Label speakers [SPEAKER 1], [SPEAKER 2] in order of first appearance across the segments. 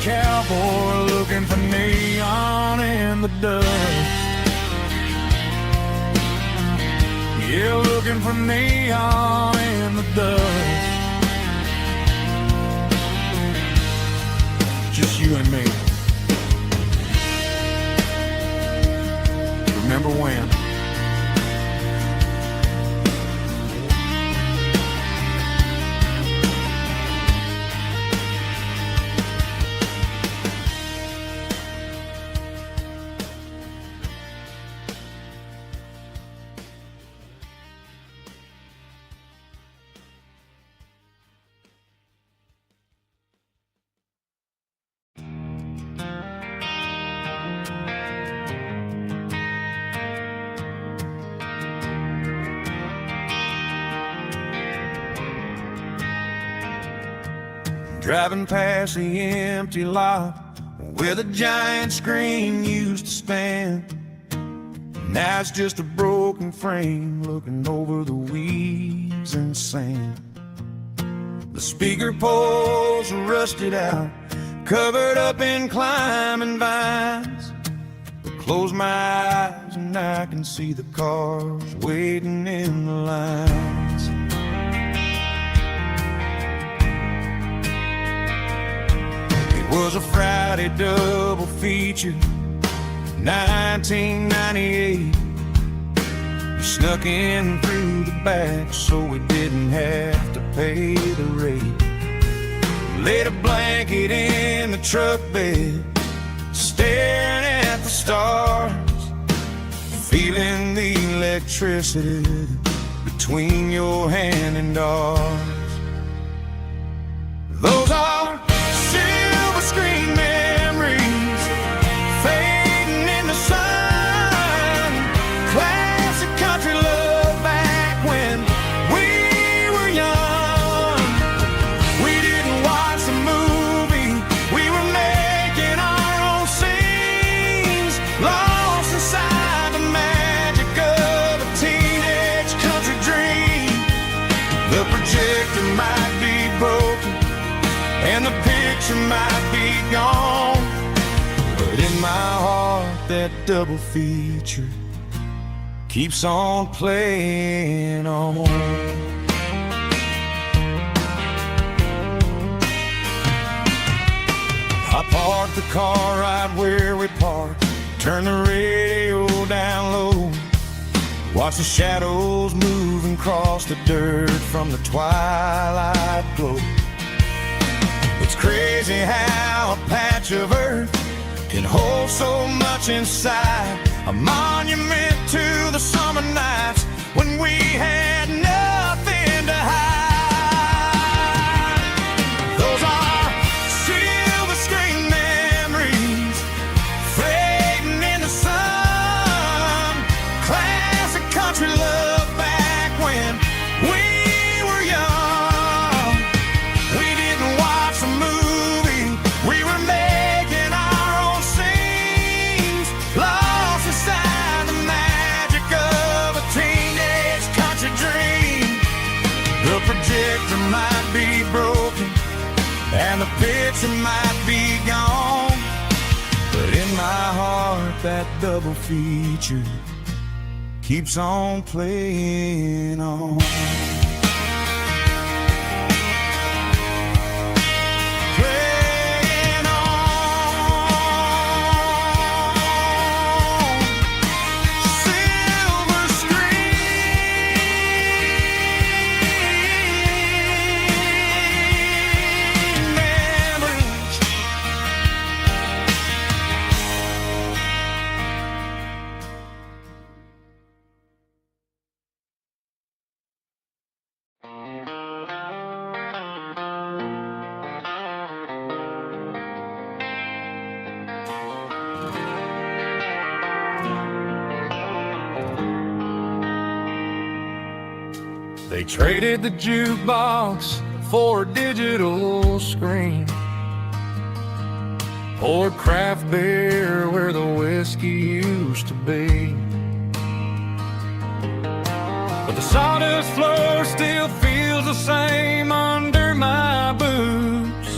[SPEAKER 1] cowboy looking for neon in the dust. Yeah, looking for neon in the dust. Just you and me. Remember when? Driving past the empty lot where the giant screen used to stand. Now it's just a broken frame looking over the weeds and sand. The speaker poles are rusted out, covered up in climbing vines. I close my eyes and I can see the cars waiting in the lines. It was a Friday double feature, 1998. We snuck in through the back so we didn't have to pay the rate. Laid a blanket in the truck bed, staring at the stars, feeling the electricity between your hand and ours. Those are silver screen memories fading in the sun. Classic country love back when we were young. We didn't watch the movie, we were making our own scenes, lost inside the magic of a teenage country dream. The projector might be broken and the picture might be gone, but in my heart that double feature keeps on playing on. I parked the car right where we parked, turned the radio down low, watch the shadows moving across the dirt from the twilight glow. It's crazy how a patch of earth can hold so much inside, a monument to the summer nights when we had nothing to hide. Those are silver screen memories fading in the sun. Classic country love back when we were young. We didn't watch the movie, we were making our own scenes, lost inside the magic of a teenage country dream. The projector might be broken and the picture might be gone, but in my heart that double feature keeps on playing on. Playing on. Silver screen memories. They traded the jukebox for a digital screen, poured craft beer where the whiskey used to be. But the sawdust floor still feels the same under my boots.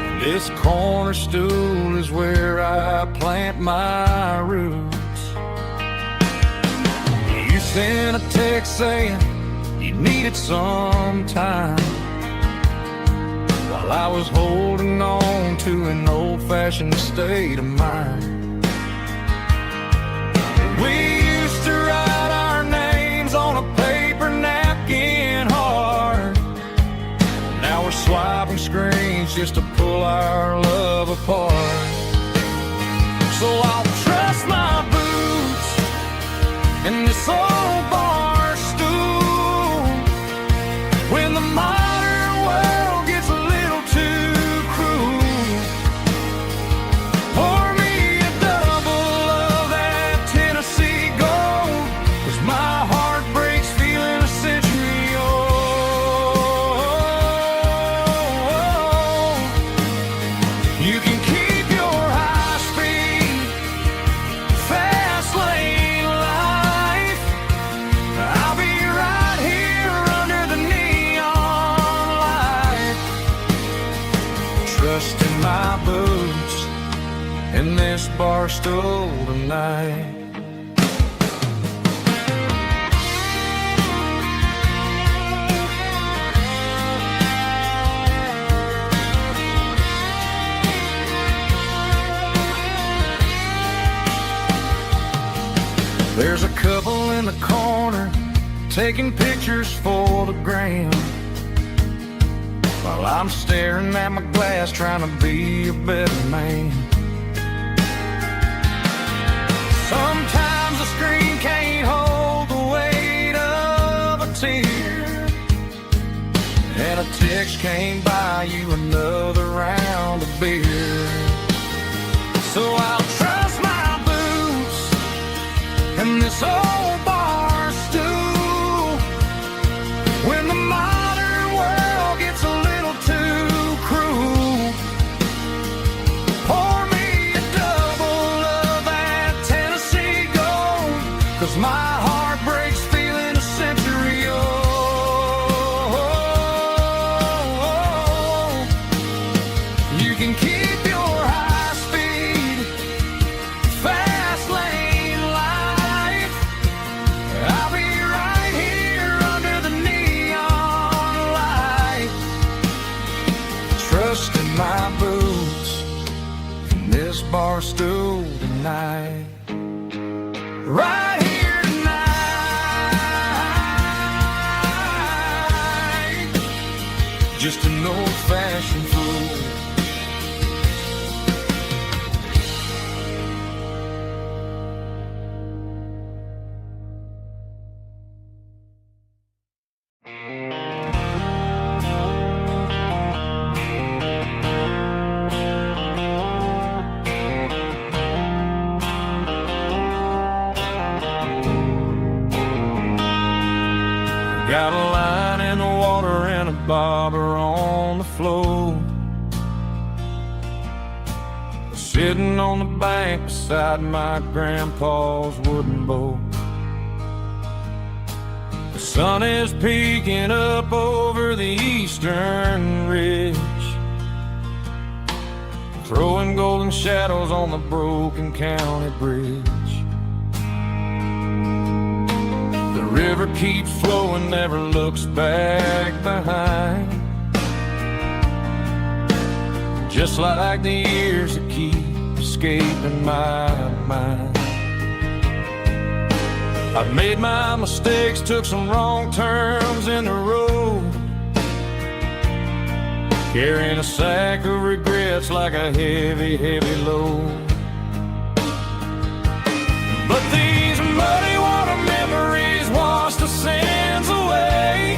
[SPEAKER 1] And This corner stool is where I plant my roots. You sent a text saying you needed some time, while I was holding on to an old-fashioned state of mind. We used to write our names on a paper napkin hard. Now we're swiping screens just to pull our love apart. So I'll trust my boots in this old bar stool when the modern world gets a little too cruel. Pour me a double of that Tennessee Gold, 'cause my heart breaks feeling a century old. You can keep your high-speed, fast lane life. I'll be right here under the neon light, trusting my boots in this bar stool tonight. There's a couple in the corner taking pictures for the gram, while I'm staring at my glass trying to be a better man. Sometimes the screen can't hold the weight of a tear, and a text can't buy you another round of beer. So I'll trust my boots in this old bar stool when the modern world gets a little too cruel. Pour me a double of that Tennessee Gold, 'cause my heart breaks feeling a century old. You can keep your high-speed, fast lane life. I'll be right here under the neon light, trusting my boots in this bar stool tonight. Right here tonight, just an old-fashioned fool. Got a line in the water and a bobber on the floor, sitting on the bank beside my grandpa's wooden boat. The sun is peeking up over the eastern ridge, throwing golden shadows on the broken county bridge. The river keeps flowing, never looks back behind, just like the years that keep escaping my mind. I've made my mistakes, took some wrong turns in the road, carrying a sack of regrets like a heavy, heavy load. But these muddy water memories wash the sins away.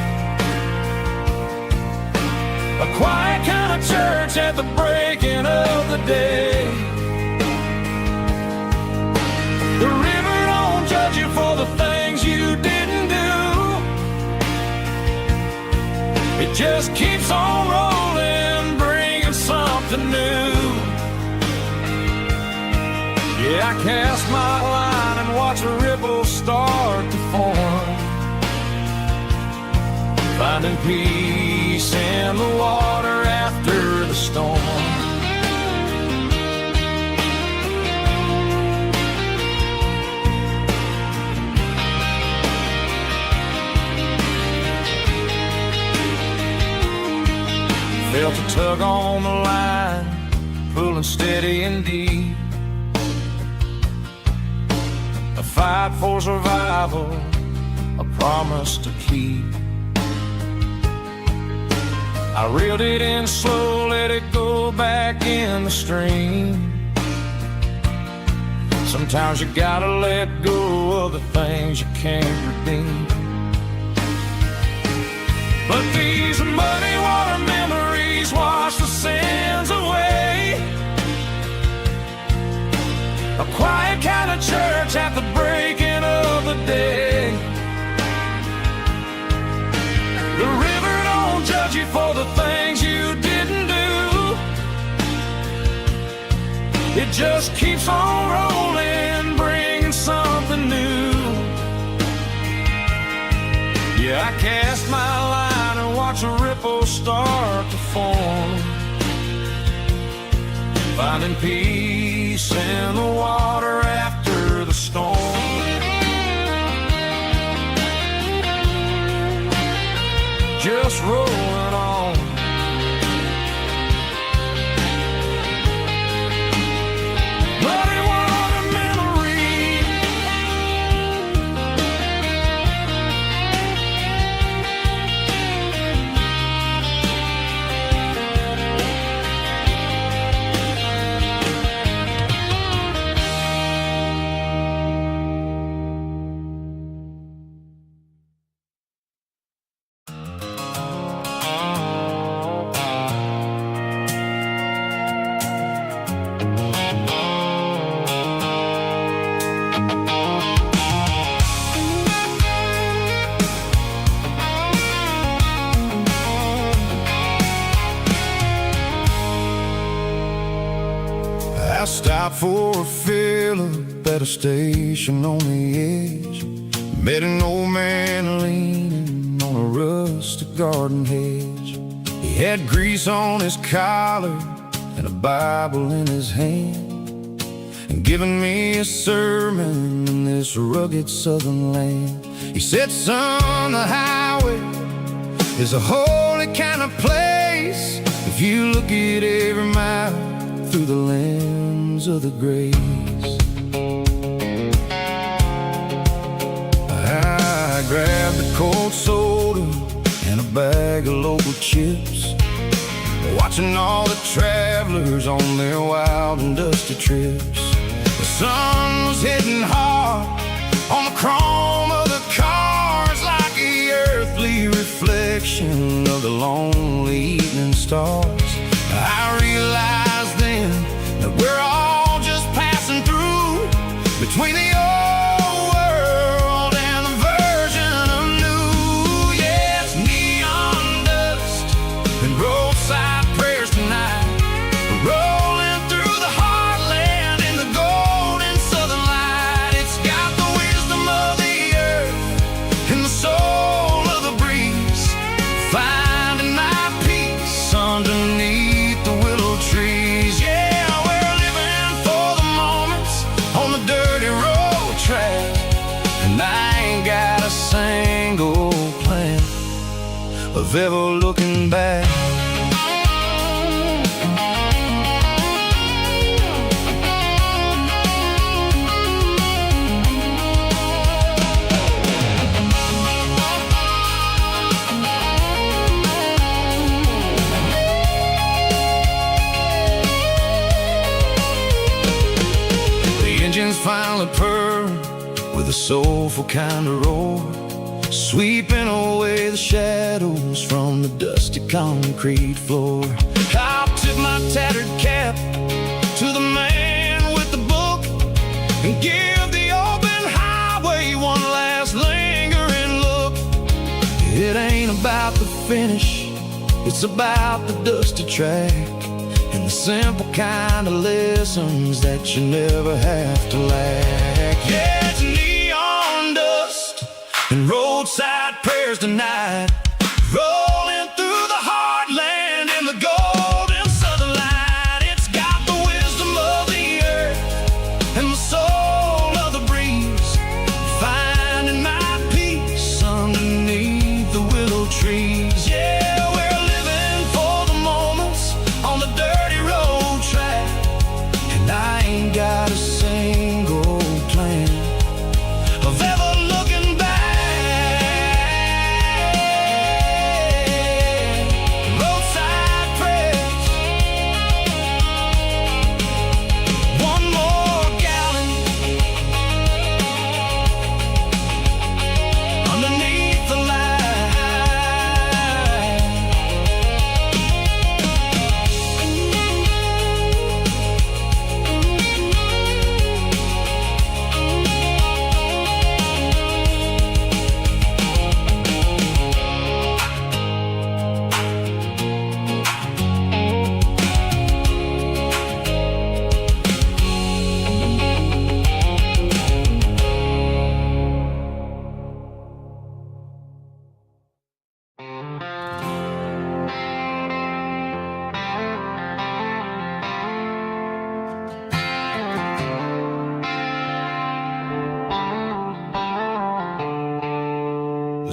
[SPEAKER 1] A quiet kind of church at the breaking of the day. The river don't judge you for the things you didn't do. It just keeps on rolling, bringing something new. Yeah, I cast my line and watch a ripple start to form, finding peace in the water after the storm. tug on the line, pulling steady and deep. A fight for survival, a promise to keep. I reeled it in slow, let it go back in the stream. Sometimes you gotta let go of the things you can't redeem. But these muddy water memories wash the sins away. A quiet kind of church at the breaking of the day. The river don't judge you for the things you didn't do. It just keeps on rolling, bringing something new. Yeah, I cast my line and watch a ripple start to form, finding peace in the water after the storm. Just rolling on. Muddy water memory. I stopped for a fill-up at a station on the edge. Met an old man leaning on a rustic garden hedge. He had grease on his collar and a Bible in his hand, and giving me a sermon in this rugged southern land. He said, son, the highway is a holy kind of place if you look at every mile through the lens of the grace. I grabbed a cold soda and a bag of local chips, watching all the travelers on their wild and dusty trips. The sun was hitting hard on the chrome of the cars, like the earthly reflection of the lonely evening stars. I realized then that we're all just passing through between the old world and the version of new. Yeah, it's neon dust and roadside prayers tonight, rolling through the heartland in the golden southern light. It's got the wisdom of the earth and the soul of the breeze, finding my peace underneath the willow trees. Yeah, we're living for the moments on the dirty road track, and I ain't got a single plan of ever looking back. Finally purr with a soulful kind of roar, sweeping away the shadows from the dusty concrete floor. I'll tip my tattered cap to the man with the book and give the open highway one last lingering look. It ain't about the finish, it's about the dusty track and the simple kind of lessons that you never have to lack. Yeah, it's neon dust and roadside prayers tonight, rolling through the heartland in the golden southern light. It's got the wisdom of the earth and the soul of the breeze, finding my peace underneath the willow trees. Yeah, we're living for the moments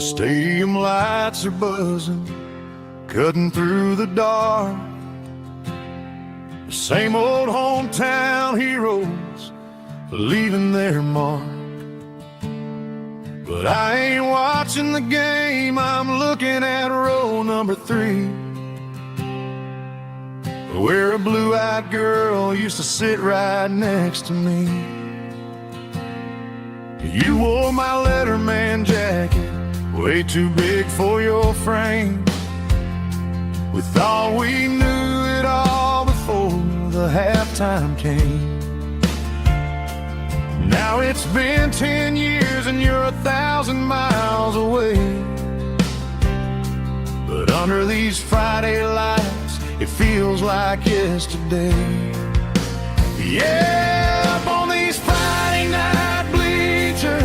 [SPEAKER 1] Stadium lights are buzzing, cutting through the dark. The same old hometown heroes leaving their mark. But I ain't watching the game, I'm looking at row number 3, where a blue-eyed girl used to sit right next to me. You wore my Letterman jacket, way too big for your frame. We thought we knew it all before the halftime came. Now it's been 10 years and you're 1,000 miles away. But under these Friday lights, it feels like yesterday. Yeah, up on these Friday night bleachers,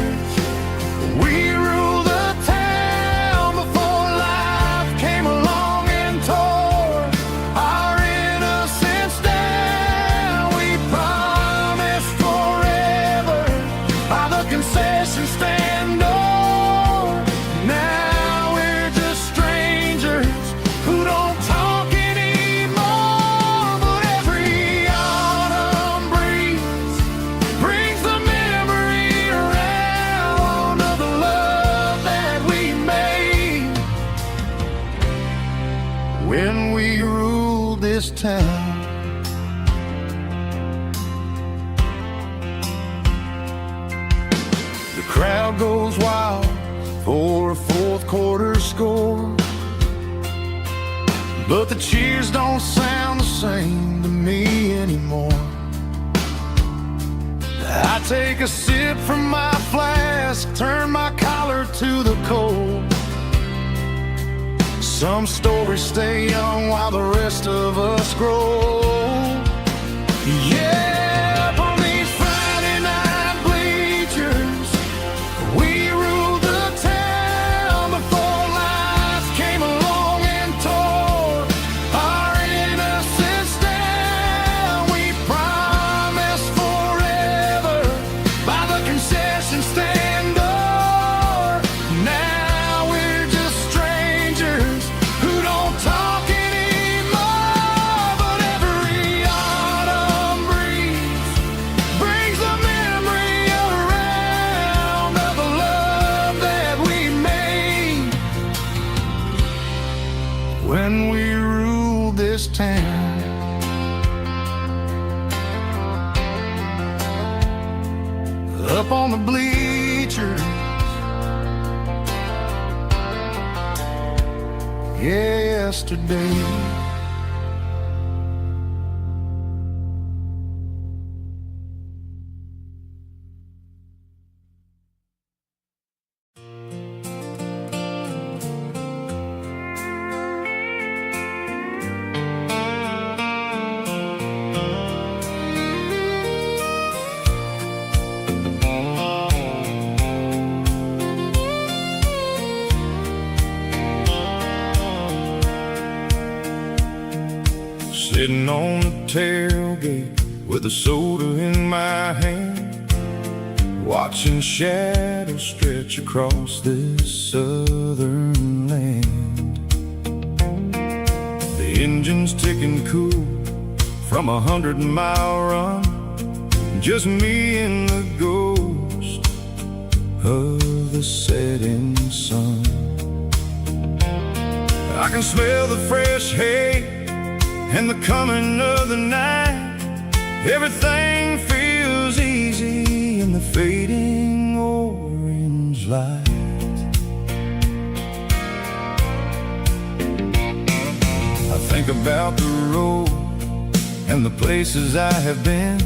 [SPEAKER 1] we rule the town before life came along and tore our innocence down. We promised forever by the concession stand door. Now we're just strangers who don't talk anymore. But every autumn breeze brings the memory around of the love that we made when we ruled this town. The crowd goes wild for a fourth quarter score, but the cheers don't sound the same to me anymore. I take a sip from my flask, turn my collar to the cold. Some stories stay young while the rest of us grow. Yeah, up on these Friday night bleachers, we ruled the town before life came along and tore our innocence down. We promised forever by the concession stand door. Now we're just strangers who don't talk anymore. But every autumn breeze brings the memory around of the love that we made when we ruled this town. Up on the bleachers, yesterday. Sitting on the tailgate with a soda in my hand, watching shadows stretch across this southern land. The engine's ticking cool from 100-mile run, just me and the ghost of the setting sun. I can smell the fresh hay and the coming of the night. Everything feels easy in the fading orange light. I think about the road and the places I have been,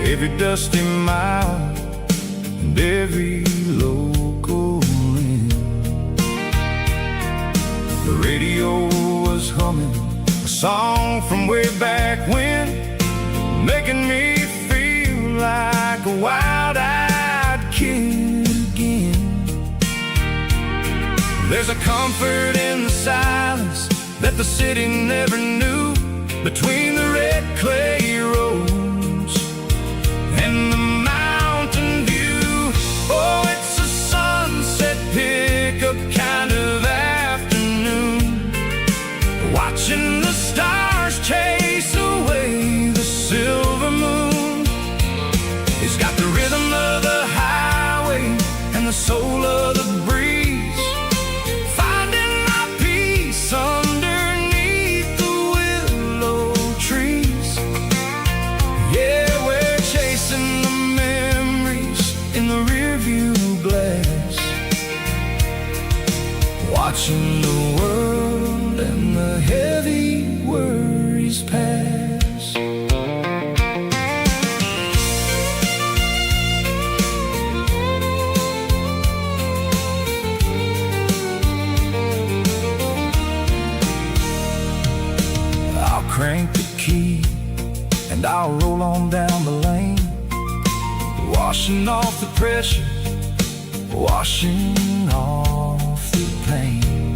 [SPEAKER 1] every dusty mile and every local inn. The radio was humming a song from way back when, making me feel like a wild-eyed kid again. There's a comfort in the silence that the city never knew, between the red clay roads and the mountain view. Oh, it's a sunset pic It's got the rhythm of the highway and the soul of the breeze, finding my peace underneath the willow trees. Yeah, we're chasing the memories in the rearview glass, watching the world and the heavy worries pass. I'll crank the key and I'll roll on down the lane, washing off the pressure, washing off the pain.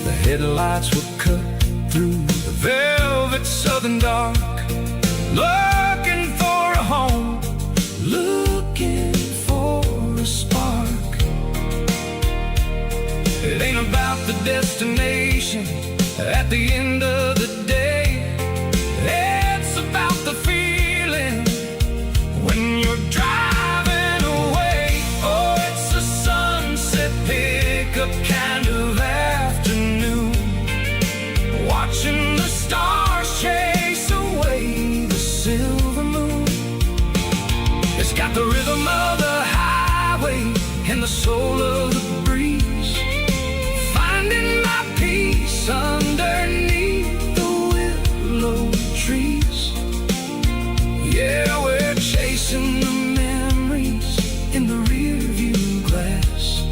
[SPEAKER 1] The headlights will cut through the velvet southern dark, looking for a home, looking for a spark. It ain't about the destination at the end of the day, it's about the feeling when you're driving away. Oh, it's a sunset pickup kind of afternoon, watching the stars chase away the silver moon. It's got the rhythm of the highway and the soul of the breeze, finding my peace underneath the willow trees. Yeah, we're chasing the memories in the rearview glass,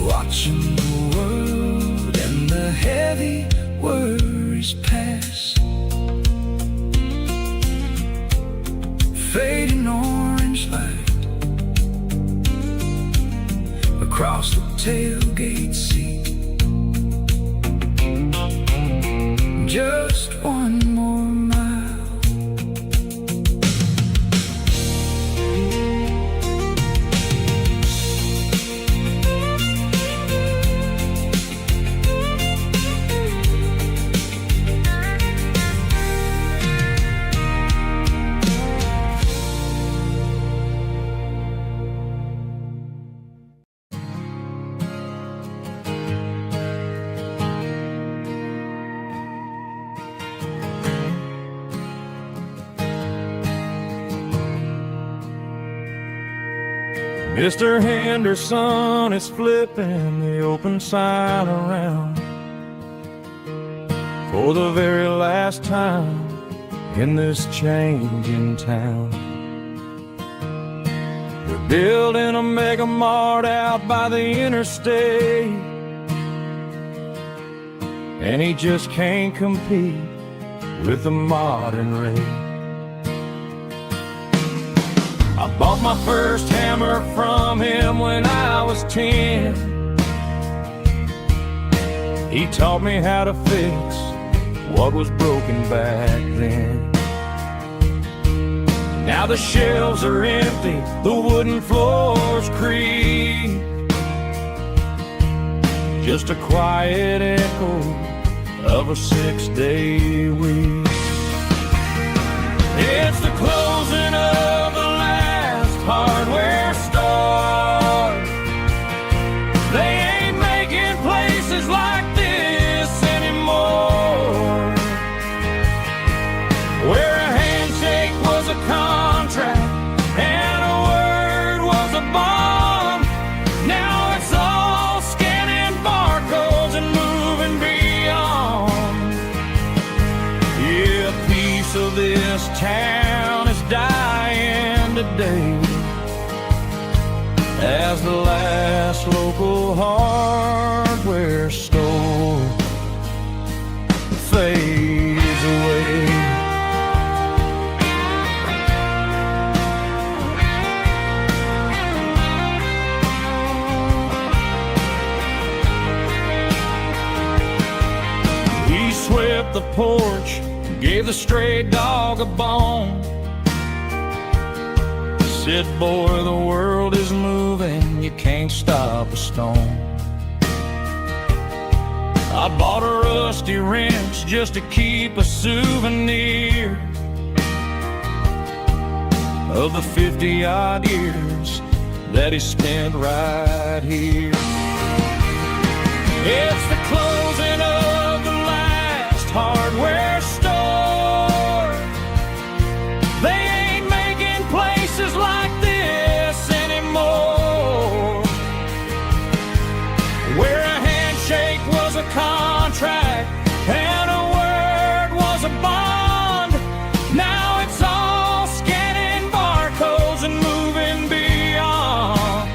[SPEAKER 1] watching the world and the heavy worries pass. Fading orange light across the tailgate seat, just one more mile. Mr. Henderson is flipping the open sign around for the very last time in this changing town. They're building a mega mart out by the interstate, and he just can't compete with the modern rate. I bought my first hammer from him when I was 10. He taught me how to fix what was broken back then. Now the shelves are empty, the wooden floors creak, just a quiet echo of a 6-day week. It's the closing of the last hardware store. They ain't making places like this anymore, where a handshake was a contract and a word was a bond. Now it's all scanning barcodes and moving beyond. Yeah, a piece of this town is dying today as the last local hardware store fades away. He swept the porch, gave the stray dog a bone, said, boy, the world is moving, you can't stop a stone. I bought a rusty wrench just to keep a souvenir, of the 50-odd years that he spent right here. It's the closing of the last hardware store. They ain't making places like this anymore, where a handshake was a contract and a word was a bond. Now it's all scanning barcodes and moving beyond.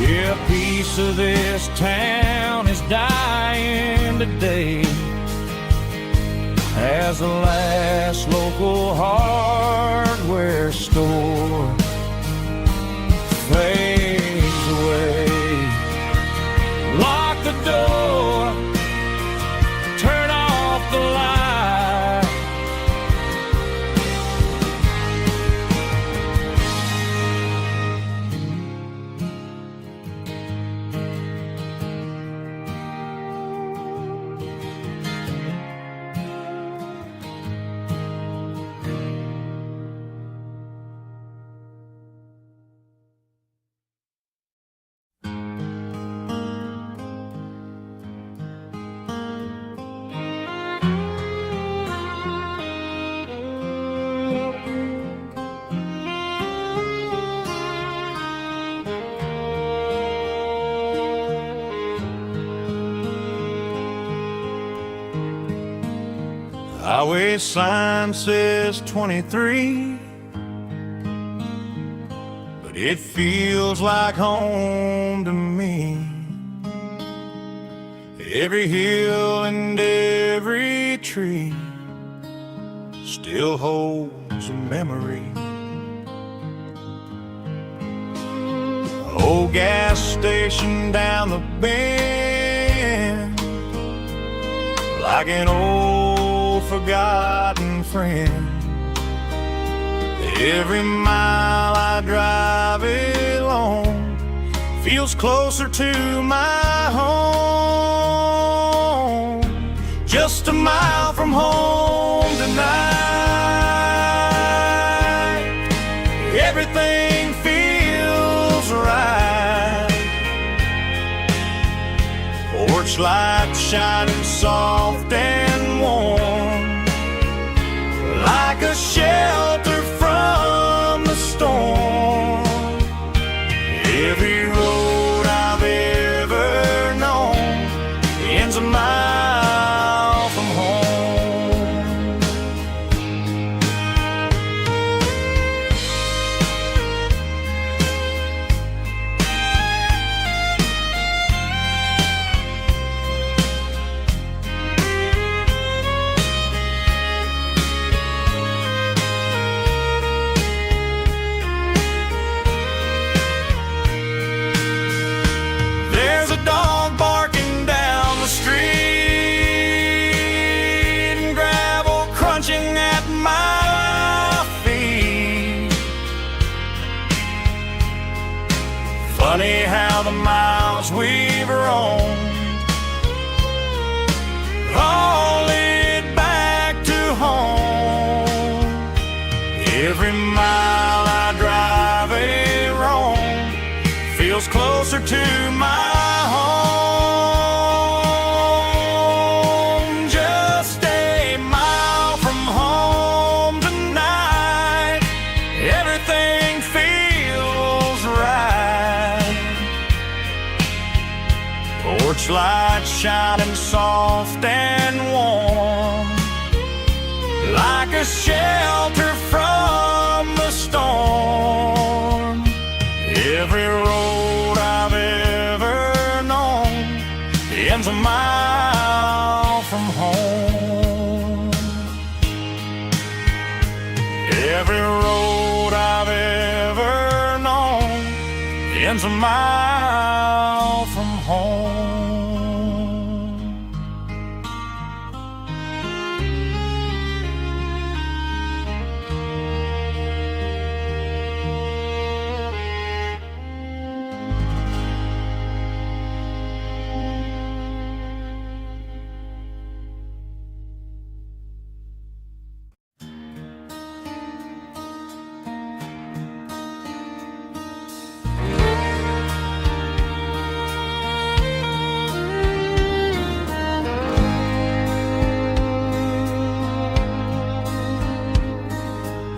[SPEAKER 1] Yeah, a piece of this town is dying today as the last local hardware store fades away. Lock the door, turn off the light. Highway sign says 23, but it feels like home to me. Every hill and every tree still holds a memory. Old gas station down the bend, like an old forgotten friend. Every mile I drive it along feels closer to my home. Just a mile from home tonight, everything feels right. Porch light shining soft and warm, like a shelter from the storm. Every road I've ever known ends a mile from home. There's a dog barking down the street and gravel crunching at my feet. Funny how the miles we've roamed all lead back to home. Every mile I drive a roam feels closer to my home. Just a mile from home tonight, everything feels right. Porch light shining soft and warm, like a shelter from the storm. Every road I've ever known ends a mile from home. Every road I've ever known ends a mile from home.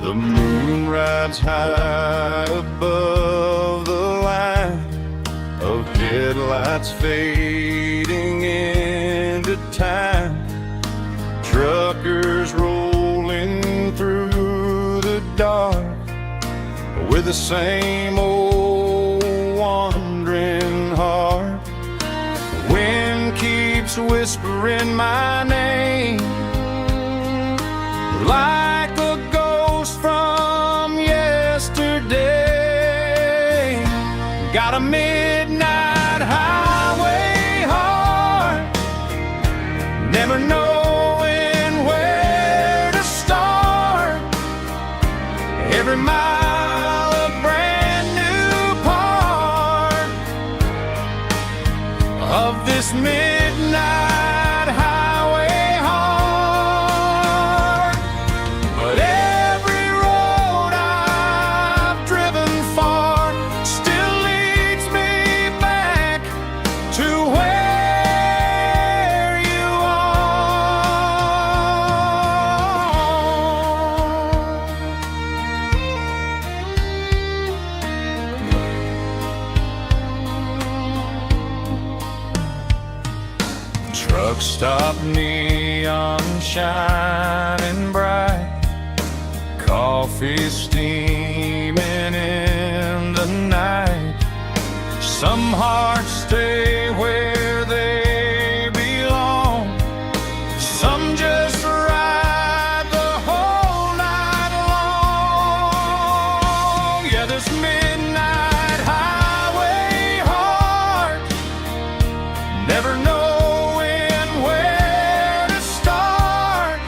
[SPEAKER 1] The moon rides high above the line of headlights fading into time. Truckers rolling through the dark with the same old wandering heart. The wind keeps whispering my name like a ghost from yesterday. Got a midnight highway heart, never knowing where to start. Every mile a brand new part of this midnight highway heart. But every road I've driven far still leads me back to where you are. Truck stop, neon shining bright, coffee steaming in the night. Some hearts stay where they belong, some just ride the whole night long. Yeah, this midnight highway heart, never knowing where to start.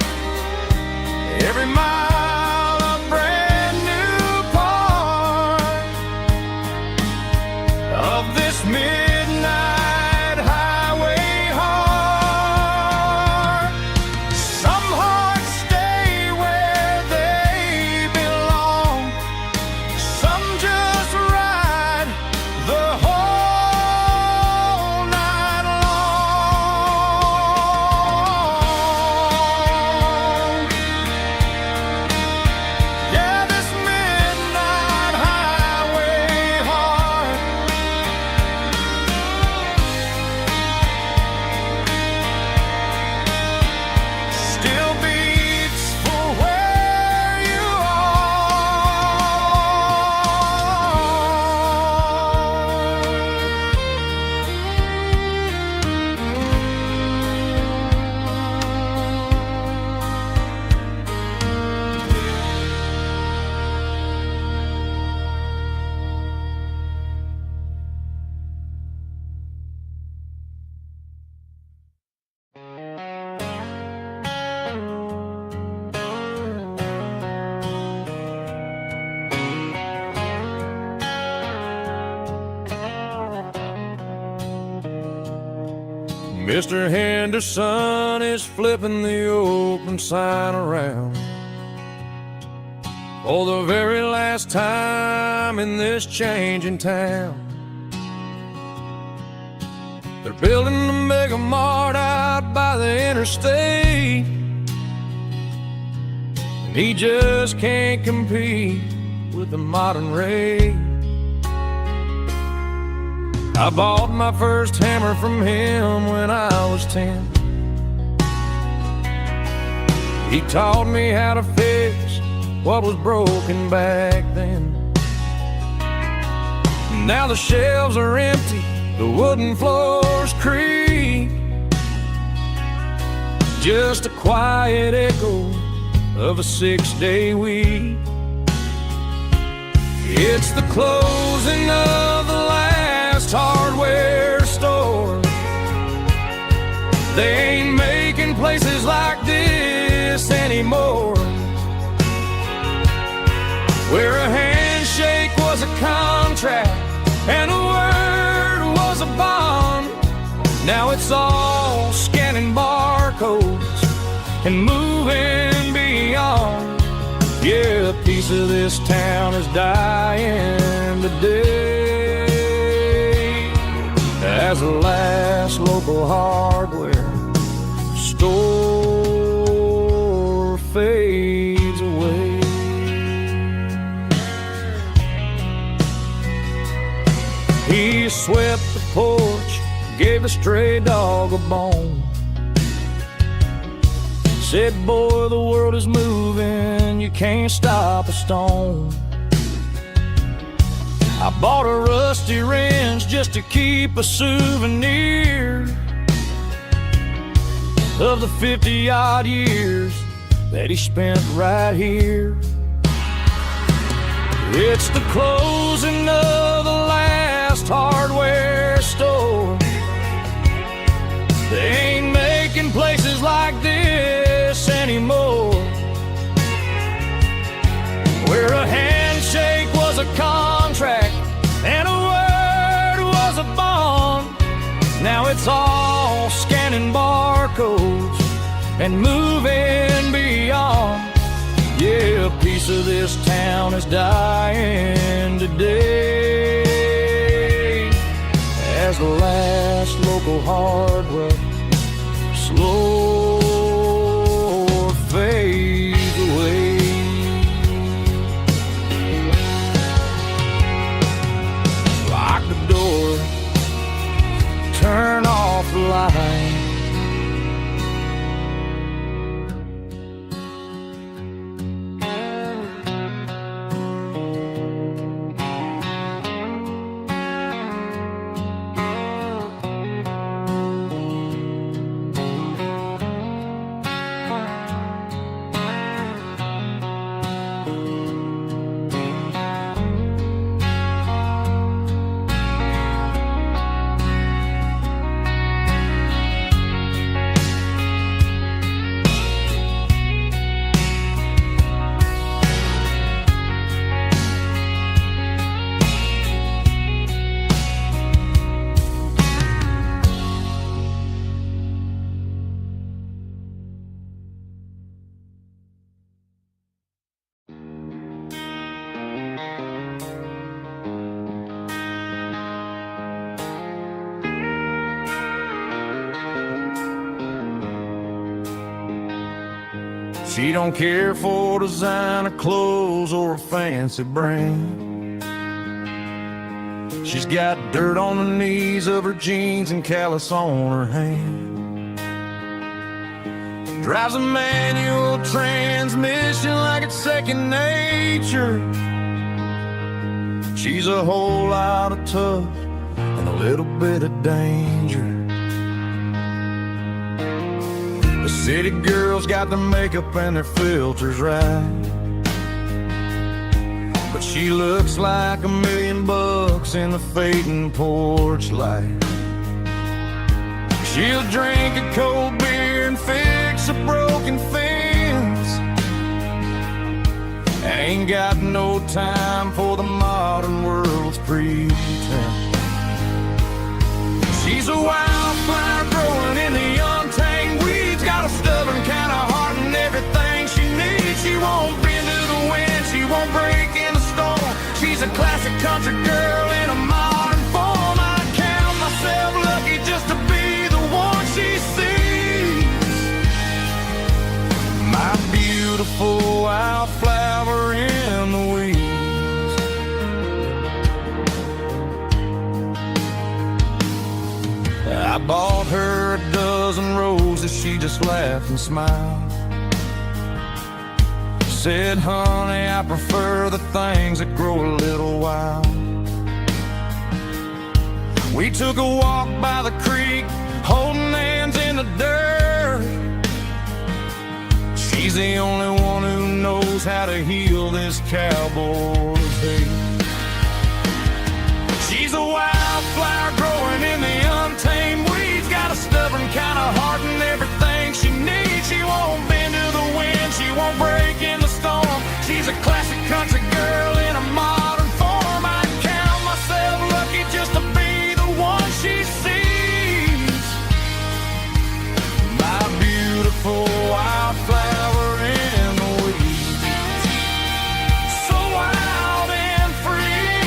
[SPEAKER 1] Every mile a brand new part of this midnight highway heart. Some hearts stay where they belong, some just ride the whole night long. Yeah, this midnight highway heart still beats for where you Mr. Henderson is flipping the open sign around for the very last time in this changing town. They're building a mega mart out by the interstate, and he just can't compete with the modern rate. I bought my first hammer from him when I was 10. He taught me how to fix what was broken back then. Now the shelves are empty, the wooden floors creak, just a quiet echo of a 6-day week. It's the closing of the last hardware store. They ain't making places like this anymore, where a handshake was a contract and a word was a bond. Now it's all scanning barcodes and moving beyond. Yeah, a piece of this town is dying today as the last local hardware store fades away.
[SPEAKER 2] swept the porch, gave the stray dog a bone. Said, boy, the world is moving, you can't stop a stone. I bought a rusty wrench just to keep a souvenir of the 50-odd years that he spent right here. It's the closing of the last hardware store. They ain't making places like this anymore, where a handshake was a contract and a word was a bond. Now it's all scanning barcodes and moving beyond. Yeah, a piece of this town is dying today as the last local hardware slow fades away. Lock the door, turn off the light. She don't care for designer clothes or a fancy brand. She's got dirt on the knees of her jeans and callus on her hand. Drives a manual transmission like it's second nature. She's a whole lot of tough and a little bit of danger. The city girls got their makeup and their filters right, but she looks like $1,000,000 in the fading porch light. She'll drink a cold beer and fix a broken fence. Ain't got no time for the modern world's pretense. She's a wildflower growing in the untamed weeds. Got a stubborn kind of heart and everything she needs. She won't bend to the wind, she won't break in the storm. She's a classic country girl in a modern form. I count myself lucky just to be the one she sees. My beautiful wildflower in the weeds. I bought her a dozen roses, she just laughed and smiled. Said, honey, I prefer the things that grow a little wild. We took a walk by the creek, holding hands in the dirt. She's the only one who knows how to heal this cowboy's hate. She's a wildflower growing in the untamed weeds. Got a stubborn kind of heart and everything she needs. She won't bend to the wind, she won't break in the storm. She's a classic country girl in a modern form. I count myself lucky just to be the one she sees. My beautiful wildflower in the weeds. So wild and free.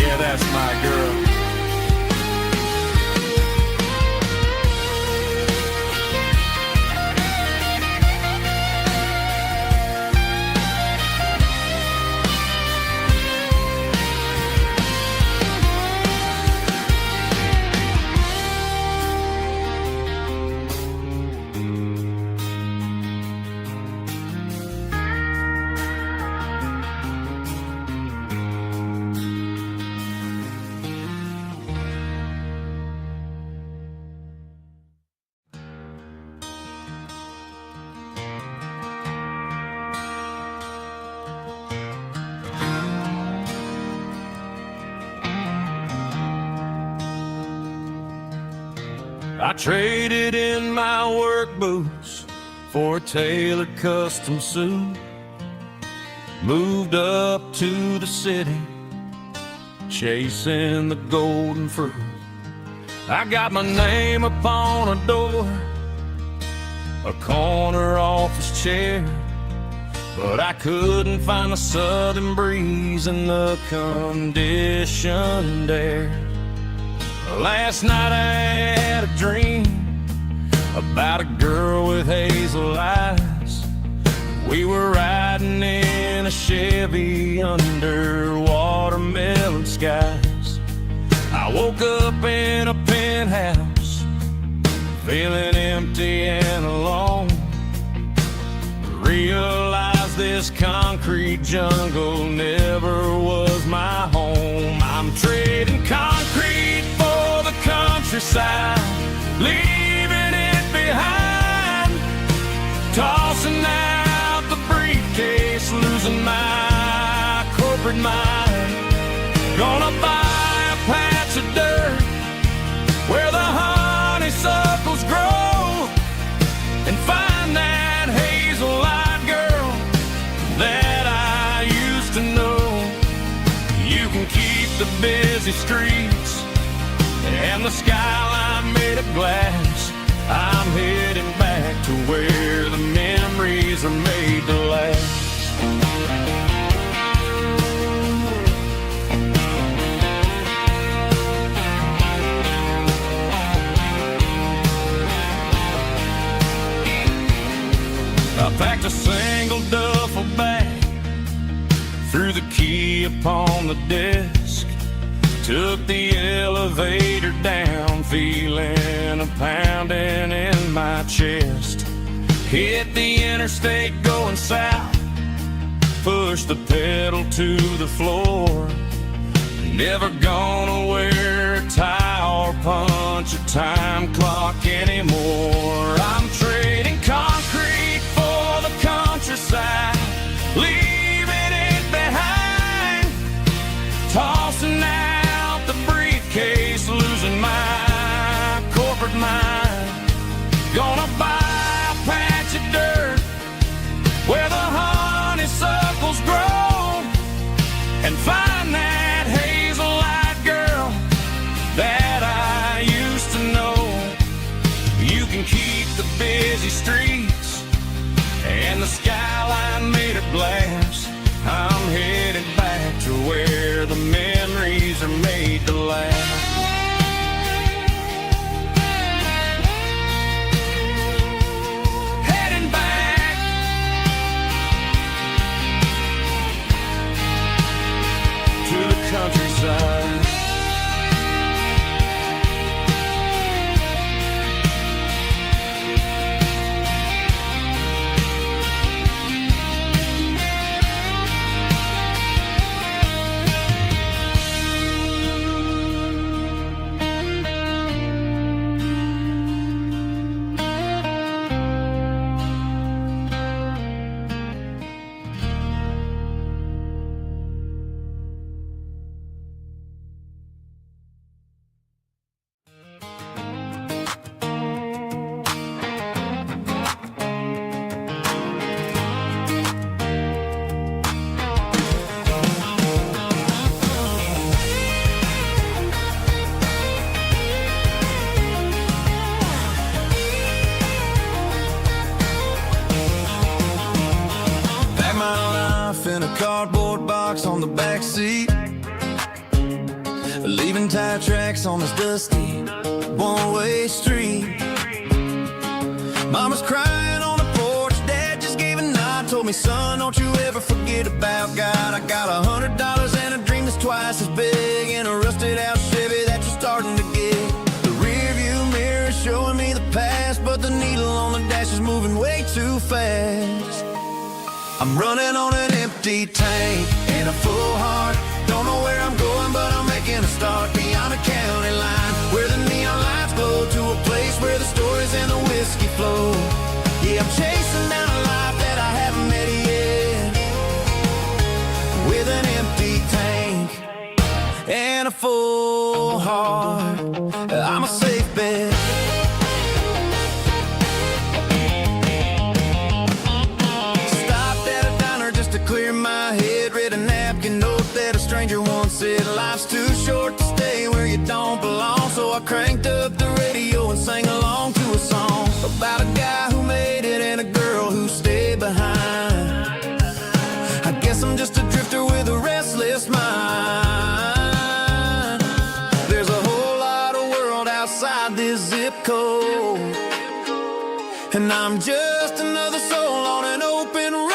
[SPEAKER 2] Yeah, that's my girl. I traded in my work boots for a tailored custom suit. Moved up to the city, chasing the golden fruit. I got my name upon a door, a corner office chair, but I couldn't find the southern breeze in the conditioned air. Last night I had a dream about a girl with hazel eyes. We were riding in a Chevy under watermelon skies. I woke up in a penthouse, feeling empty and alone. Realized this concrete jungle never was my home. I'm trading concrete for the countryside, leaving it behind, tossing out the briefcase, losing my corporate mind. Gonna buy a patch of dirt where the honeysuckles grow and find that hazel-eyed girl that I used to know. You can keep the busy streets and the skyline made of glass. I'm heading back to where the memories are made to last. I packed a single duffel bag, threw the key upon the desk, took the elevator down, feeling a pounding in my chest. Hit the interstate going south, pushed the pedal to the floor. Never gonna wear a tie or punch a time clock anymore. I'm trading concrete for the countryside, leaving it behind, tossing out the briefcase, losing my corporate mind. Gonna buy a patch of dirt where the honeysuckles grow and find that hazel-eyed girl that I used to know. You can keep the busy streets and the skyline made of glass. I'm headed back to where the memories are made to last. Heading back to the countryside.
[SPEAKER 1] In a cardboard box on the back seat, leaving tire tracks on this dusty one-way street. Mama's crying on the porch, Dad just gave a nod, told me, son, don't you ever forget about God. I got $100 and a dream that's twice as big, in a rusted out Chevy that you're starting to get. The rear view mirror is showing me the past, but the needle on the dash is moving way too fast. I'm running on an empty tank and a full heart. Don't know where I'm going, but I'm making a start beyond a county line, where the neon lights glow, to a place where the stories and the whiskey flow. Yeah, I'm chasing down a life that I haven't met yet, with an empty tank and a full heart. I'm a safe bet.
[SPEAKER 2] and I'm just another soul on an open road.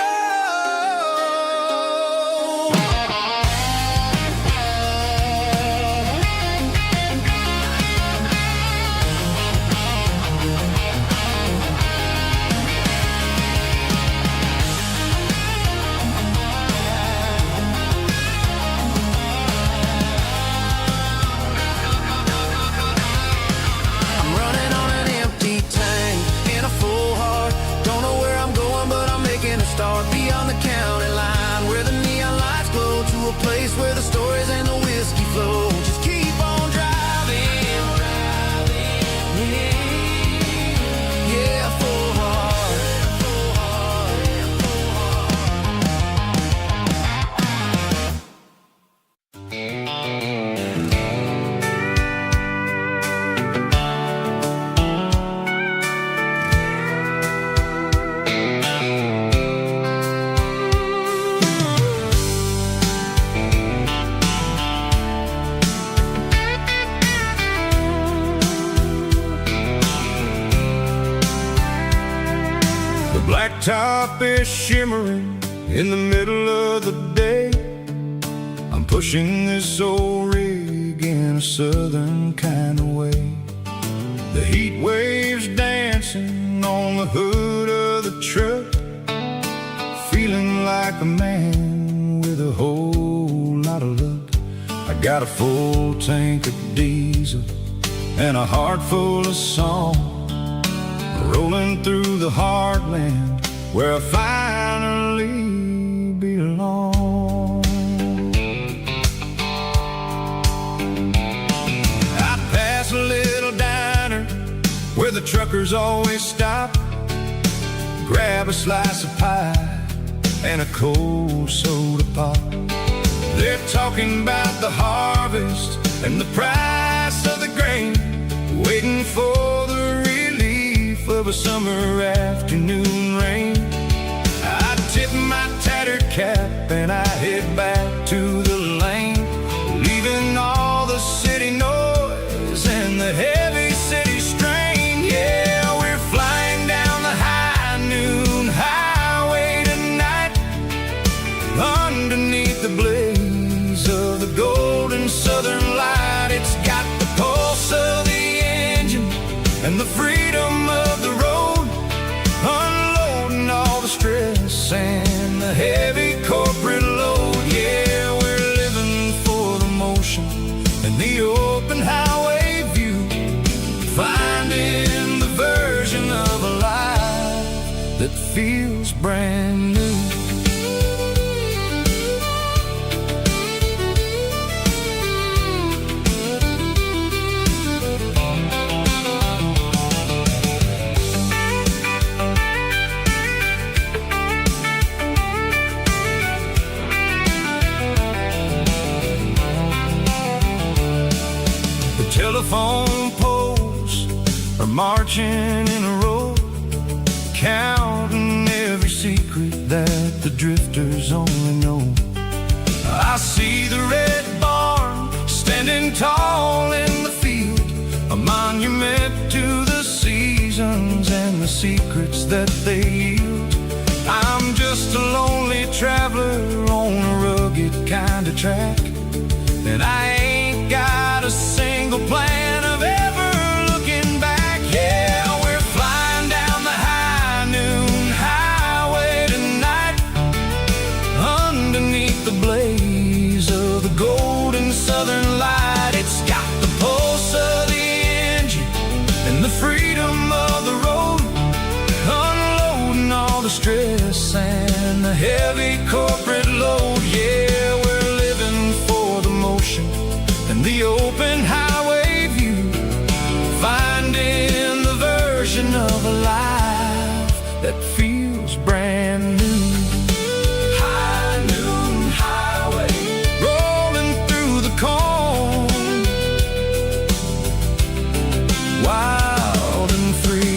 [SPEAKER 2] I'm running on an empty tank in a full heart. Don't know where I'm going, but I'm making a start beyond the county line, where the neon lights glow, to a place where the stories and the whiskey flow. Just keep on driving, yeah, full heart.
[SPEAKER 1] The blacktop is shimmering in the middle of the day. I'm pushing this old rig in a southern kind of way. The heat waves dancing on the hood of the truck, feeling like a man with a whole lot of luck. I got a full tank of diesel and a heart full of song, rolling through the heartland where I finally belong. I pass a little diner where the truckers always stop, grab a slice of pie and a cold soda pop. They're talking about the harvest and the price of the grain, waiting for the relief of a summer afternoon rain. I tip my tattered cap and I head back to the lane, leaving all the city noise and the heavy city strain. Yeah, we're flying down the high noon highway tonight, underneath the blaze of the golden southern light. It's got the pulse of the engine and the freedom of the road, unloading all the stress and the heavy corporate load. Yeah, we're living for the motion and the open highway view, finding the version of a life that feels brand new. Telephone poles are marching in a row, counting every secret that the drifters only know. I see the red barn standing tall in the field, a monument to the seasons and the secrets that they yield. I'm just a lonely traveler on a rugged kind of track, and I ain't got a single plan of ever looking back. Yeah, we're flying down the high noon highway tonight, underneath the blaze of the golden southern light. It's got the pulse of the engine and the freedom of the road, unloading all the stress and the heavy corporate load. Yeah, we're living for the motion and the open highway view, finding the version of a life that feels brand new. High noon highway, rolling through the corn, wild and free.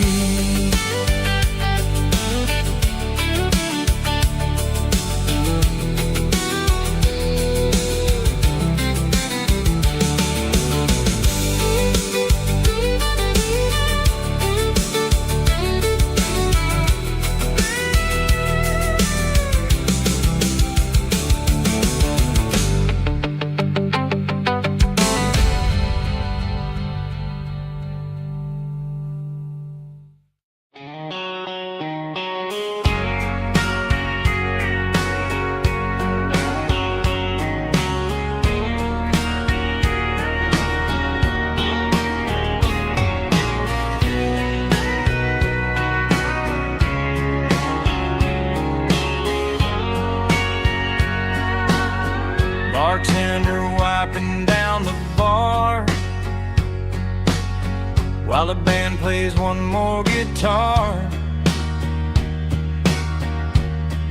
[SPEAKER 2] plays one more guitar.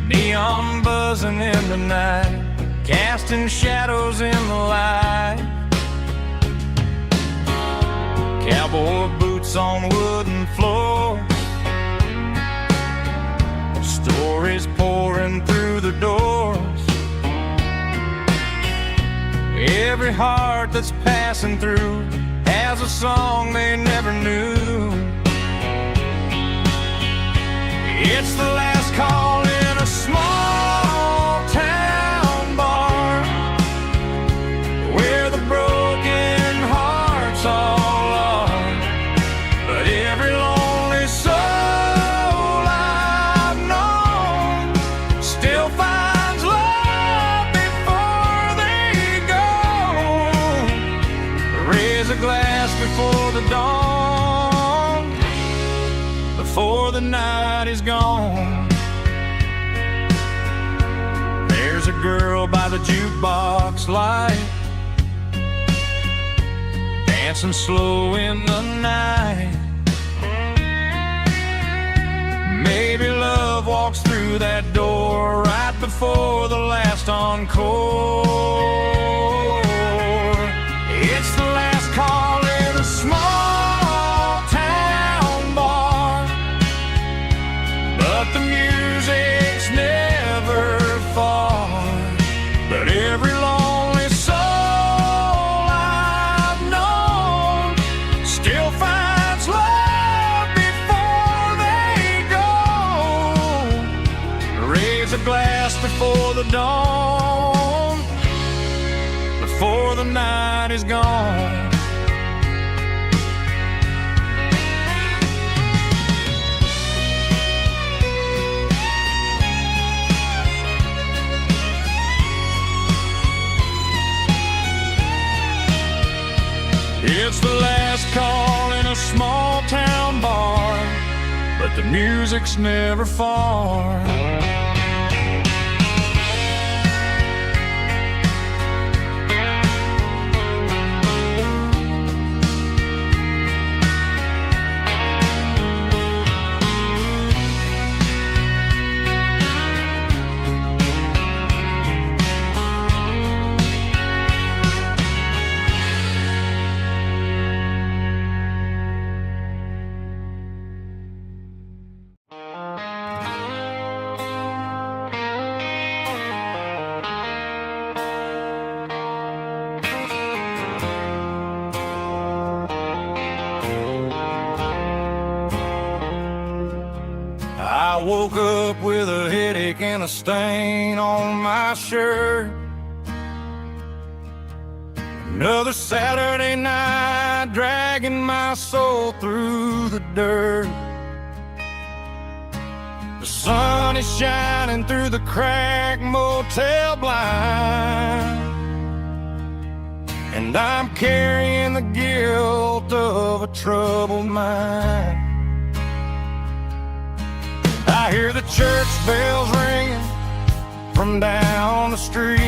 [SPEAKER 2] Neon buzzing in the night, casting shadows in the light. Cowboy boots on wooden floors, stories pouring through the doors. Every heart that's passing through has a song they never knew. It's the last call in a small town bar, where the broken hearts all are. But every lonely soul I've known still finds love before they go. Raise a glass before the dawn, before the night is gone. There's a girl by the jukebox light, dancing slow in the night. Maybe love walks through that door right before the last encore. It's the last call in a small town bar, but the music's never far. But every lonely soul I've known still finds love before they go. Raise a glass before the dawn, before the night is gone. It's the last call in a small town bar, but the music's never far. I woke up with a headache and a stain on my shirt. Another Saturday night, dragging my soul through the dirt. The sun is shining through the cracked motel blind, and I'm carrying the guilt of a troubled mind. I hear the church bells ringing from down the street,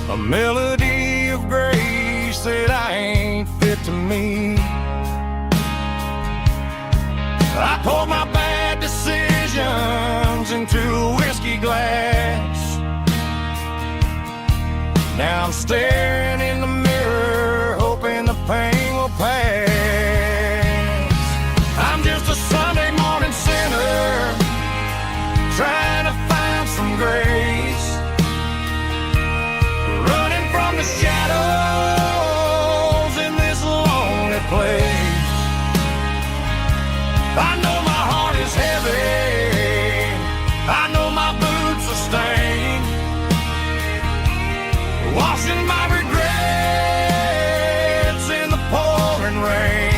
[SPEAKER 2] a melody of grace that I ain't fit to meet. I poured my bad decisions into a whiskey glass. Now I'm staring in the mirror, hoping the pain will pass. I'm just a Sunday morning sinner, trying to find some grace, running from the shadows in this lonely place. I know my heart is heavy, I know my boots are stained, washing my regrets in the pouring rain.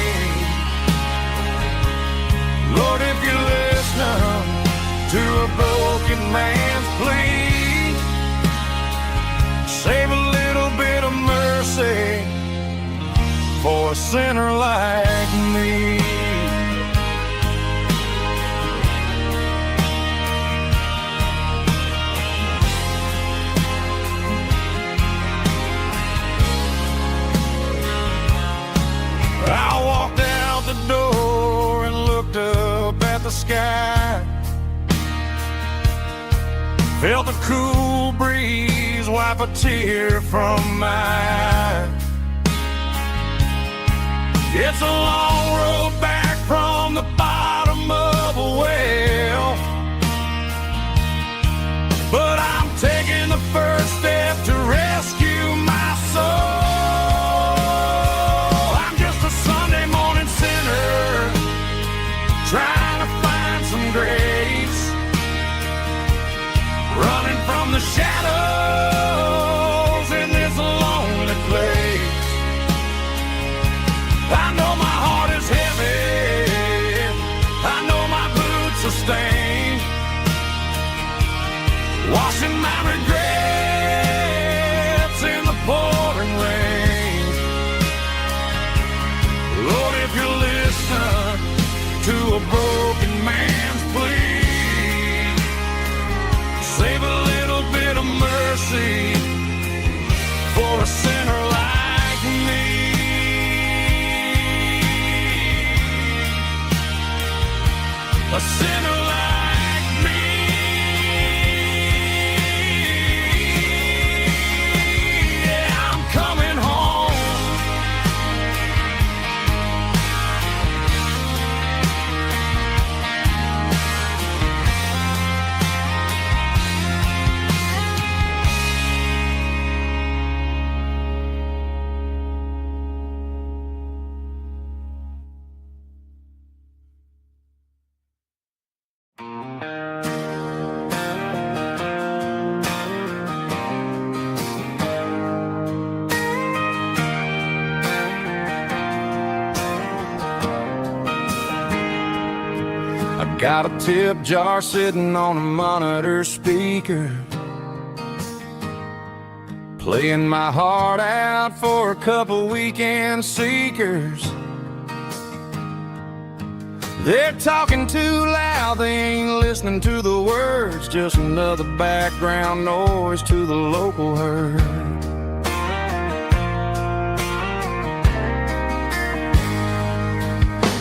[SPEAKER 2] Lord, if you're listening to a broken man's plea, save a little bit of mercy for a sinner like me. I the sky. Felt the cool breeze wipe a tear from my eye. It's a long road back from the bottom of a well, but I'm taking the first step to rescue my soul. I'm just a Sunday morning sinner trying to find some grace, running from the shadows in this lonely place. I know my heart is heavy, I know my boots are stained, washing my regrets in the pouring rain. Lord, if you listen to a broken man's plea, save a little bit of mercy for a sinner like me. A sinner like me. Yeah, I'm coming home. Got a tip jar sitting on a monitor speaker, playing my heart out for a couple weekend seekers. They're talking too loud, they ain't listening to the words, just another background noise to the local herd.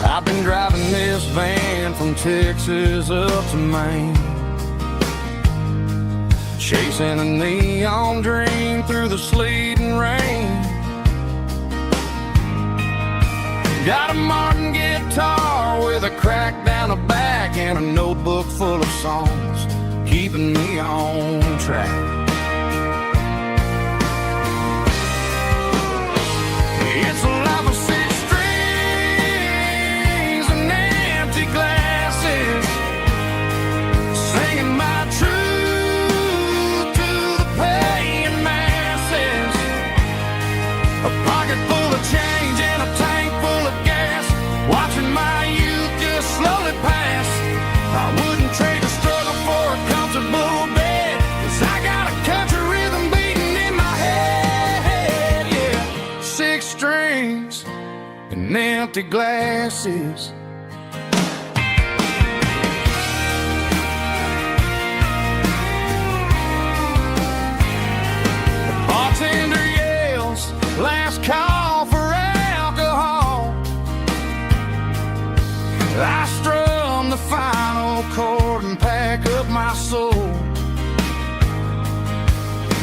[SPEAKER 2] I've been driving this van from Texas up to Maine, chasing a neon dream through the sleet and rain. Got a Martin guitar with a crack down the back and a notebook full of songs, keeping me on track. It's a life of six strings and empty glasses, singing my truth to the paying masses. A pocket full of change and a tank full of gas, watching my youth just slowly pass. I wouldn't trade the struggle for a comfortable bed, 'cause I got a country rhythm beating in my head. Yeah, six strings and empty glasses. The bartender yells, last call for alcohol. I strum the final chord and pack up my soul.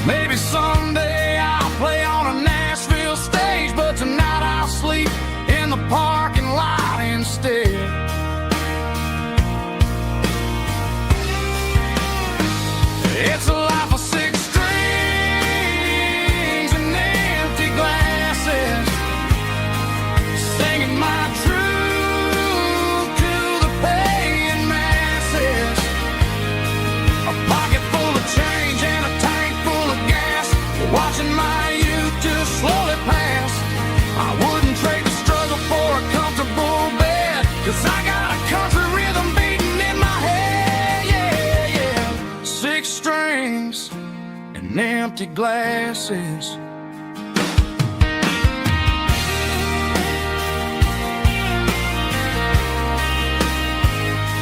[SPEAKER 2] Maybe someday I'll play on a Nashville stage, but tonight I'll sleep in the parking lot instead. It's a life of six strings and empty glasses, singing my truth to the paying masses. A pocket full of change and a tank full of gas, watching my youth just slowly pass. I wouldn't trade the struggle for a comfortable bed, 'cause I got a country rhythm beating in my head. Yeah, yeah. Six strings and empty glasses.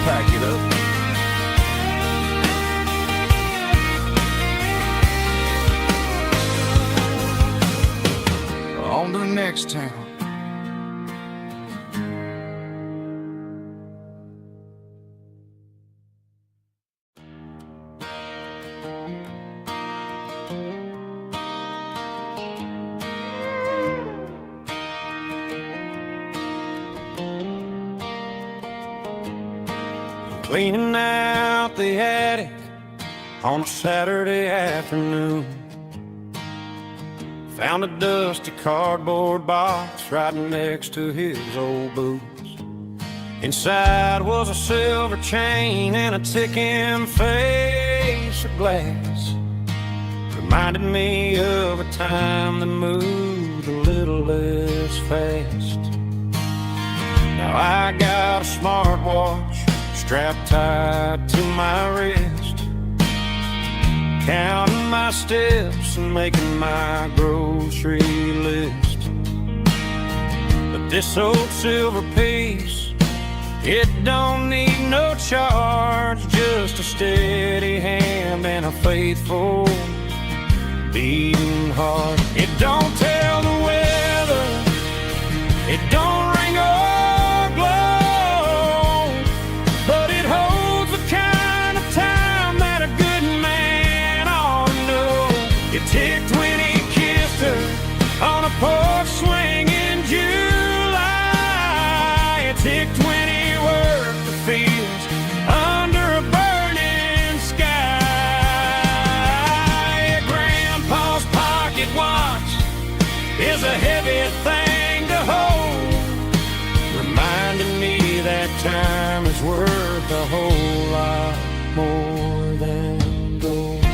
[SPEAKER 2] Pack it up. On to the next town. cleaning out the attic on a Saturday afternoon. Found a dusty cardboard box right next to his old boots. Inside was a silver chain and a ticking face of glass. Reminded me of a time that moved a little less fast. Now I got a smartwatch strapped tight to my wrist, counting my steps and making my grocery list. But this old silver piece, it don't need no charge, just a steady hand and a faithful beating heart. It don't tell the weather, it don't ring or glow, but it holds the kind of time that a good man ought to know. It ticked when he kissed her on a porch swing in July. It ticked when he worked the fields under a burning sky. Grandpa's pocket watch is a heavy thing to hold, reminding me that time is worth a whole lot more than gold.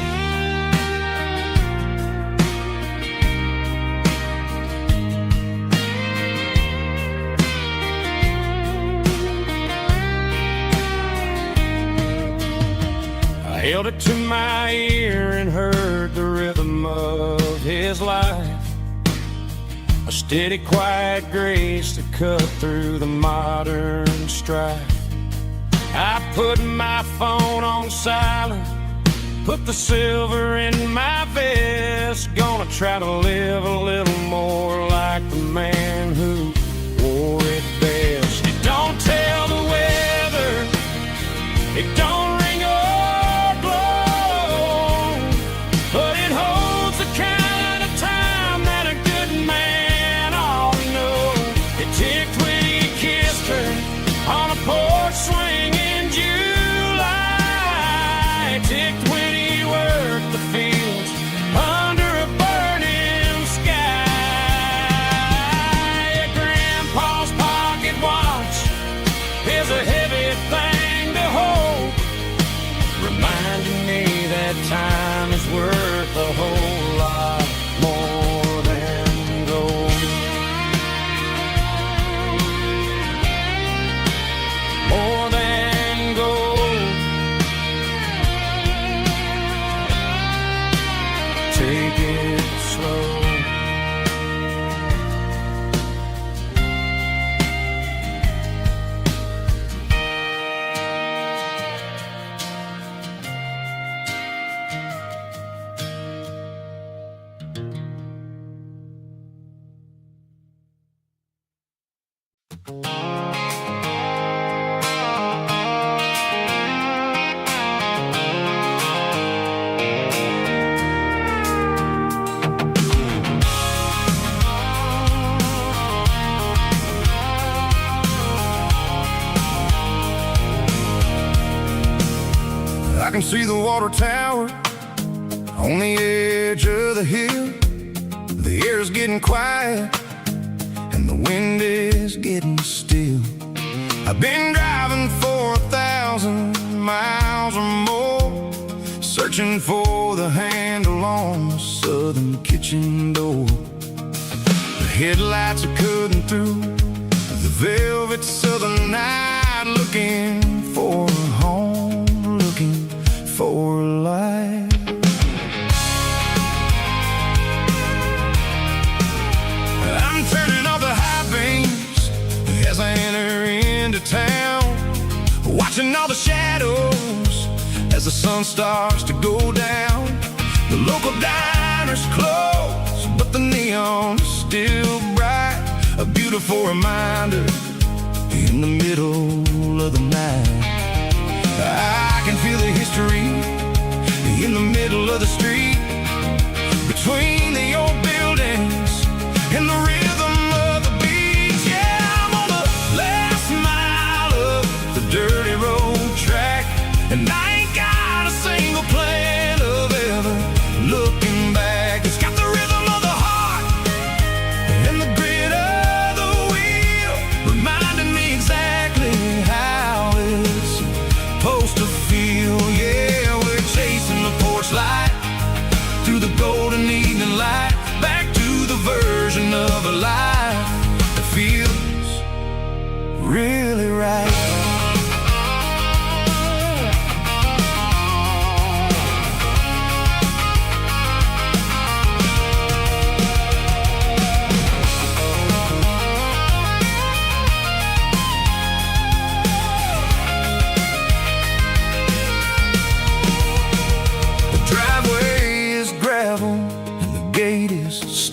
[SPEAKER 2] I held it to my ear and heard the rhythm of his life, a steady, quiet grace that cut through the modern strife. I put my phone on silent, put the silver in my vest. Gonna try to live a little more like the man who wore it best. It don't tell the weather, it don't ring or glow, but it holds the kind of time that a good man ought to know. It ticked when he kissed her on a porch swing in July. It ticked when he worked the fields under a burning sky. Grandpa's pocket watch is a heavy thing to hold, reminding me that time is worth a whole lot more than gold. More than gold. Take it slow.
[SPEAKER 1] I can see the water tower on the edge of the hill. The air's getting quiet and the wind is getting still. I've been driving for 1,000 miles or more, searching for the handle on the southern kitchen door. The headlights are cutting through the velvet southern night, looking for a home, looking for life. I'm turning off the high beams as I enter into town, watching all the shadows as the sun starts to go down. The local diner's closed, but the neon is still bright, a beautiful reminder in the middle of the night. I can feel the history in the middle of the street, between the old buildings and the rhythm of the beat. Yeah, I'm on the last mile of the dirty road track,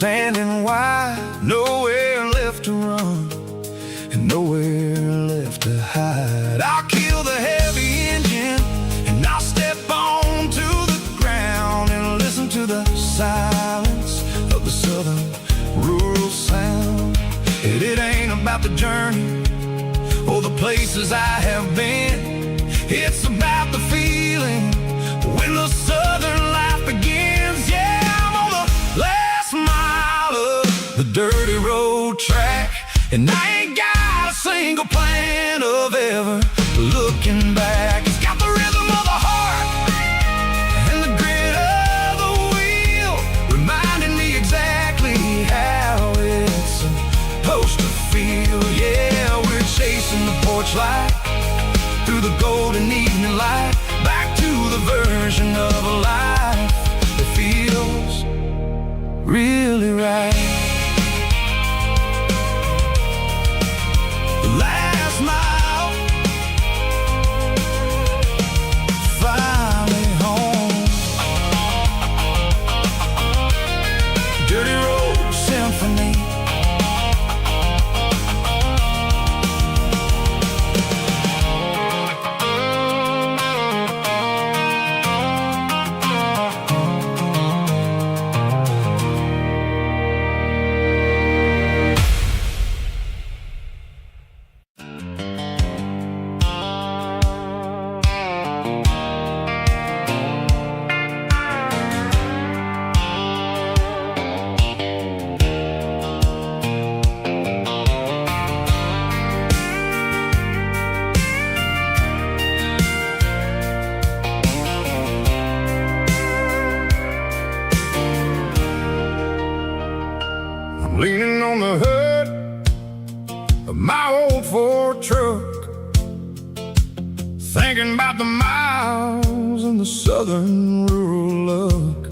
[SPEAKER 1] standing wide, nowhere left to run and nowhere left to hide. I'll kill the heavy engine and I'll step onto the ground and listen to the silence of the southern rural sound. It ain't about the journey or the places I have been. It's about the feeling when the southern life begins. Yeah, I'm on the last mile of the dirty road track, and I ain't got a single plan of ever looking back. It's got the rhythm of the heart and the grit of the wheel, reminding me exactly how it's supposed to feel. Yeah, we're chasing the porch light through the golden evening light, back to the version of a life that feels really right. The last mile, finally home. Dirty Road Symphony. Leaning on the hood of my old Ford truck, thinking about the miles and the southern rural look.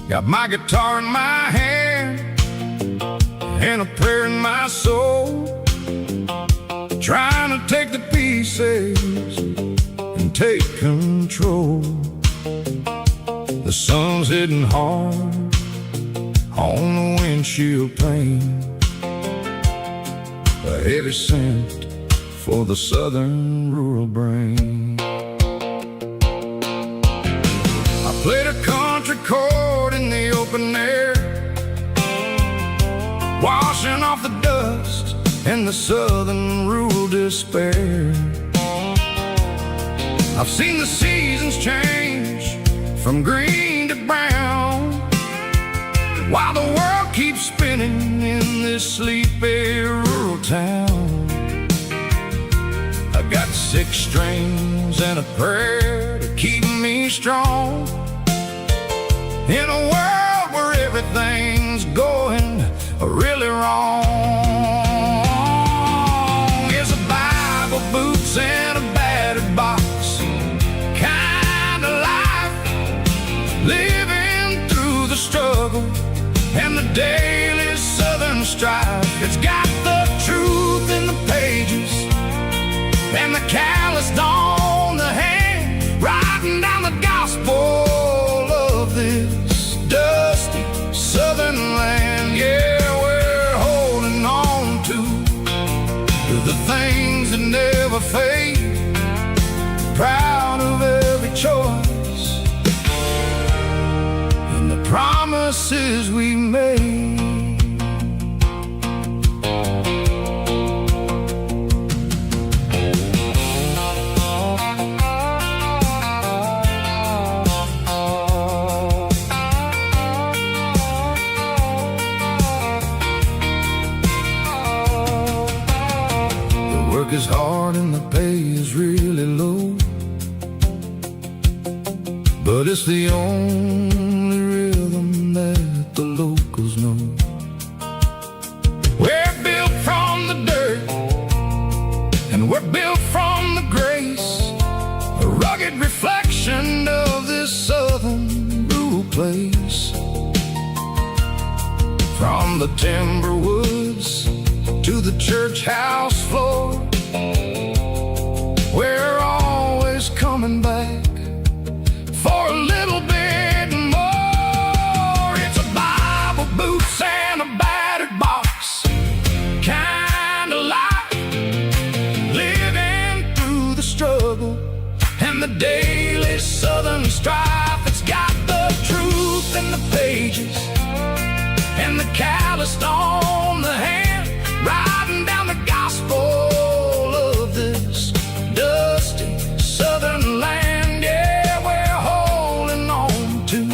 [SPEAKER 1] Got my guitar in my hand and a prayer in my soul, trying to take the pieces and take control. The sun's hitting hard on the windshield pane, a heavy scent for the southern rural brain. I played a country chord in the open air, washing off the dust and the southern rural despair. I've seen the seasons change from green to brown, while the world keeps spinning in this sleepy rural town. I got 6 strings and a prayer to keep me strong in a world where everything's going really wrong. It's a Bible, boots, and a battered box kind of life, living through the struggle and the daily southern strife. It's got the truth in the pages and the calloused on the hand, writing down the gospel of this dusty southern land. Yeah, we're holding on to the things that never fade, proud of every choice and the promises we made. The work is hard and the pay is really low, but it's the only rhythm that the locals know. We're built from the dirt and we're built from the grace, a rugged reflection of this southern rural place. From the timber woods to the church house floor, we're always coming back for a little bit more. It's a Bible,
[SPEAKER 2] in the daily Southern strife. It's got the truth in the pages and the calloused on the hand, riding down the gospel of this dusty Southern land. Yeah, we're holding on to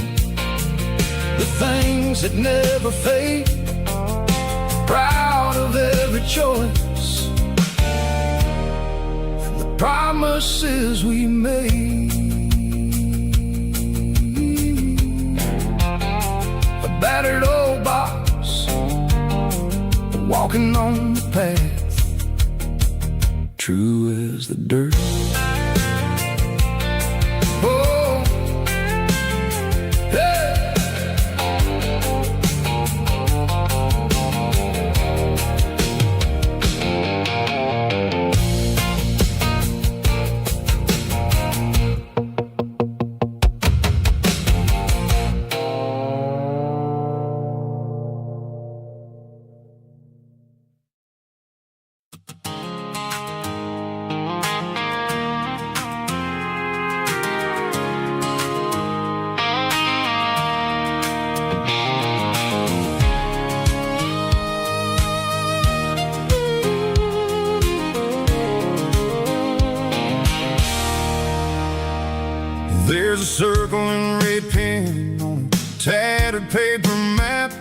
[SPEAKER 2] the things that never fade, proud of every choice and the promises we made. A battered old box, walking on the path, true as the dirt. Oh, hey.
[SPEAKER 1] There's a circling red pen on a tattered paper map,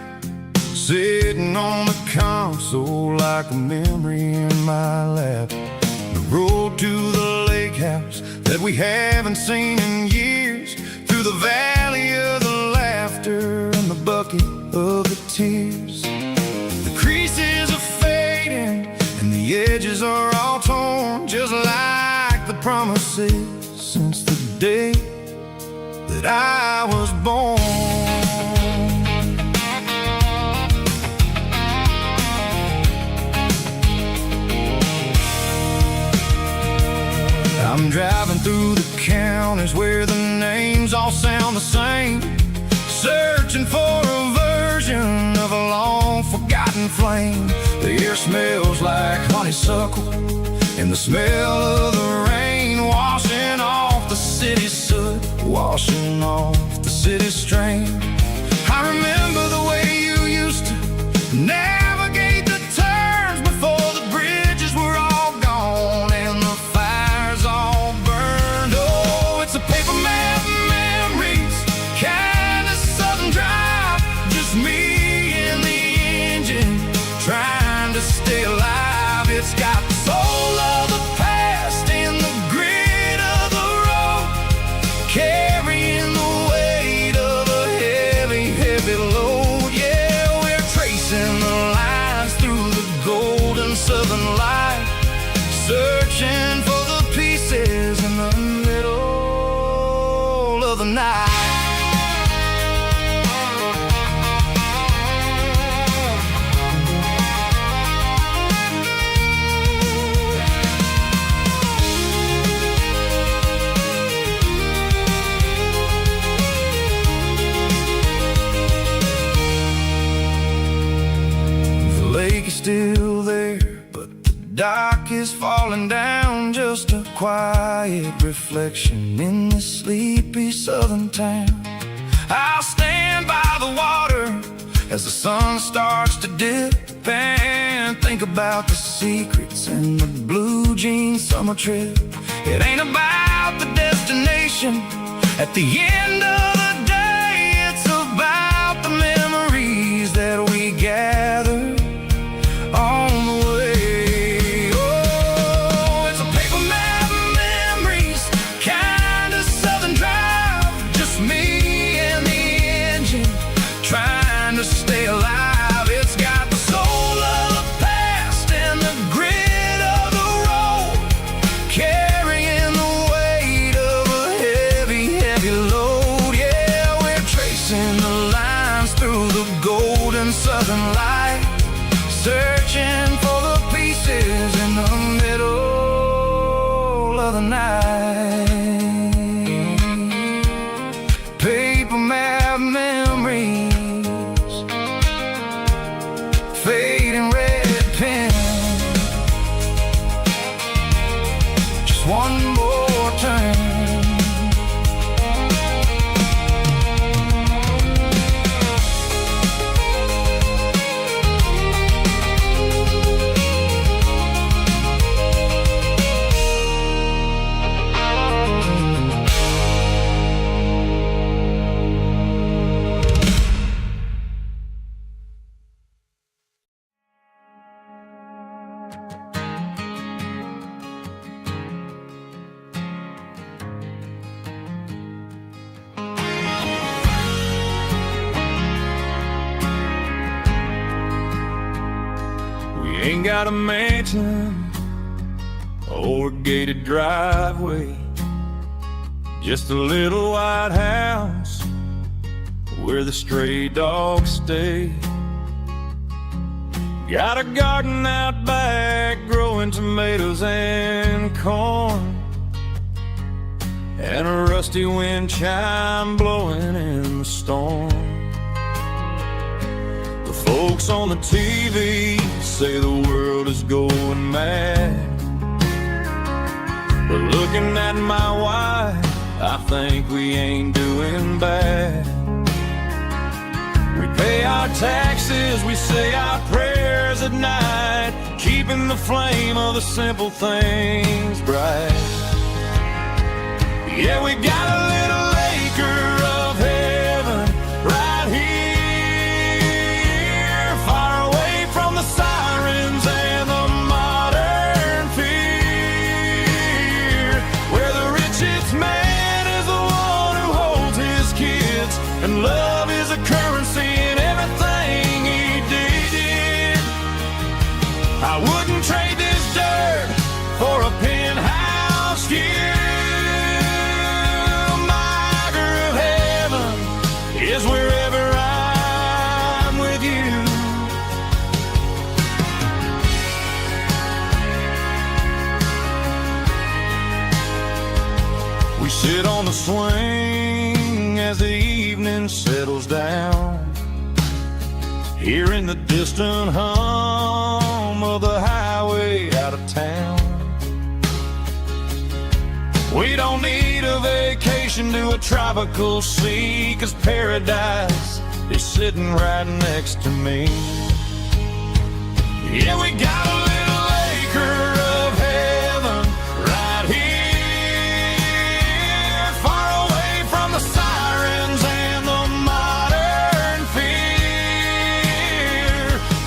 [SPEAKER 1] sitting on the console like a memory in my lap. The road to the lake house that we haven't seen in years, through the valley of the laughter and the bucket of the tears. The creases are fading and the edges are all torn, just like the promises since the day that I was born. I'm driving through the counties where the names all sound the same, searching for a version of a long forgotten flame. The air smells like honeysuckle and the smell of the rain, washing off the city's soot, washing off the city's strain. I remember the way you used to navigate the turns before the bridges were all gone and the fires all burned. Oh, it's a paper map memories, kind of Southern drive, just me and the engine trying to stay alive. It's got the soul of the past and the grit of the road, carrying the weight of a heavy, heavy load. Yeah, we're tracing the lines through the golden Southern light, searching for the pieces in the middle of the night. The lake is still there, but the dock is falling down, just a quiet reflection in this sleepy Southern town. I'll stand by the water as the sun starts to dip and think about the secrets and the blue jean summer trip. It ain't about the destination at the end of the day, it's about the memories that we gather on the way. Oh, it's a paper map memories, kind of Southern drive, just me and the engine trying to stay alive. It's got the soul of the past and the grit of the road, carrying the weight of a heavy, heavy load. Yeah, we're tracing the lines through the golden Southern light, searching for the pieces in the middle of the night. Paper map memories, fading red pen, just one more turn.
[SPEAKER 2] got a mansion or a gated driveway, just a little white house where the stray dogs stay. Got a garden out back growing tomatoes and corn, and a rusty wind chime blowing in the storm. The folks on the TV say the world is going mad, but looking at my wife, I think we ain't doing bad. We pay our taxes, we say our prayers at night, keeping the flame of the simple things bright. Yeah, we got a little acre of heaven right here, far away from the sirens and the modern fear, where the richest man is the one who holds his kids, and love is a currency in everything he did. I wouldn't trade this dirt for a penthouse view. Is wherever I'm with you. We sit on the swing as the evening settles down, hearing the distant hum of the highway out of town. We don't need a vacation to a tropical sea, 'cause paradise is sitting right next to me. Yeah, we got a little acre of heaven right here, far away from the sirens and the modern fear,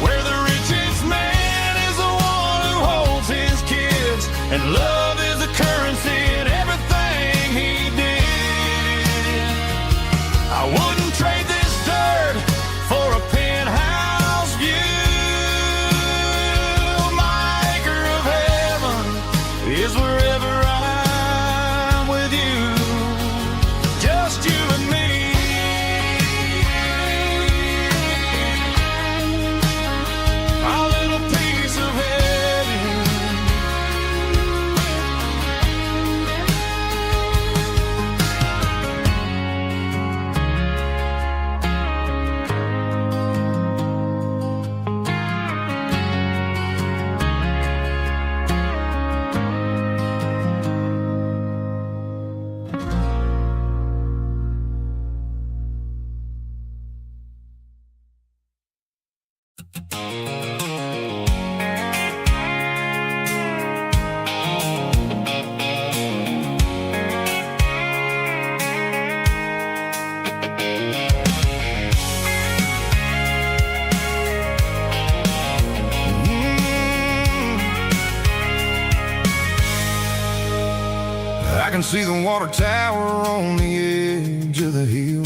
[SPEAKER 2] where the richest man is the one who holds his kids, and love is a currency in everything he did. I wouldn't trade this dirt for a penthouse view. My acre of heaven is wherever I'm with you, just you and me. Our little piece of heaven.
[SPEAKER 1] I can see the water tower on the edge of the hill.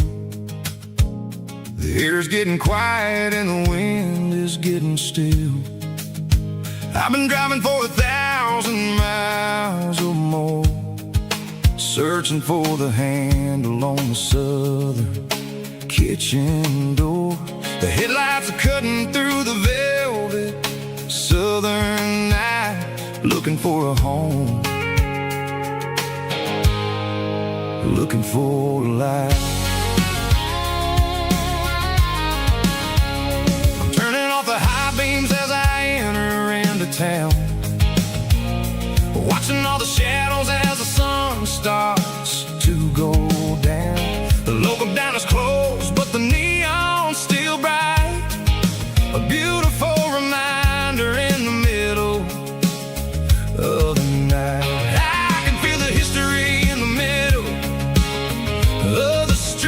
[SPEAKER 1] The air's getting quiet and the wind is getting still. I've been driving for 1,000 miles or more, searching for the handle on the southern kitchen door. The headlights are cutting through the velvet southern night, looking for a home, looking for a life. I'm turning off the high beams as I enter into town, watching all the shadows as the sun starts to go down. The local diner's closed, but the neon's still bright, a beautiful reminder in the middle of the night. I can feel the history in the middle of the street.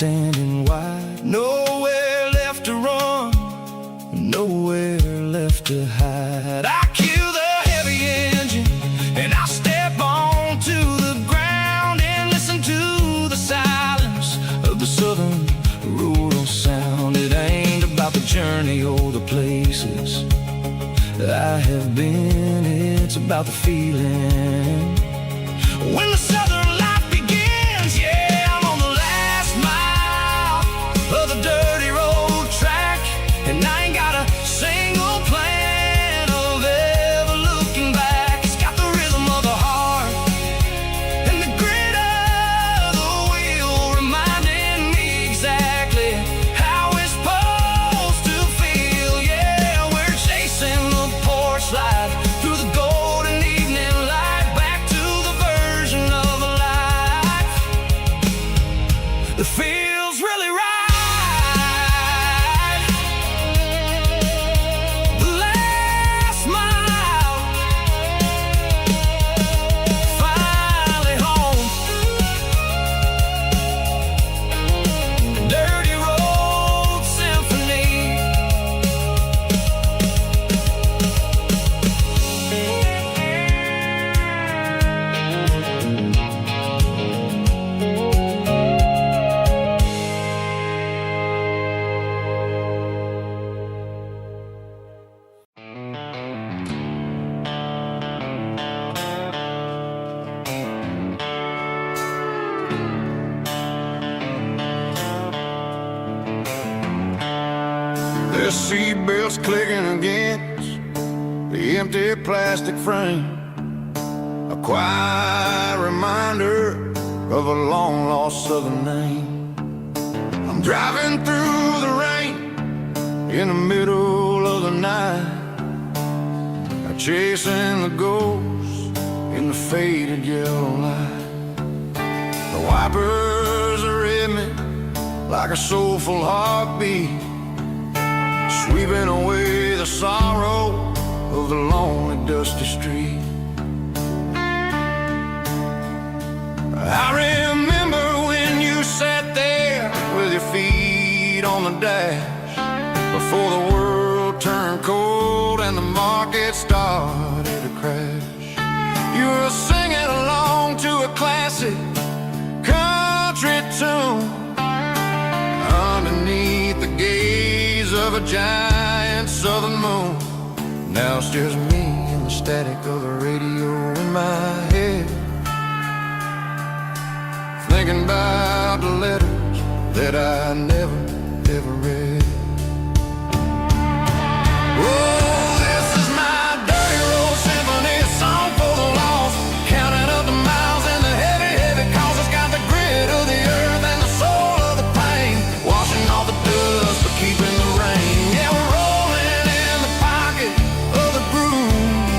[SPEAKER 1] standing wide. Nowhere left to run, nowhere left to hide. I kill the heavy engine and I step onto the ground and listen to the silence of the southern rural sound. It ain't about the journey or the places I have been, it's about the feeling when the southern life begins. Yeah, I'm on the last mile of the dirty road track, and I ain't got a single plan of ever looking back. It's got the rhythm of the heart and the grit of the wheel, reminding me exactly how it's supposed to feel. Yeah, we're chasing the porch light through the golden evening light, back to the version of a life that feels really right. The last mile, finally home. Dirty road symphony.
[SPEAKER 2] There's seatbelts clicking against the empty plastic frame, a quiet reminder of a long-lost southern name. I'm driving through the rain in the middle of the night, chasing the ghosts in the faded yellow light. The wipers are in me like a soulful heartbeat, sweeping away the sorrow of the lonely, dusty street. I remember when you sat there with your feet on the dash, before the world turned cold and the market started to crash. You were singing along to a classic country tune underneath the gaze of a giant southern moon. Now it's just me and the static of the radio in my head, thinking about the letters that I never, ever read. Oh, this is my dirty road symphony, a song for the lost, counting up the miles and the heavy, heavy calls. It's got the grit of the earth and the soul of the pain, washing off the dust but keeping the rain. Yeah, we're rolling in the pocket of the groove,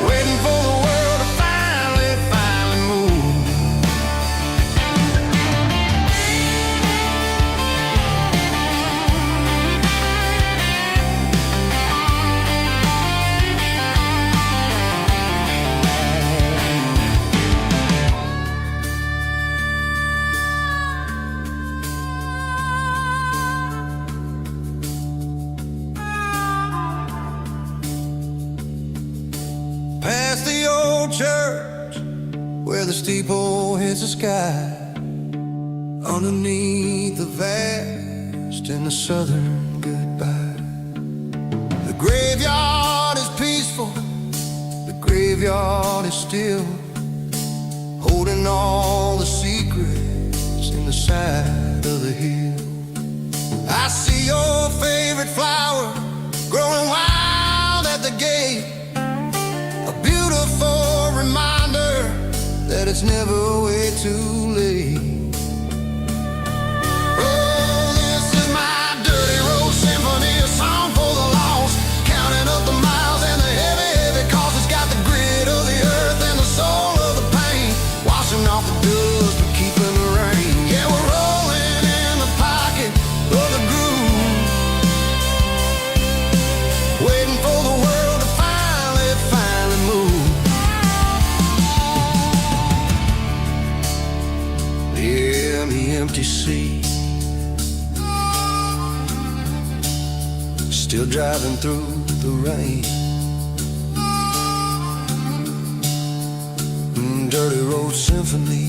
[SPEAKER 2] waiting for the world to finally, finally move.
[SPEAKER 1] Past the old church where the steeple hits the sky, underneath the vast and the southern goodbye. The graveyard is peaceful, the graveyard is still, holding all the secrets in the side of the hill. I see your favorite flower growing wild at the gate, a beautiful reminder that it's never way too late. Oh, this is my dirty road symphony, a song for the lost, counting up the miles and the heavy, heavy calls. It's got the grit of the earth and the soul of the pain, washing off the dust but keeping the rain. Yeah, we're rolling in the pocket of the groove, waiting for the world to finally, finally move. The
[SPEAKER 3] driving through the rain. Dirty road symphony.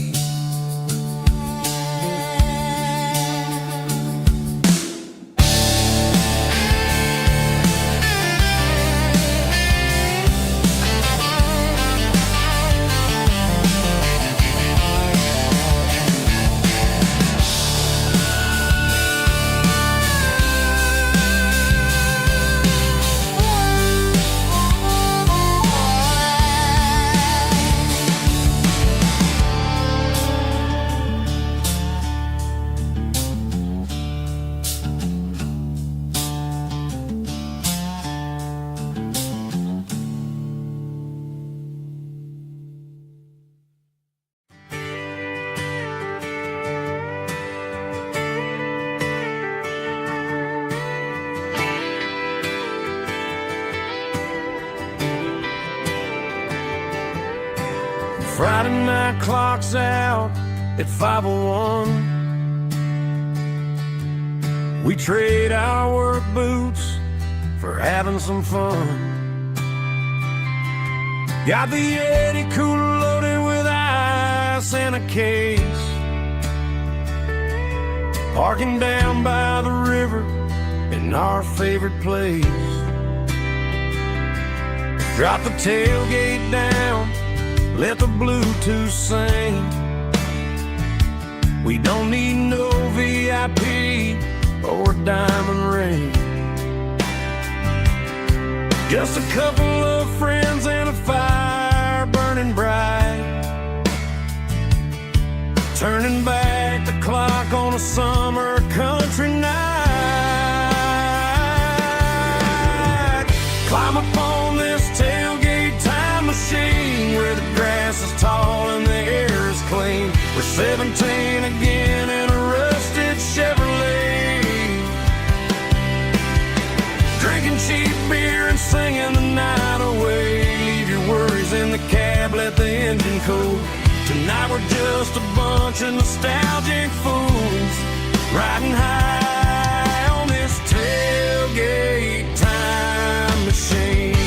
[SPEAKER 2] Friday night clock's out at 5:01. We trade our work boots for having some fun. Got the Yeti cooler loaded with ice and a case, parking down by the river in our favorite place. Drop the tailgate down, let the Bluetooth sing. We don't need no VIP or diamond ring. Just a couple of friends and a fire burning bright, turning back the clock on a summer country night. Climb up on this tailgate time machine where the grass is tall and the air is clean. We're 17 again in a rusted Chevrolet, drinking cheap beer and singing the night away. Leave your worries in the cab, let the engine cool. Tonight we're just a bunch of nostalgic fools, riding high on this tailgate time machine.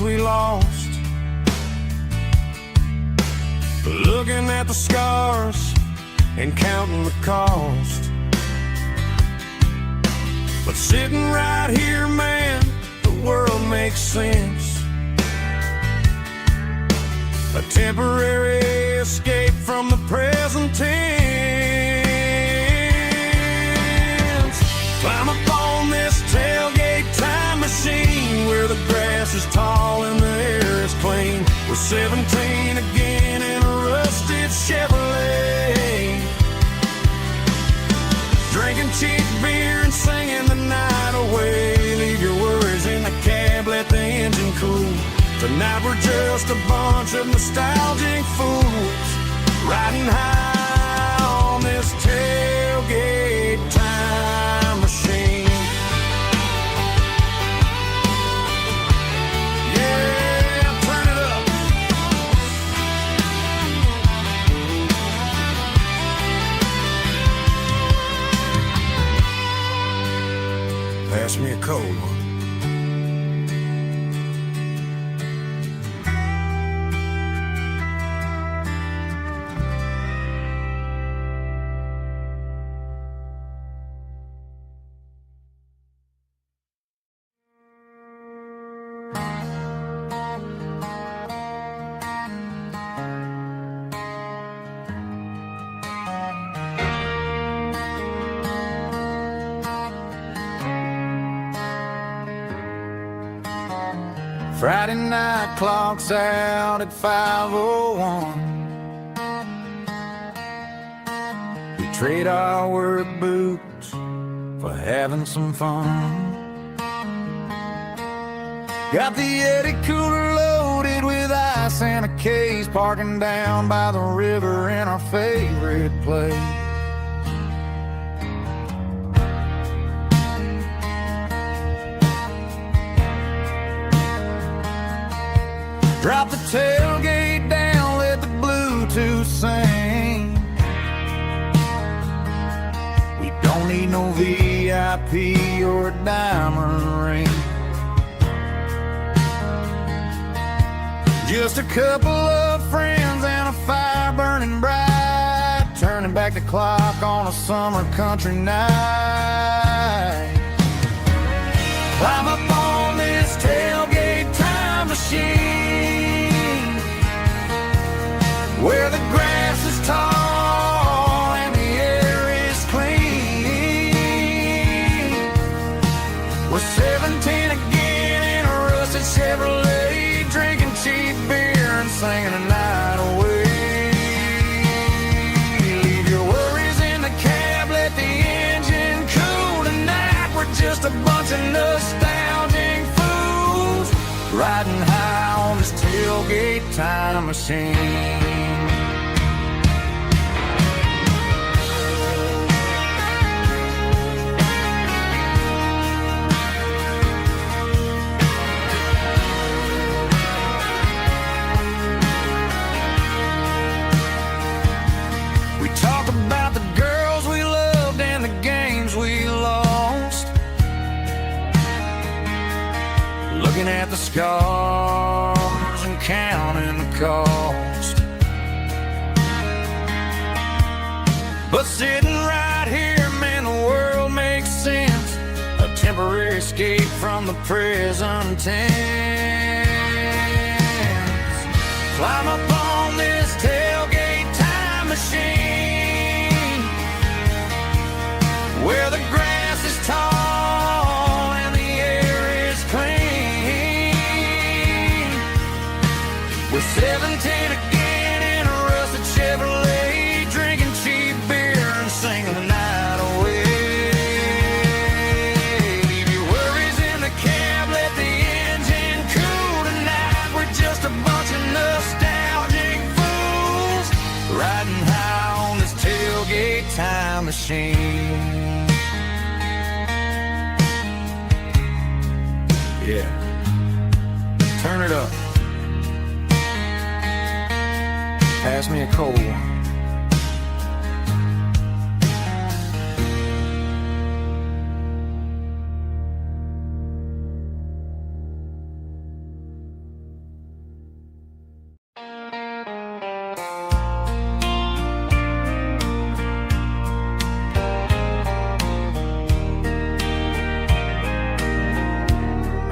[SPEAKER 2] We lost, looking at the scars and counting the cost. But sitting right here, man, the world makes sense. A temporary escape from the present tense. Climb up on this tailgate time machine where the grass is tall and the air is clean. We're 17 again in a rusted Chevrolet, drinking cheap beer and singing the night away. Leave your worries in the cab, let the engine cool. Tonight we're just a bunch of nostalgic fools, riding high on this tailgate time machine. Pass me a cold one. Friday night clock's out at 5:01. We trade our work boots for having some fun. Got the Yeti cooler loaded with ice and a case, parking down by the river in our favorite place. Drop the tailgate down, let the Bluetooth sing. We don't need no VIP or a diamond ring. Just a couple of friends and a fire burning bright, turning back the clock on a summer country night. Climb up on this tailgate time machine, where the grass is tall and the air is clean. We're 17 again in a rusted Chevrolet, drinking cheap beer and singing the night away. Leave your worries in the cab, let the engine cool tonight. We're just a bunch of nostalgic fools, riding high on this tailgate time machine. Talk about the girls we loved and the games we lost, looking at the scars and counting the cost. But sitting right here, man, the world makes sense, a temporary escape from the present tense. Climb up on this tailgate time machine, where the grass is tall and the air is clean. We're 17 again in a rusted Chevrolet, drinking cheap beer and singing the night away. Leave your worries in the cab, let the engine cool tonight. We're just a bunch of nostalgic fools, riding high on this tailgate time machine. Yeah, turn it up. Pass me a cold one.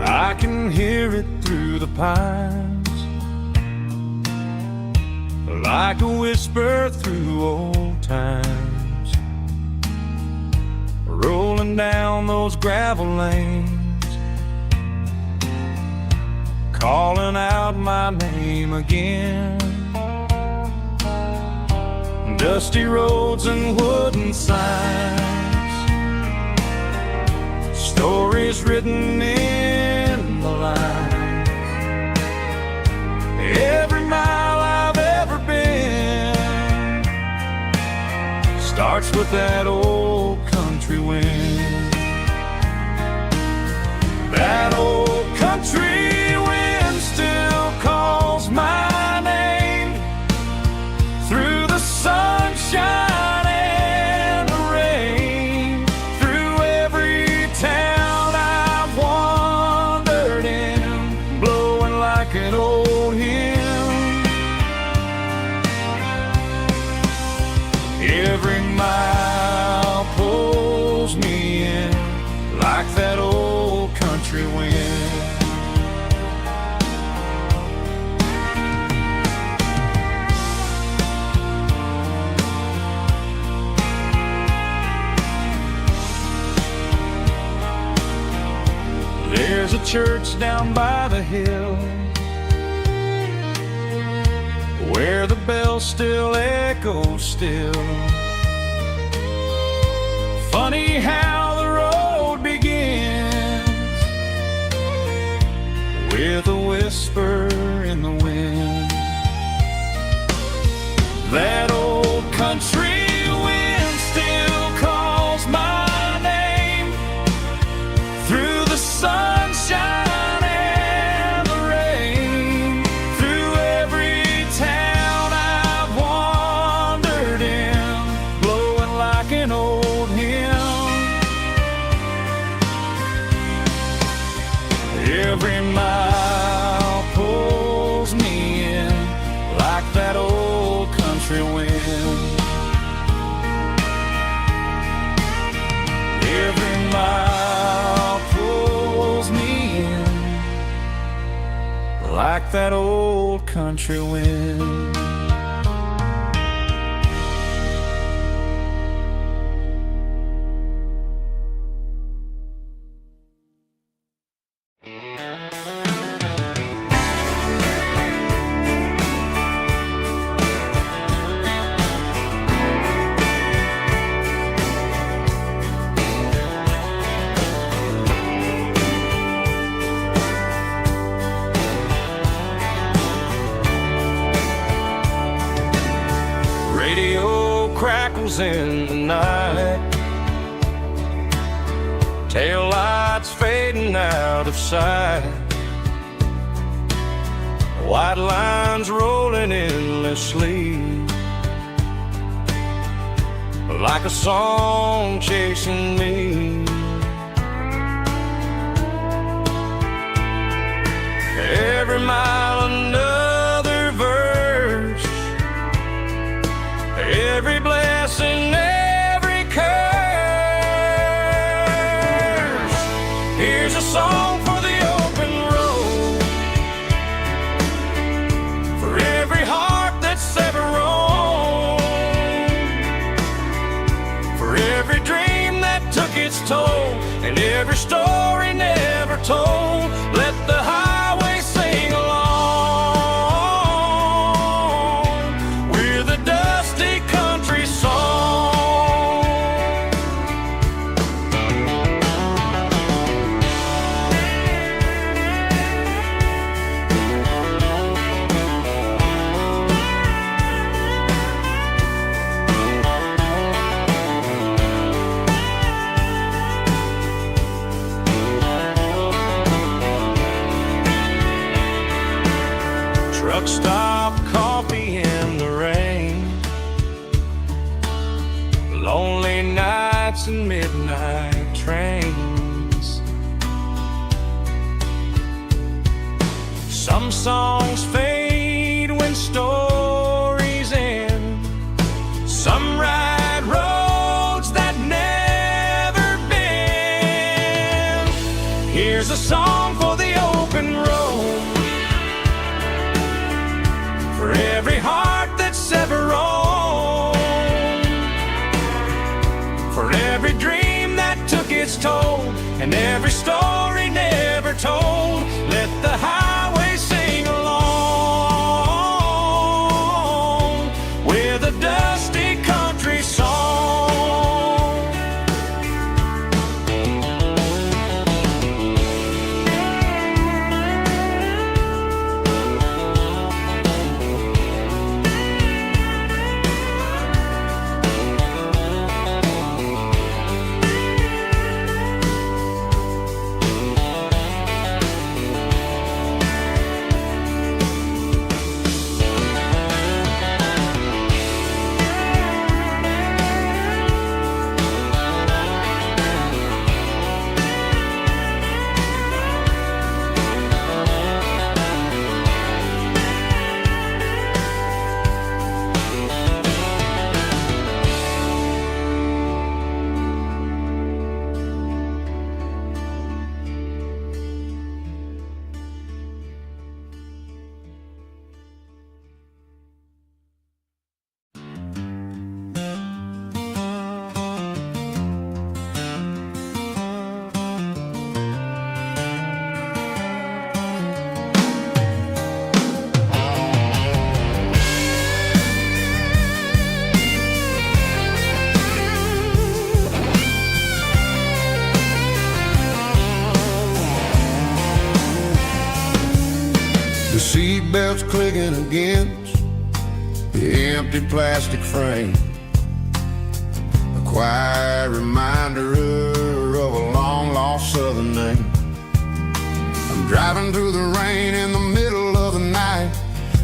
[SPEAKER 1] I can hear it through the pines, like a whisper through old times, rolling down those gravel lanes, calling out my name again. Dusty roads and wooden signs, stories written in the lines. Every mile I've ever been starts with that old country wind. That old country wind still calls my name through the sunshine and the rain, through every town I've wandered in, blowing like an old hymn. Every mile pulls me in like that old country wind. There's a church down by the hill where the bells still echo still. Funny how the road begins with a whisper in the wind. That old country wind still calls my name through the sunshine and the rain, through
[SPEAKER 2] Every mile pulls me in like that old country wind. Every mile pulls me in like that old country wind. Crackles in the night, tail lights fading out of sight, white lines rolling endlessly, like a song chasing me. Every mile another verse, every blessing, every curse. Here's a song for the open road, for every heart that's ever roamed, for every dream that took its toll, and every story never told. Let the highway sing along with a dusty country song. Truck stop, coffee in the rain, lonely nights and midnight trains. Some songs fade when stories end, some ride roads that never bend. Here's a song for the open road, for every heart that's ever roamed, for every dream that took its toll, and every story never told. Let the highway sing along with a dusty country song.
[SPEAKER 3] Seatbelts clicking against the empty plastic frame, a quiet reminder of a long-lost southern name. I'm driving through the rain in the middle of the night,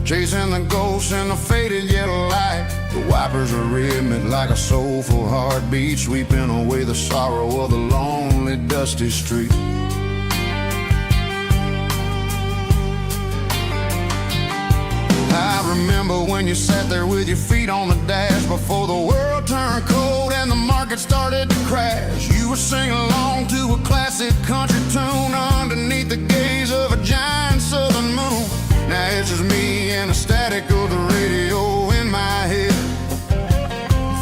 [SPEAKER 3] chasing the ghosts in the faded yellow light. The wipers are rhythmic like a soulful heartbeat, sweeping away the sorrow of the lonely, dusty street. when you sat there with your feet on the dash before the world turned cold and the market started to crash. You were singing along to a classic country tune underneath the gaze of a giant southern moon. Now it's just me and the static of the radio in my head,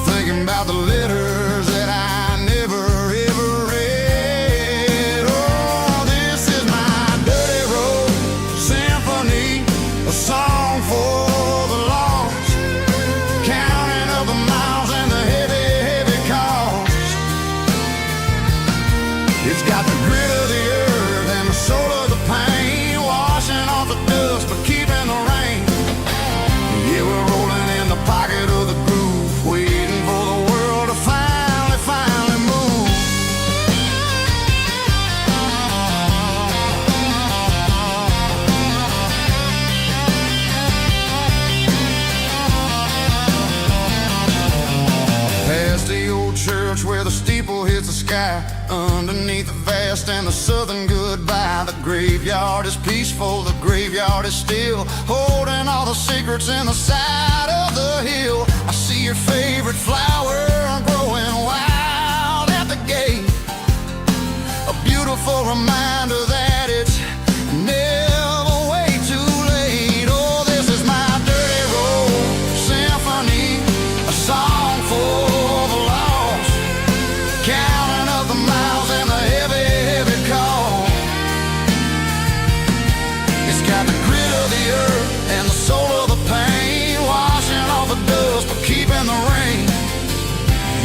[SPEAKER 3] thinking about the letters that I never ever read. Oh, this is my dirty road symphony, a song for the lost, counting up the miles and the heavy, heavy cost. It's got the grit of the earth and the soul of the pain, washing off the dust but keeping the rain. Yeah, we're rolling in the pocket of the groove, waiting for the world to finally move. Past the old church where the steeple hits the sky, underneath the vast and the southern goodbye. The graveyard is peaceful, the graveyard is still, holding all the secrets in the side of the hill. I see your favorite flower growing wild at the gate, a beautiful reminder that it's never way too late. Oh, this is my dirty road symphony, a song for the lost, counting up the miles and the heavy, heavy call. It's got the grit of the earth and the soul of the pain, washing off the dust but keeping the rain.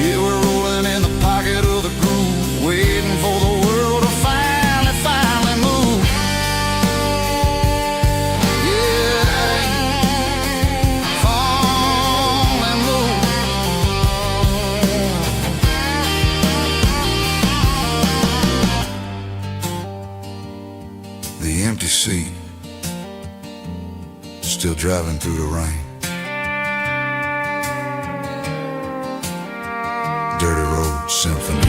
[SPEAKER 3] Yeah, we're rolling in the pocket of the groove, waiting for the world to finally move. Yeah, finally move. The empty seat, still driving through the rain. Dirty road symphony.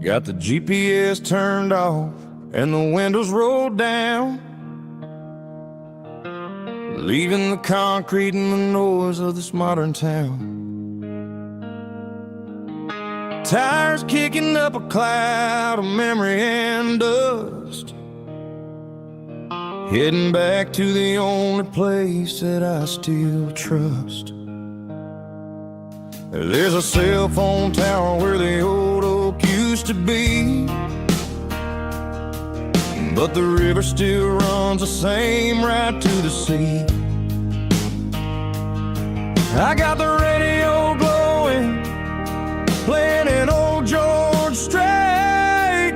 [SPEAKER 1] Got the GPS turned off and the windows rolled down, leaving the concrete and the noise of this modern town. Tires kicking up a cloud of memory and dust, heading back to the only place that I still trust. There's a cell phone tower where the old oak used to be, but the river still runs the same right to the sea. I got the radio glowing, playing an old George Strait,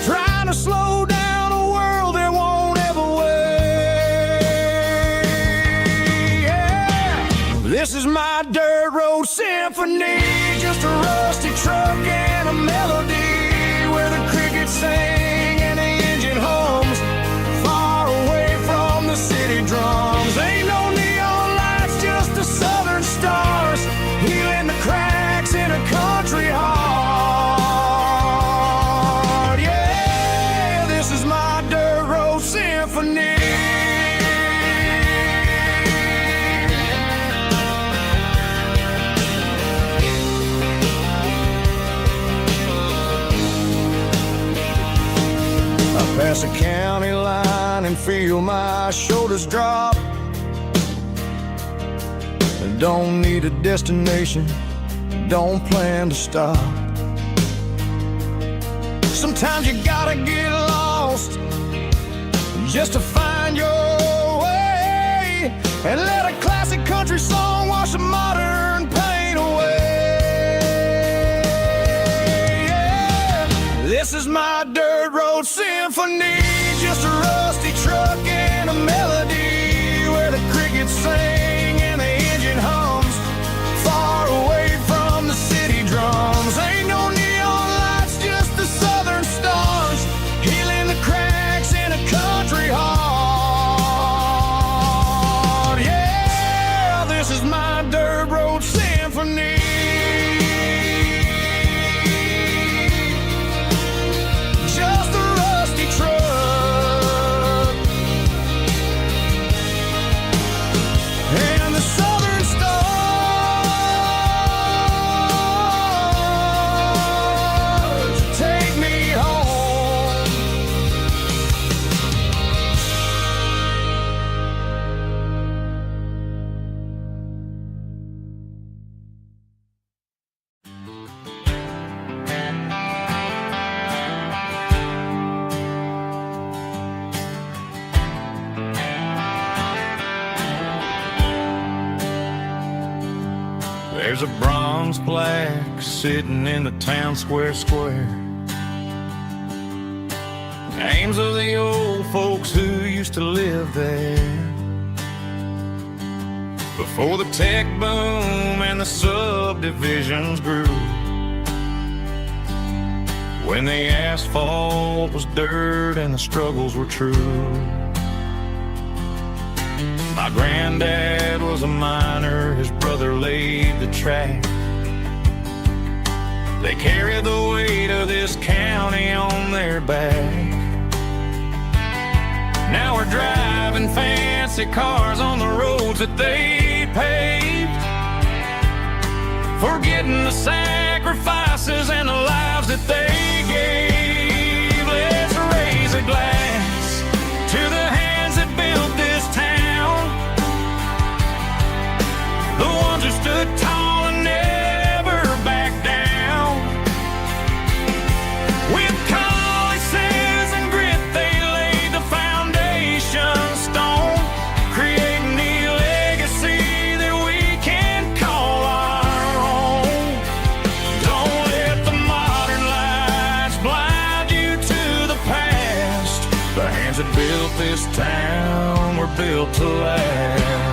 [SPEAKER 1] trying to slow down a world that won't ever wait. Yeah. This is my dirt road symphony, just a rusty truck and a melody where the crickets sing and the engine hums, far away from the city drums. Ain't no neon lights, just the southern stars, healing the cracks in a country heart. Yeah, this is my dirt road symphony. Pass a county line and feel my shoulders drop. Don't need a destination, don't plan to stop. Sometimes you gotta get lost just to find your way, and let a classic country song wash a modern pain away. Yeah. This is my dirt road symphony, just a rusty truck and a melody where the crickets sing and the engine hums, far away from the city drums. Ain't no neon lights, just the southern stars, healing the cracks in a country heart. Yeah, this is my dirt road symphony. Just a rusty truck and the southern stars take me home. There's a bronze plaque sitting in the town square. Names of the old folks who used to live there before the tech boom and the subdivisions grew, when the asphalt was dirt and the struggles were true. My granddad was a miner, his brother laid the track. They carried the weight of this county on their back. Now we're driving fancy cars on the roads that they paved, forgetting the sacrifices and the lives that they gave. Let's raise a glass to the hands that built this town, the ones who stood tall and never backed down. With calluses and grit, they laid the foundation stone, creating the legacy that we can call our own. Don't let the modern lights blind you to the past. The hands that built this town were built to last.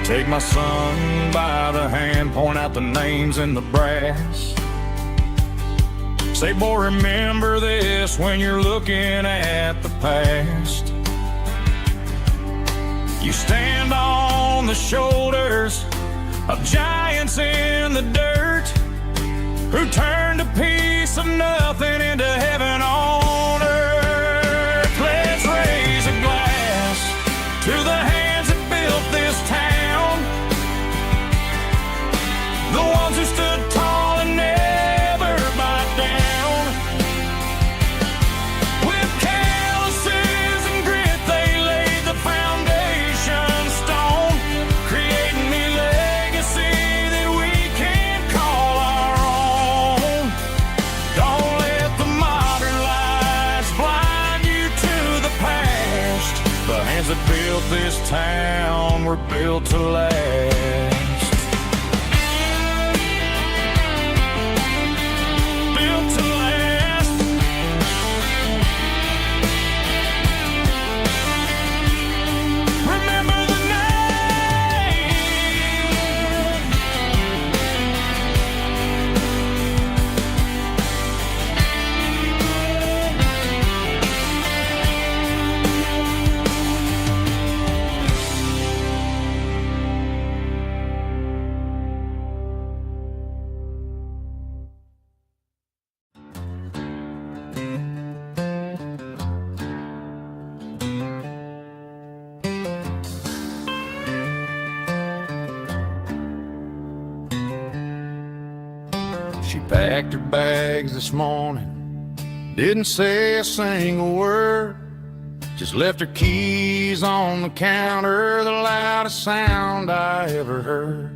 [SPEAKER 1] Take my son by the hand, point out the names in the brass.
[SPEAKER 2] Say, boy, remember this when you're looking at the past. You stand on the shoulders of giants in the dirt who turned a piece of nothing into heaven on earth. Let's raise a glass to the hands that built this town, the ones who stood tall and never bowed down. With calluses and grit they laid the foundation stone, creating a legacy that we can call our own. Don't let the modern lies blind you to the past. The hands that built this town were built to last. Built to last. Remember the name. She packed her bags this morning, didn't say a single word, just left her keys on the counter, the loudest sound I ever heard.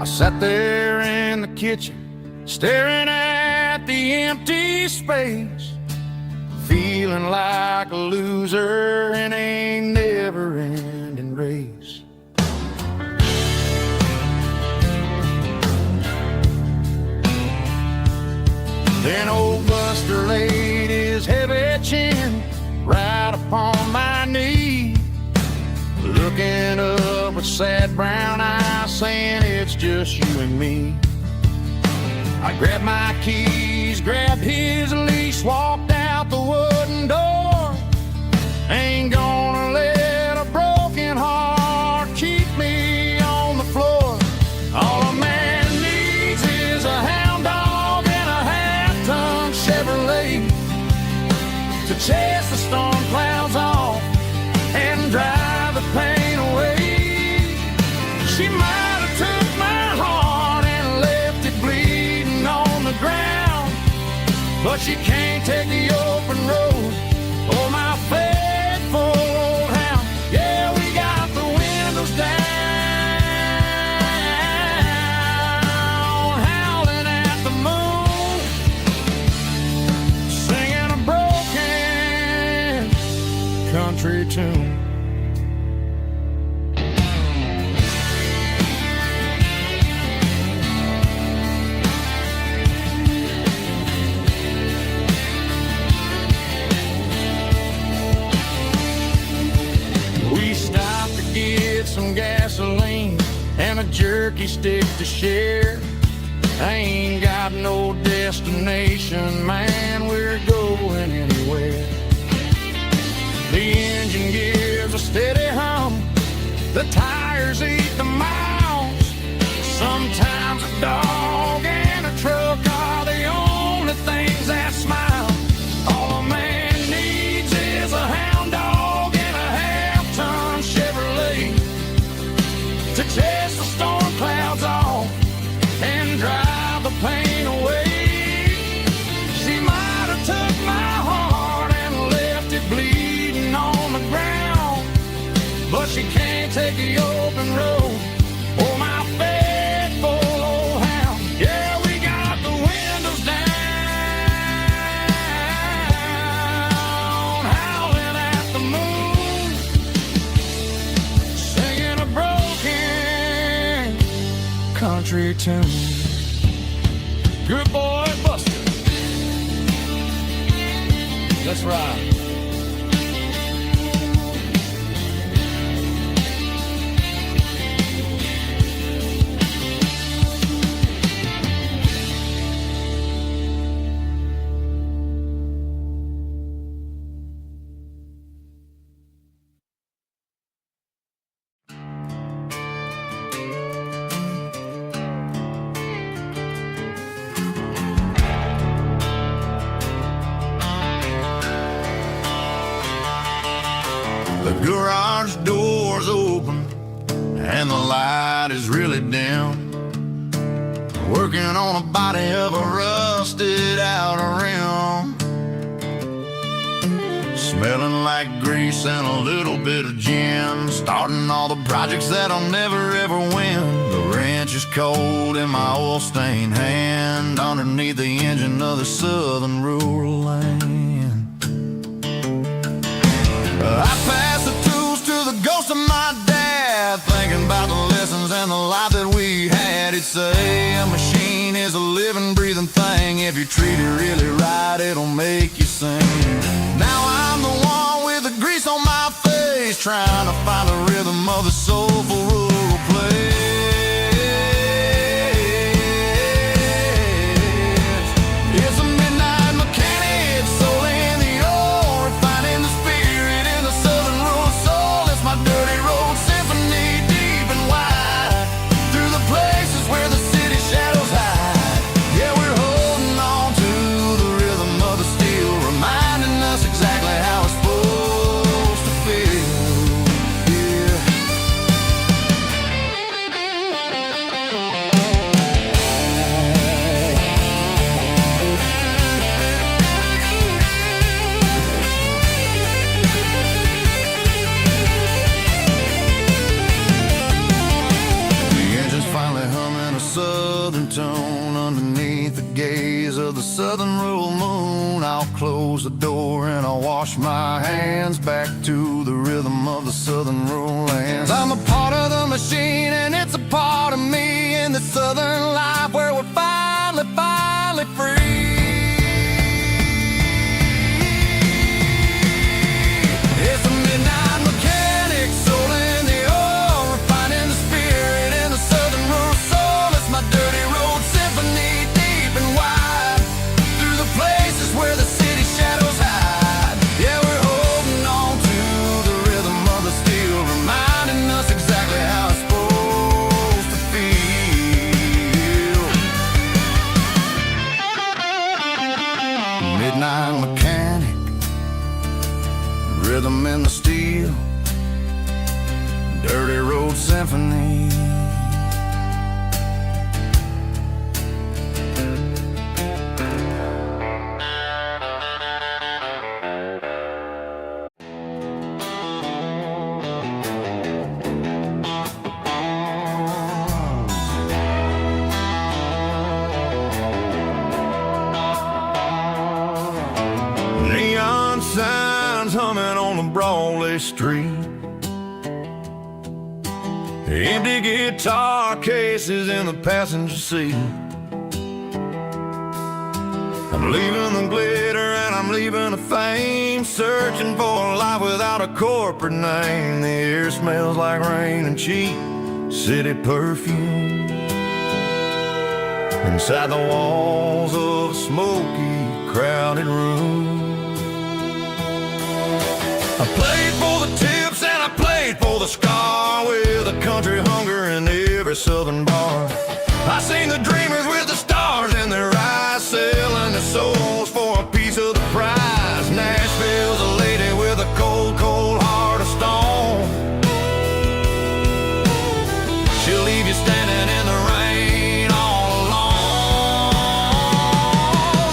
[SPEAKER 2] I sat there in the kitchen, staring at the empty space, feeling like a loser in a never-ending race. Then old Buster laid his heavy chin right upon my knee, looking up with sad brown eyes, saying it's just you and me. I grabbed my keys, grabbed his leash, walked out the wooden door. Ain't gonna let a broken heart keep me on the floor. All a man needs is a hound dog and a half-ton Chevrolet to chase the storm clouds off and drive the pain away. She might have took my heart and left it bleeding on the ground, but she can't take the open road or my faithful old hound. Yeah, we got the windows down, howling at the moon, singing a broken country tune. We stopped to get some gasoline and a jerky stick to share. I ain't got no destination, man, we're going anywhere. The engine gives a steady hum, the tires eat the miles. Sometimes a dog and a truck are the only things that smile. All a man needs is a hound dog and a half-ton Chevrolet to chase the storm clouds off and drive the pain away. She might have took my heart and left it bleeding on the ground, but she can't take the open road or my faithful old hound. Yeah, we got the windows down, howling at the moon, singing a broken country tune. Good boy, Buster. Let's ride.
[SPEAKER 3] when the light is really dim, working on a body of a rusted out rim, smelling like grease and a little bit of gin, starting all the projects that'll never ever win. The wrench is cold in my oil-stained hand, underneath the engine of the southern rural land. I pass the tools to the ghost of my dad, thinking about the lessons and the life that we had. He'd say a machine is a living, breathing thing. If you treat it really right, it'll make you sing. Now I'm the one with the grease on my face, trying to find the rhythm of the soulful rural place. It's a midnight mechanic, soul in the ore, refining the spirit in the southern rural soul. It's my dirty road symphony, deep and wide, through the places where the city shadows hide. Yeah, we're holding on to the rhythm of the steel, reminding us exactly how it's supposed to feel. Yeah. The engine's finally humming a southern tone underneath the gaze of the southern rural moon. I'll close the door and I'll wash my hands, back to the rhythm of the southern rural lands. I'm a part of the machine and it's a part of me, in the southern life where we're finally free. It's a midnight mechanic, soul in the ore, refining the spirit in the southern rural soul. It's my dirty road symphony, deep and wide, through the places where the city shadows hide. Yeah, we're holding on to the rhythm of the steel, reminding us exactly how it's supposed to feel. Midnight mechanic, rhythm in the steel, dirty road symphony. Neon signs humming on the Broadway street, empty guitar cases in the passenger seat. I'm leaving the glitter and I'm leaving the fame, searching for a life without a corporate name. The air smells like rain and cheap city perfume, inside the walls of a smoky, crowded room. I played for the tips and I played for the scar, with a country hunger in every southern bar. I seen the dreamers with the stars in their eyes, selling their souls for a piece of the prize. Nashville's a lady with a cold, cold heart of stone. She'll leave you standing in the rain all alone.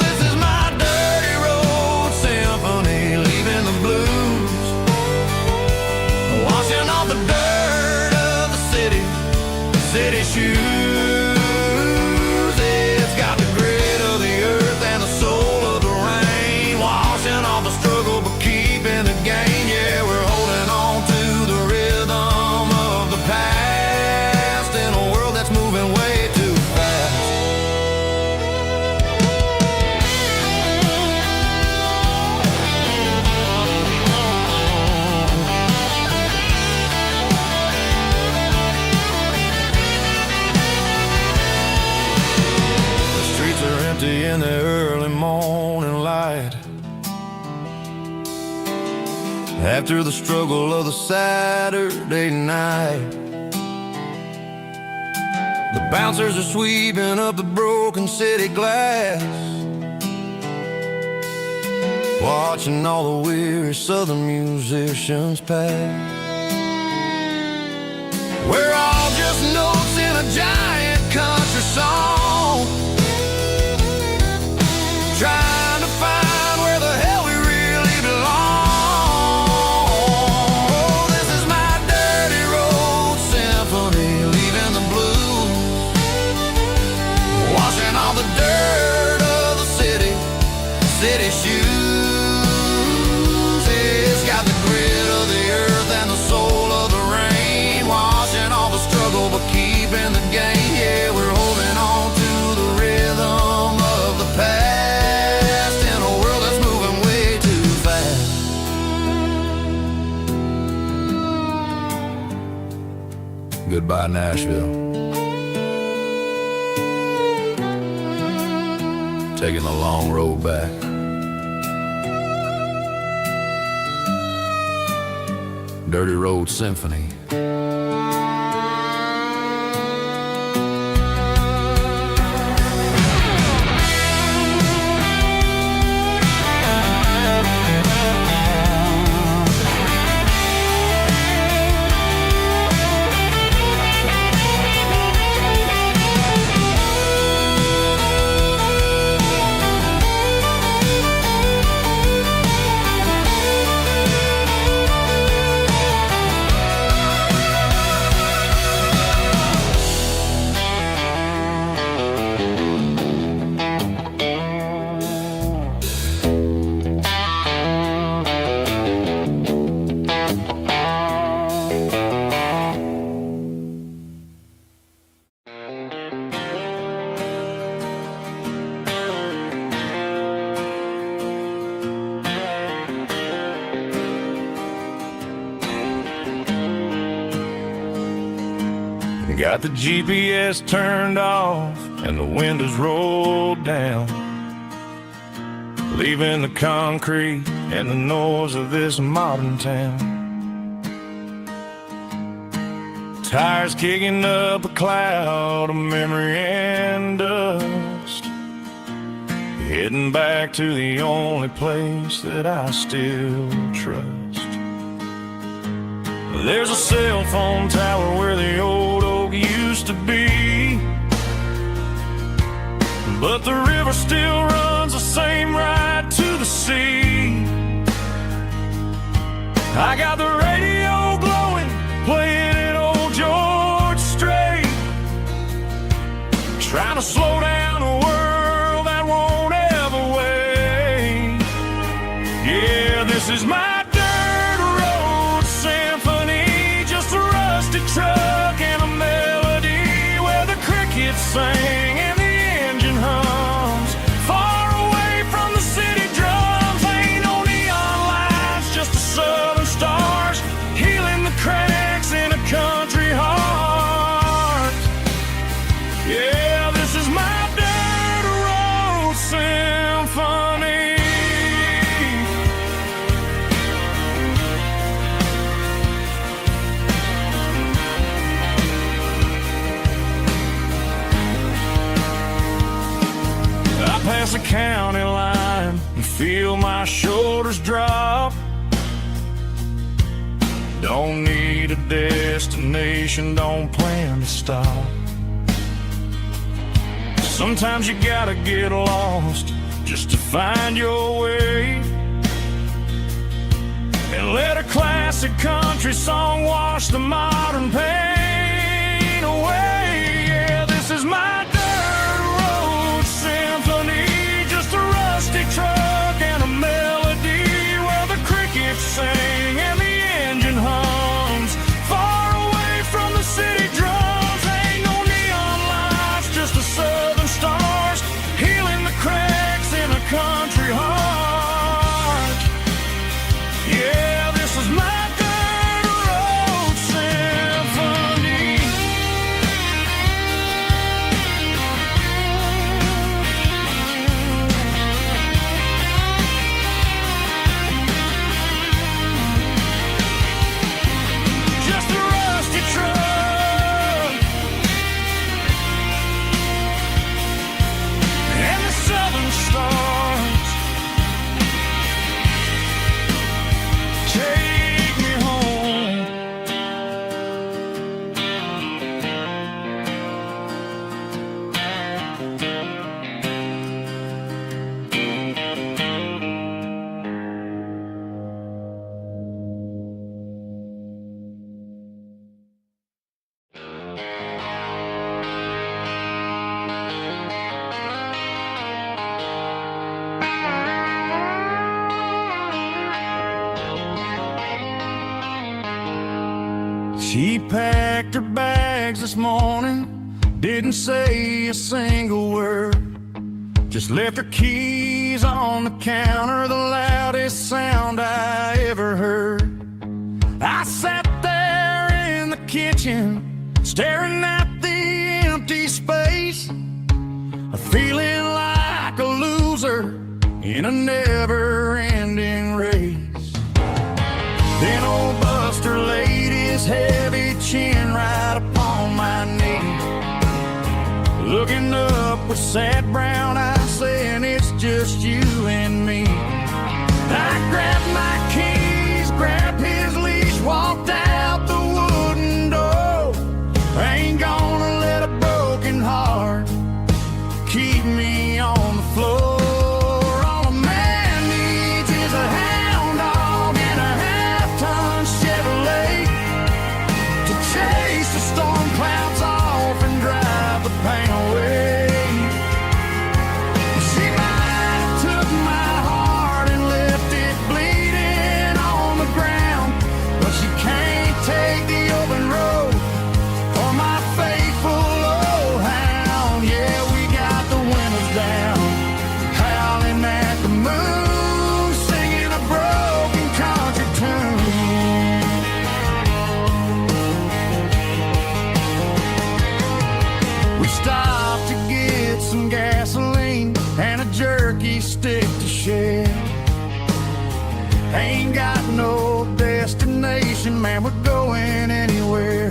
[SPEAKER 3] This is my dirty road symphony, leaving the blues, washing off the dirt of the city shoes. It's got the grit of the earth and the soul of the rain, washing off the struggle but keeping the gain. Yeah, we're holding on to the rhythm of the past in a world that's moving way too fast. In the early morning light, after the struggle of the Saturday night, the bouncers are sweeping up the broken city glass, watching all the weary southern musicians pass. We're all
[SPEAKER 4] by Nashville, taking the long road back. Dirty Road Symphony.
[SPEAKER 2] Got the GPS turned off and the windows rolled down, leaving the concrete and the noise of this modern town. Tires kicking up a cloud of memory and dust, heading back to the only place that I still trust. There's a cell phone tower where the old oak used to be, but the river still runs the same right to the sea. I got the radio glowing, playing an old George Strait, trying to slow down a world that won't ever wait. Yeah, this is my truck and a melody where the crickets sing and the engine hums, far away from the city drums. Ain't no neon lights, just the southern stars healing the cracks in a country heart. Yeah, this is my dirt road symphony. Past the county line and feel my shoulders drop. Don't need a destination, don't plan to stop. Sometimes you gotta get lost just to find your way, and let a classic country song wash the modern pain away. Yeah, this is my truck and a melody where the crickets sing and the engine hums, far away from the city drums. Ain't no neon lights, just the southern stars healing the cracks in a country heart. Yeah, this is my dirt road symphony. She packed her bags this morning, didn't say a single word, just left her keys on the counter, the loudest sound I ever heard. I sat there in the kitchen, staring at the empty space, feeling like a loser in a never-ending race. Then old Buster laid his heavy chin right upon my knee, looking up with sad brown eyes, saying it's just you and me. I grabbed my keys, grabbed his leash, walked out the wooden door. I ain't gonna let a broken heart keep me on the floor. All a man needs is a hound dog and a half-ton Chevrolet to chase the storm clouds off and drive the pain away. She might have took my heart and left it bleeding on the ground, but she can't take the open road or my faithful old hound. Yeah, we got the windows down, howling at the moon, singing a broken country tune. We stopped to get some gasoline and a jerky stick to share. Ain't got no destination, man, we're going anywhere.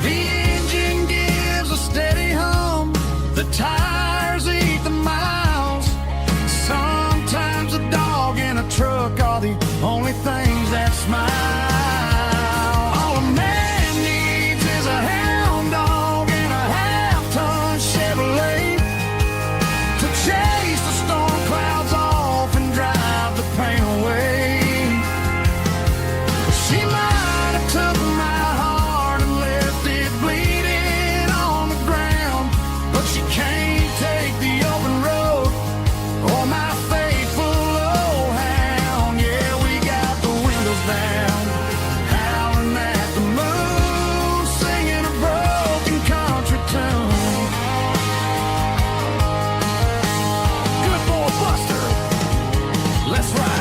[SPEAKER 2] The engine gives a steady hum, the tires eat the miles. Sometimes a dog and a truck are the only things that smile. All a man needs is a hound dog and a half-ton Chevrolet to chase the storm clouds off and drive the pain away. She might have took my heart and left it bleeding on the ground, but she can't take the open road or my faithful old hound. Yeah, we got the windows down, howling at the moon, singing a broken country tune. Good boy, Buster, let's ride.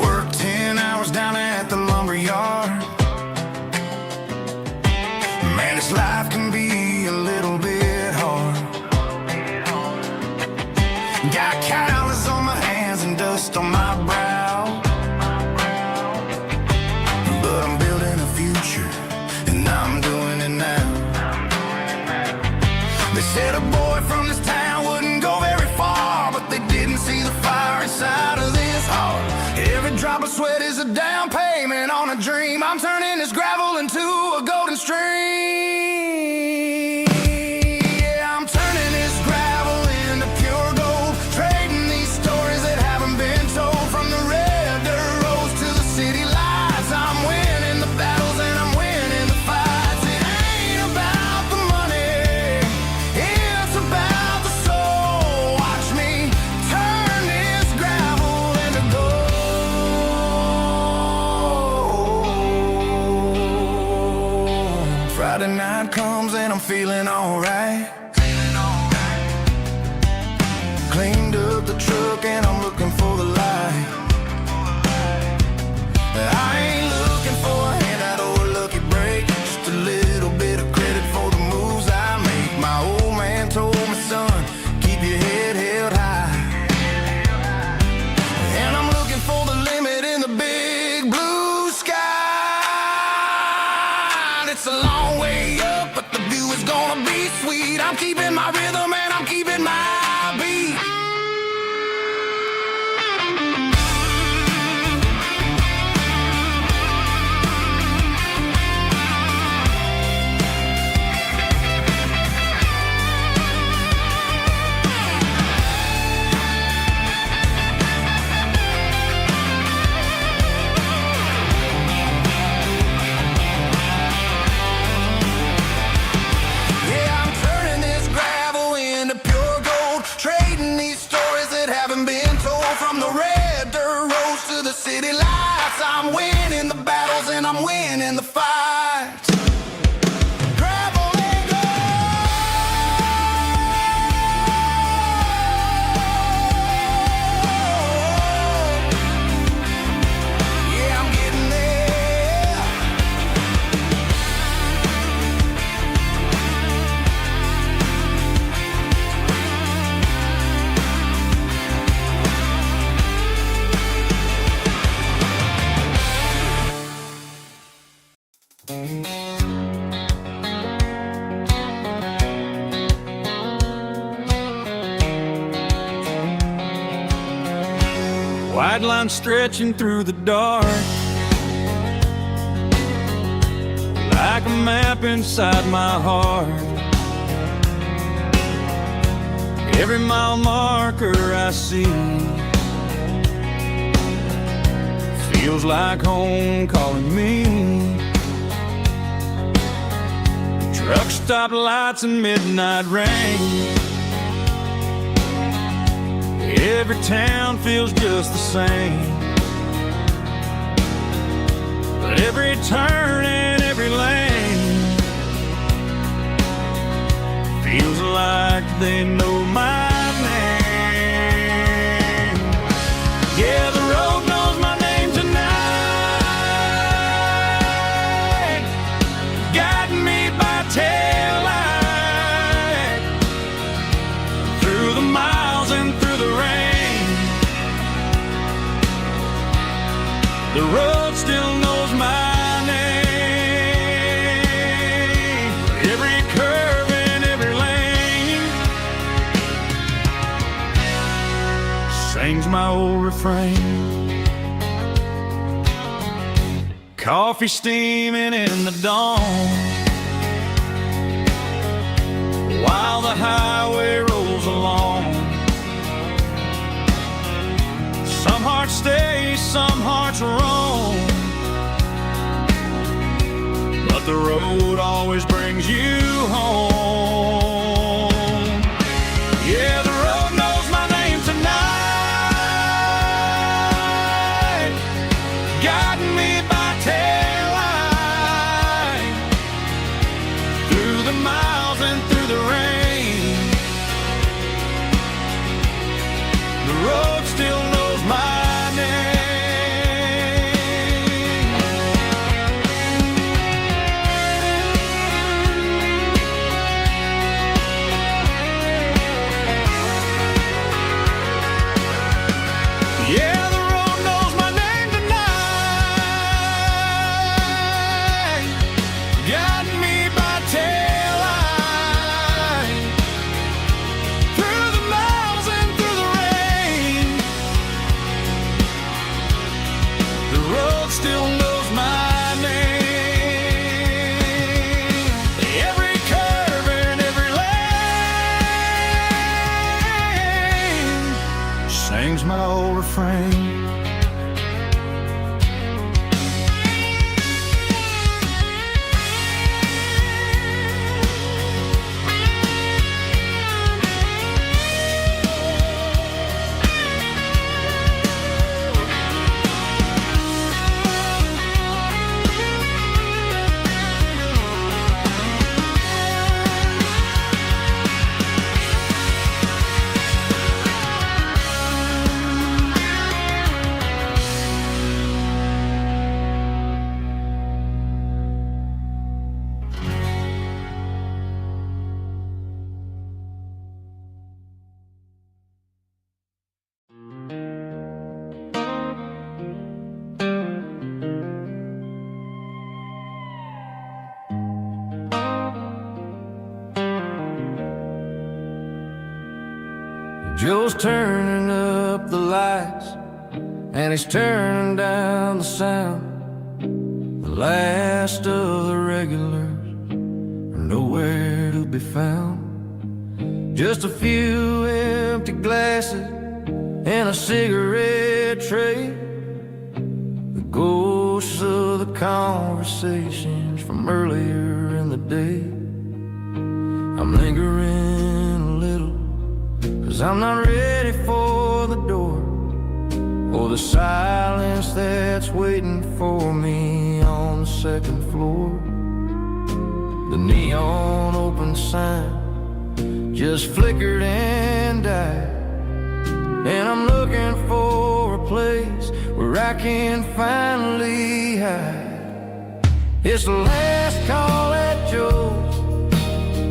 [SPEAKER 2] Worked 10 hours down at the lumber yard. Man, this life can be a little bit hard. Got calluses on my hands and dust on my brow, but I'm building a future and I'm doing it now. They said a boy from this town wouldn't go very far, but they didn't see the fire inside of this heart. Every drop of sweat is a down payment on a dream. I'm turning this gravel into a golden stream. Yeah, I'm turning this gravel into pure gold, trading these stories that haven't been told. From the red dirt roads to the city lights, I'm winning the battles and I'm winning the fights. It ain't about the money, it's about the soul. Watch me turn this gravel into gold. Friday night comes and I'm feeling alright. Cleaned up the truck and I'm looking for the light. I ain't looking for a handout or a lucky break, just a little bit of credit for the moves I make. My old man told me, son, keep your head held high. And I'm looking for the limit in the big blue sky. It's a long way up, but the view is gonna be sweet. I'm keeping my rhythm and I'm keeping my beat.
[SPEAKER 3] city lights. I'm winning the battles and I'm winning the fights. Gravel and gold. Yeah, I'm getting there.
[SPEAKER 1] White line stretching through the dark, like a map inside my heart. Every mile marker I see feels like home calling me. Truck stop lights and midnight rain. Every town feels just the same, but every turn and every lane feels like they know my name. Yeah, the road knows my name tonight, guiding me by taillight through the miles and through the rain. The road still knows my name. Every curve and every lane sings my old refrain. Coffee steaming in the dawn, while the highway rolls along. Some hearts stay, some hearts roam, but the road always brings you home. Yeah, the road knows my name tonight, guiding me by taillight through the miles and through the rain. The road still knows my name. Yeah, the road knows my name tonight, guiding me by taillight through the miles and through the rain. The road still knows my name. Every curve and every lane sings my old refrain. Joe's turning up the lights, and he's turning down the sound. The last of the regulars are nowhere to be found. Just a few empty glasses and a cigarette tray, the ghosts of the conversations from earlier in the day. I'm lingering a little, 'cause I'm not ready for the door or
[SPEAKER 2] Oh, the silence that's waiting for me on the second floor. The neon open sign just flickered and died. And I'm looking for a place where I can finally hide. It's the last call at Joe's,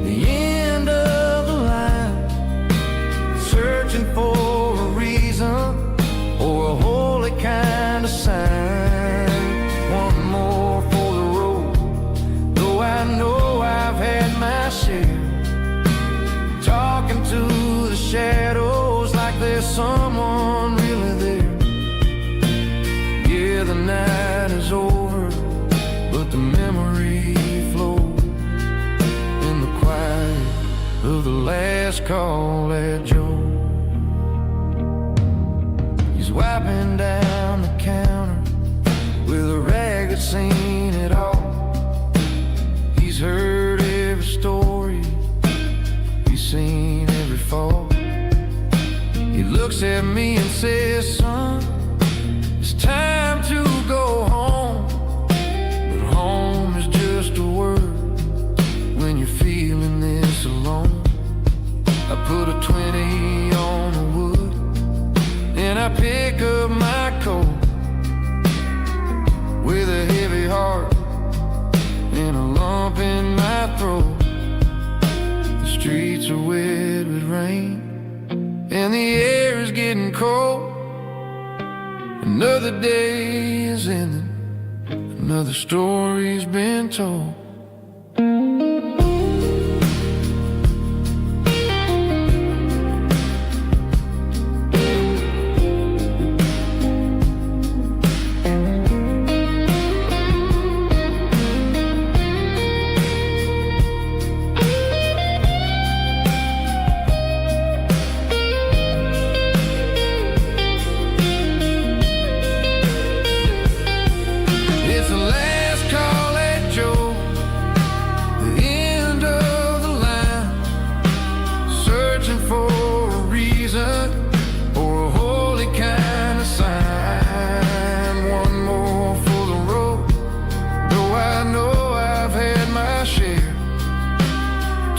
[SPEAKER 2] the end of the line, searching for a reason or a holy kind of sign. One more for the road, though I know I've had my share. Talking to the shadows like there's someone really there. Yeah, the night is over, but the memory flows in the quiet of the last call at Joe. He's wiping down the counter with a rag that's seen it all. He's heard every story, he's seen every fall. He looks at me and says, son, it's time to go home. But home is just a word when you're feeling this alone. I put a 20 on the wood and I pick up my coat with a heavy heart and a lump in my throat. The streets are wet with rain and the air is getting cold. Another day is ending, another story's been told.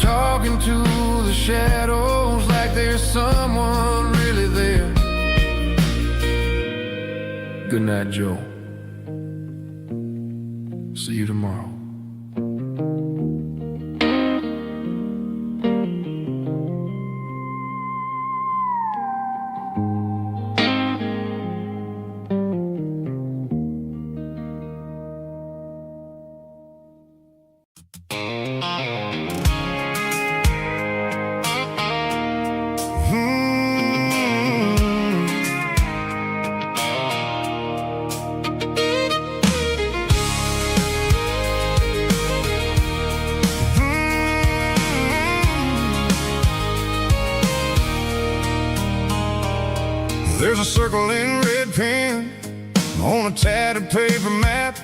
[SPEAKER 2] Talking to the shadows like there's someone really there. Good night, Joe. See you tomorrow.
[SPEAKER 1] There's a circle in red pen on a tattered paper map,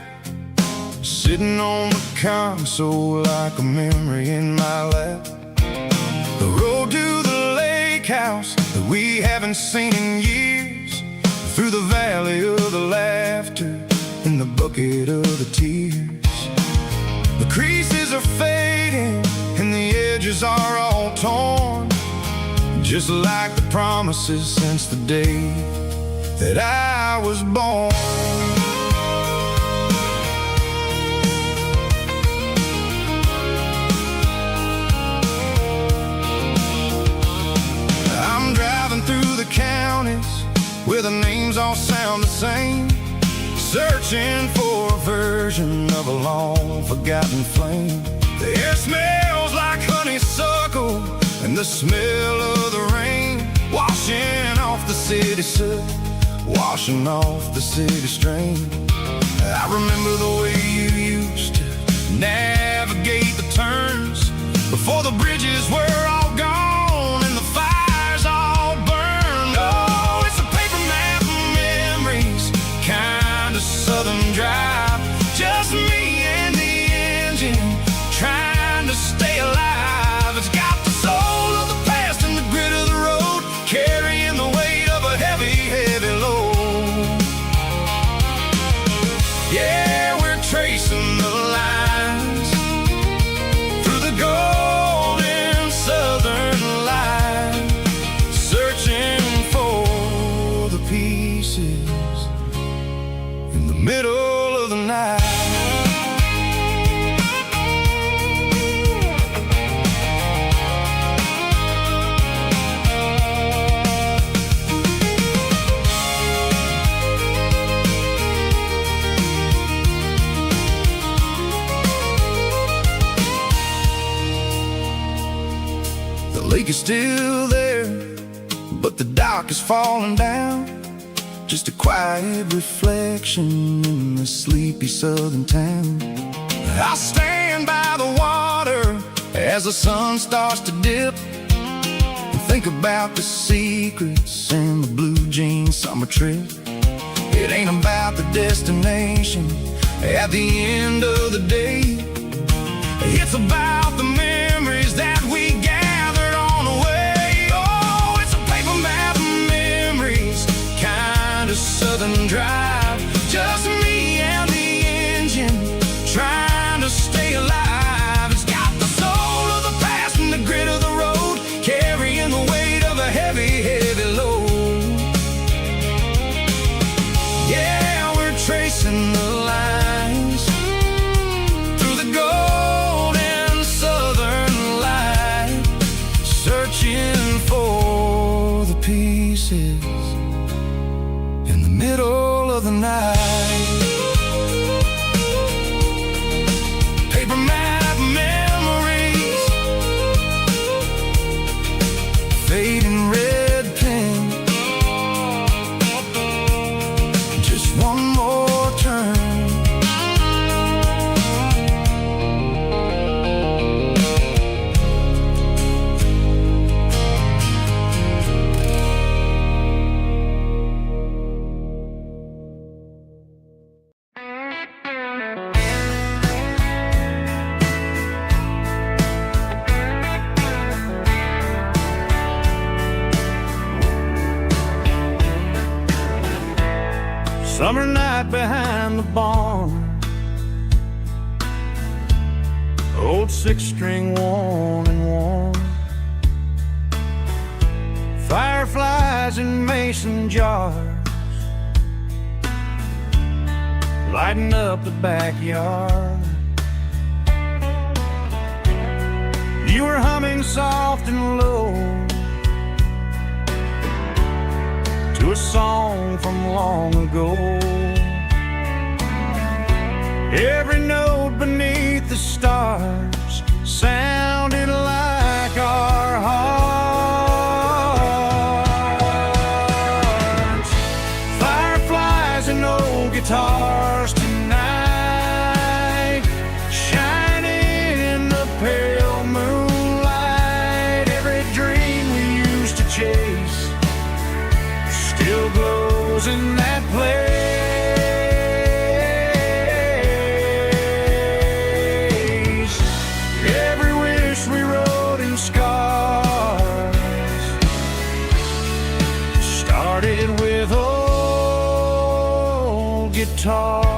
[SPEAKER 1] sitting on the console like a memory in my lap. The road to the lake house that we haven't seen in years, through the valley of the laughter and the bucket of the tears. The creases are fading and the edges are all torn, just like the promises since the day that I was born. I'm driving through the counties where the names all sound the same, searching for a version of a long-forgotten flame. The air smells like honeysuckle and the smell of the rain, washing off the city soot, washing off the city strain. I remember the way you used to navigate the turns before the bridges were all gone and the fires all burned. Oh, it's a paper map of memories, kind of southern drive, just me and the engine trying to stay alive. It's got the soul of the past and the grit of the road, carrying the weight of a heavy, heavy load. middle of the night. The lake is still there, but the dock is falling down. Just a quiet reflection in the sleepy southern town. I stand by the water as the sun starts to dip, and think about the secrets and the blue jean summer trip. It ain't about the destination at the end of the day. It's about the memories that we gathered on the way. Oh, it's a paper map of memories, kind of southern drive. Just me and the engine, trying to stay alive. It's got the soul of the past and the grit of the road, carrying the weight of a heavy, heavy load. Yeah, we're tracing the lines through the golden southern light, searching for the pieces in the middle of the night. Paper map memories, fading red pen, just one more turn. Summer night behind the barn, old six-string worn and worn, fireflies in mason jars, lighting up the backyard. You were humming soft and low to a song from long ago. Every note beneath the stars sounded like our hearts. Fireflies and old guitars tonight, shining in the pale moonlight. Every dream we used to chase still glows in that place. Every wish we wrote in scars started with old guitars.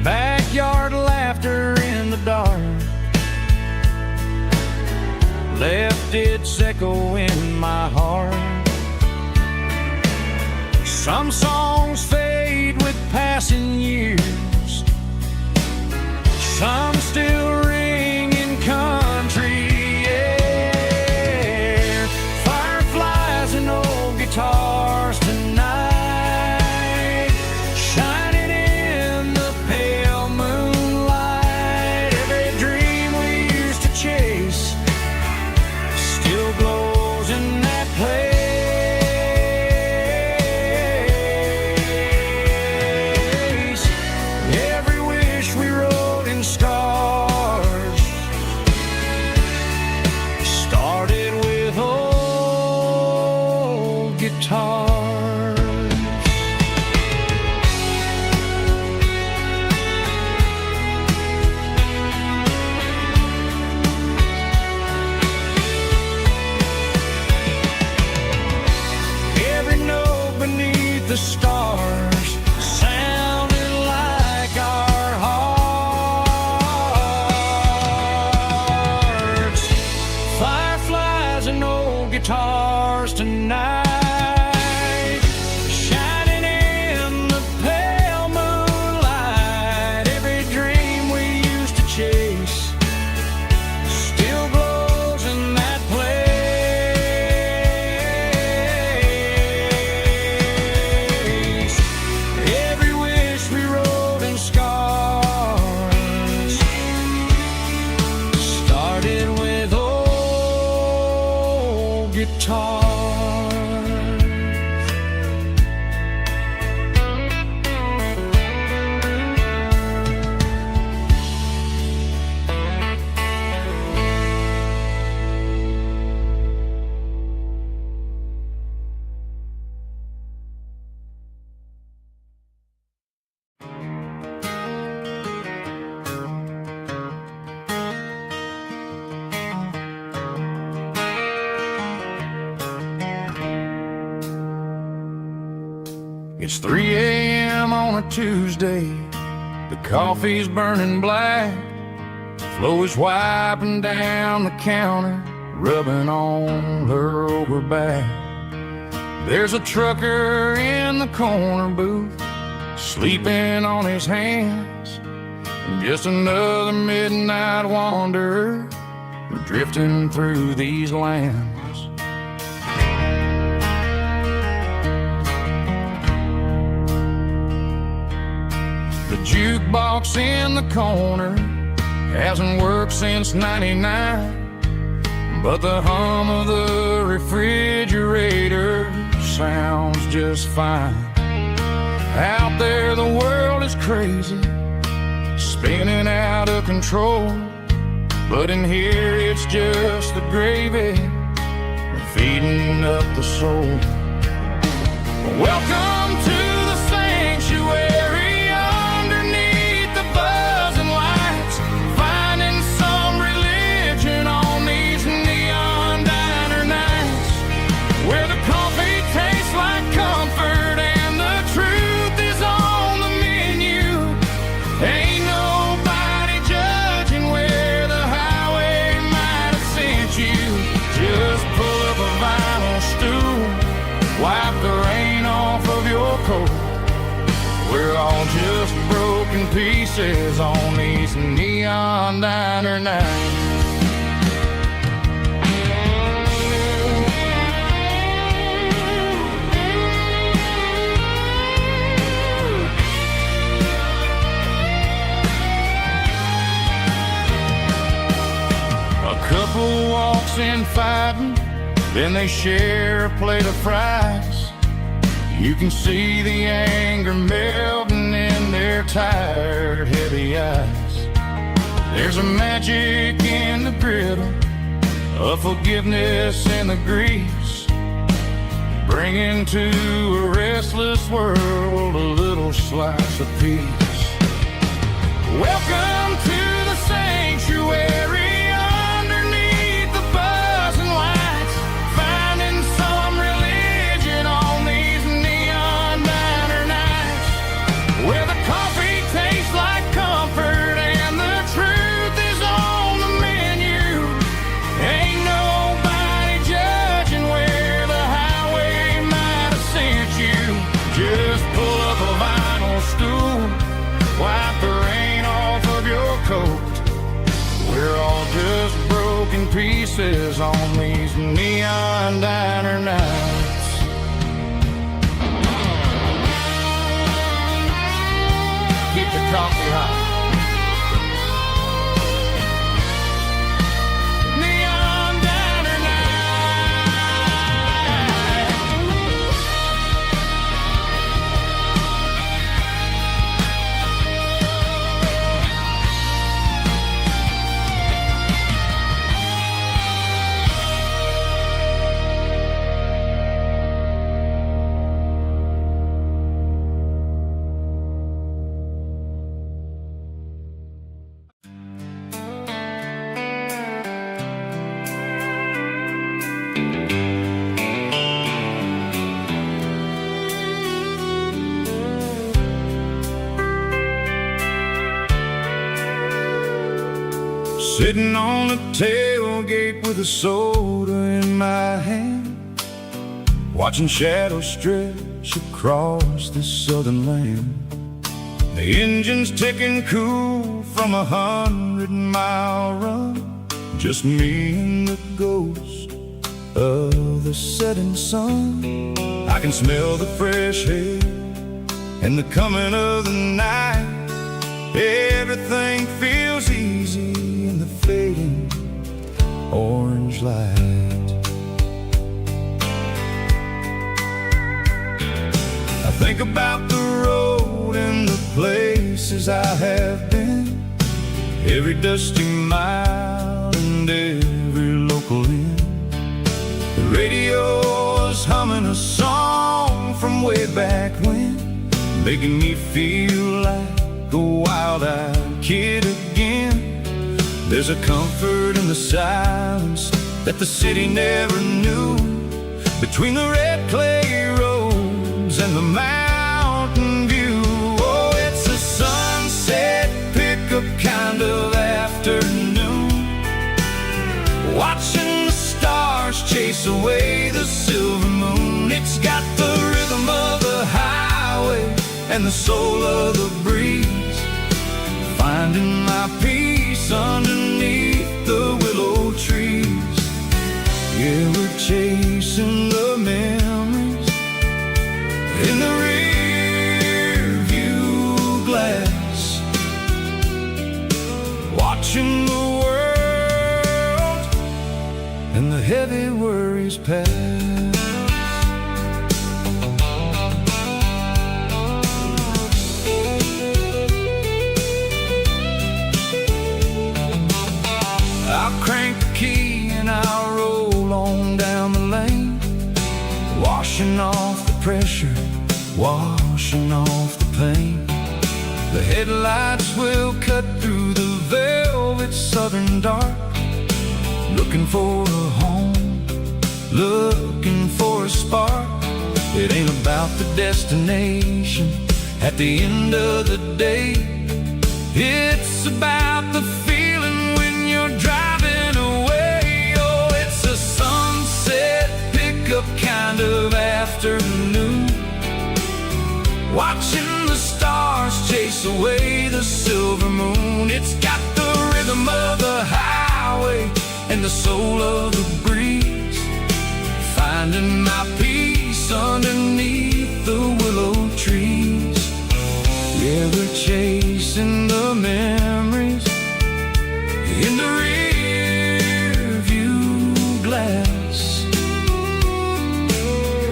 [SPEAKER 1] Backyard laughter in the dark left its echo in my heart. Some songs fade with passing years, some still ring in country air. Fireflies and old guitars tonight, shining in the pale moonlight. Every dream we used to chase still glows in that place. Every wish we wrote in stars started with old guitars. Every note beneath the stars sounded like our hearts. Fireflies and old guitars tonight.
[SPEAKER 2] It's 3 a.m. on a Tuesday. The coffee's burning black. Flo is wiping down the counter, rubbing on her over back. There's a trucker in the corner booth, sleeping on his hands. Just another midnight wanderer, drifting through these lands. The jukebox in the corner hasn't worked since '99, but the hum of the refrigerator sounds just fine. Out there the world is crazy, spinning out of control, but in here it's just the gravy feeding up the soul. Welcome to the sanctuary, underneath the buzzing lights, finding some religion on these neon diner nights, where the coffee tastes like comfort and the truth is on the menu. Ain't nobody judging where the highway might have sent you. Just pull up a vinyl stool, wipe the rain off of your coat. We're all just broken pieces on these neon diner nights. A couple walks in fighting, then they share a plate of fries. You can see the anger melting in their tired, heavy eyes. There's a magic in the griddle, a forgiveness in the grease, bringing to a restless world a little slice of peace. Welcome to the sanctuary, underneath the buzzing lights, finding some religion on these neon diner nights, where the coffee tastes like comfort and the truth is on the menu. Ain't nobody judging where the highway might have sent you. Just pull up a vinyl stool, wipe the rain off of your coat. We're all just broken pieces on these neon diner nights. Keep the coffee hot. Neon diner
[SPEAKER 1] Sitting on the tailgate with a soda in my hand, watching shadows stretch across this southern land. The engine's ticking cool from 100-mile run, just me and the ghost of the setting sun. I can smell the fresh air and the coming of the night. Everything feels easy in the fading orange light. I think about the road and the places I have been, every dusty mile and every local inn. The radio is humming a song from way back when, making me feel like a wild-eyed kid again. There's a comfort in the silence that the city never knew, between the red clay roads and the mountains
[SPEAKER 2] and the soul of the breeze, finding my peace underneath the willow trees. Yeah, we're chasing the memories in the rear view glass, watching the world and the heavy worries pass. I'll crank the key and I'll roll on down the lane, washing off the pressure, washing off the pain. The headlights will cut through the velvet southern dark, looking for a home, looking for a spark. It ain't about the destination at the end of the day, it's about the feeling when you're driving away. Oh, it's a sunset pickup kind of afternoon, watching the stars chase away the silver moon. It's got the rhythm of the highway and the soul of the breeze, finding my peace underneath the willow trees. Yeah, we're chasing the memories in the rear view glass,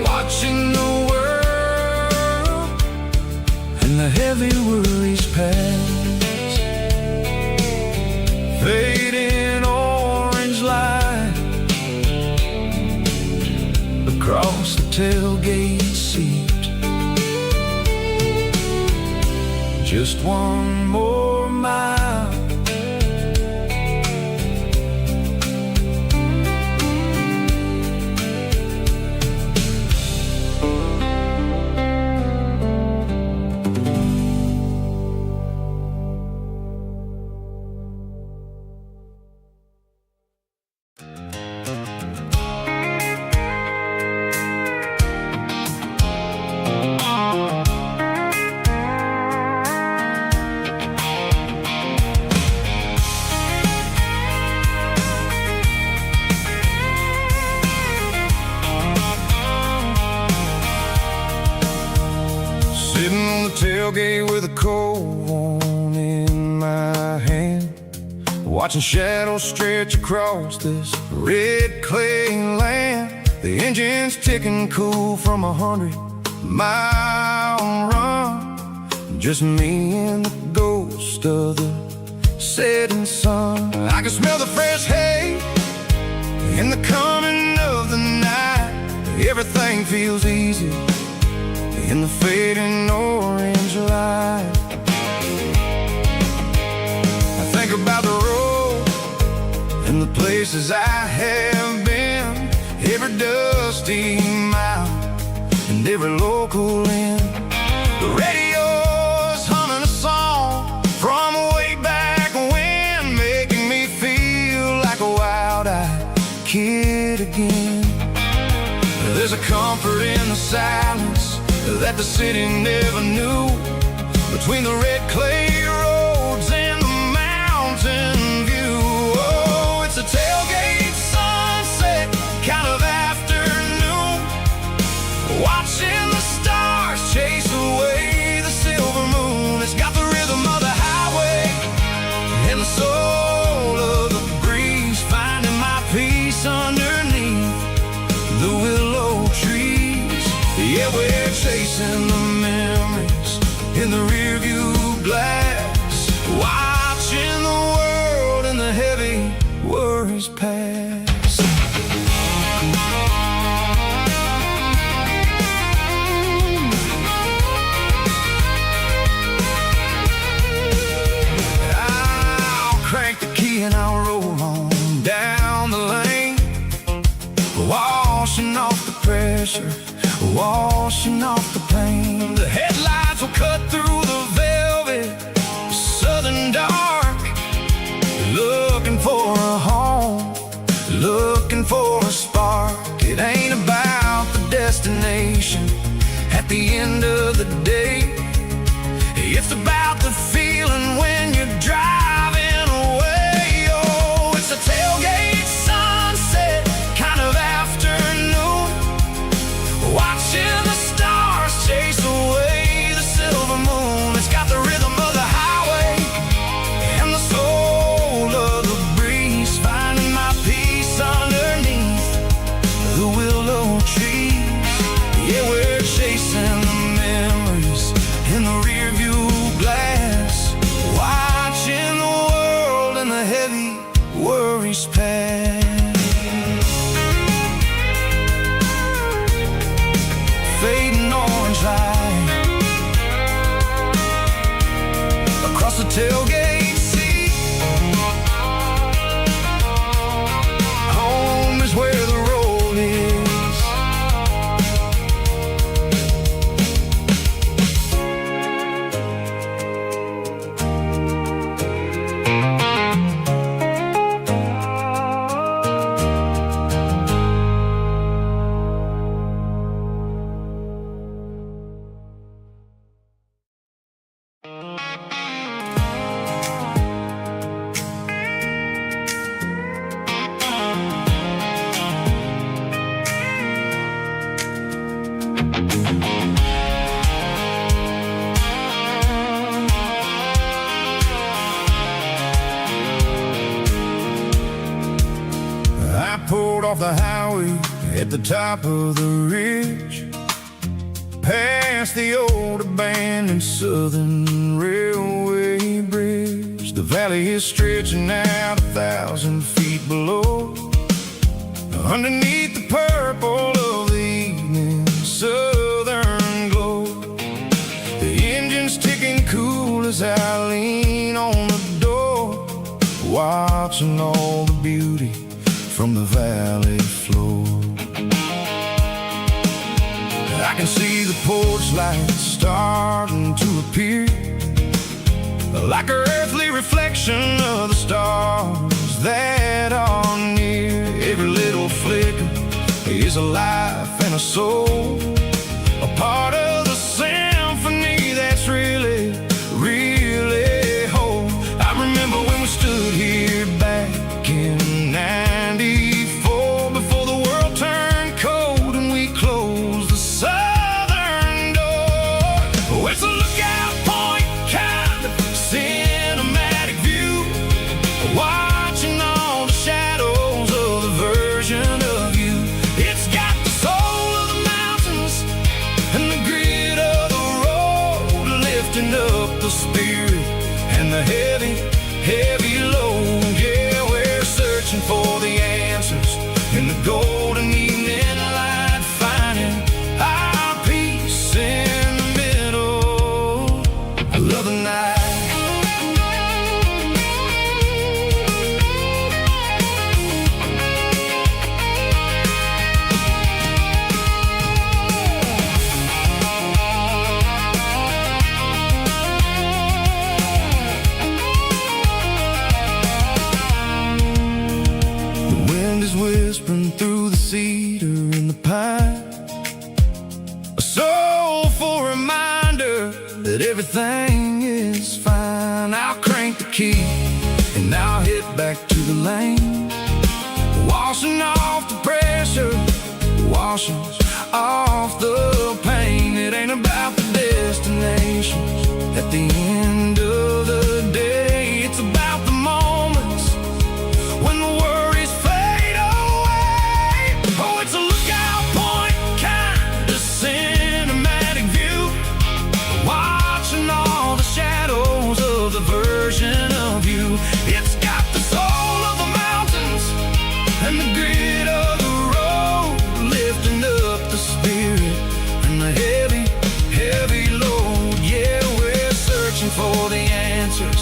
[SPEAKER 2] watching the world and the heavy worries pass. Fading orange light across the tailgate seat, just one more mile. Sitting on the tailgate with a cold one in my hand, watching shadows stretch across this red clay land. The engine's ticking cool from 100-mile run, just me and the ghost of the setting sun. I can smell the fresh hay in the coming of the night. Everything feels easy in the fading orange light. I think about the road and the places I have been, every dusty mile and every local inn. The radio's humming a song from way back when, making me feel like a wild-eyed kid again. There's a comfort in the silence that the city never knew, between the red clay roads and the mountain view. Oh, it's a tailgate sunset kind of afternoon, watching the stars chase away the silver moon. It's got the rhythm of the highway and the soul of the breeze, finding my peace underneath the willow trees. Yeah, we're chasing the memories in the rearview glass, watching the world and the heavy worries pass. I'll crank the key and I'll roll on down the lane, washing off the pressure, washing off the pain. The headlights will cut through the velvet southern dark, looking for a home, looking for a spark. It ain't about the destination at the end of the day, It's about the feeling when you're driving away. Oh, it's a tailgate sunset kind of afternoon, watching the stars chase away the silver moon. It's got the rhythm of the highway and the soul of the breeze, finding my peace underneath the willow trees. Yeah, we're chasing the memories in the rear view glass, watching the world and the heavy worries pass. Fading orange light across the tailgate seat. Home is where the road is.
[SPEAKER 1] I pulled off the highway at the top of the ridge, past the old abandoned Southern Railway bridge. The valley is stretching out 1,000 feet below, underneath the purple of the evening southern glow. The engine's ticking cool as I lean on the door, watching all the beauty from the valley floor. I can see the porch lights starting to appear, like an earthly reflection of the stars that are near. Every little flicker is a life and a soul, a part of the symphony that's really, really whole. I remember when we stood here back in '94, before the world turned cold and we closed the southern door. Oh, it's a lookout point kind of cinematic view, watching all the shadows of the version of you. It's got the soul of the mountains and the grit of the road, lifting up the spirit and the heavy, heavy load. Yeah, we're searching for the answers in the golden evening light, finding our peace in the middle of the night. The wind is whispering through the cedar and the pine, a soulful reminder that everything is fine. I'll crank the key and I'll hit back to the lane, washing off the pressure, washing off the pain. It ain't about the destinations at the end of the day, it's about the moments when the worries fade away. Oh, it's a lookout point kind of cinematic view, watching all the shadows of the version of you. It's got the soul of the mountains and the grit of the road, lifting up the spirit and the heavy, heavy load. Yeah, we're searching for the answers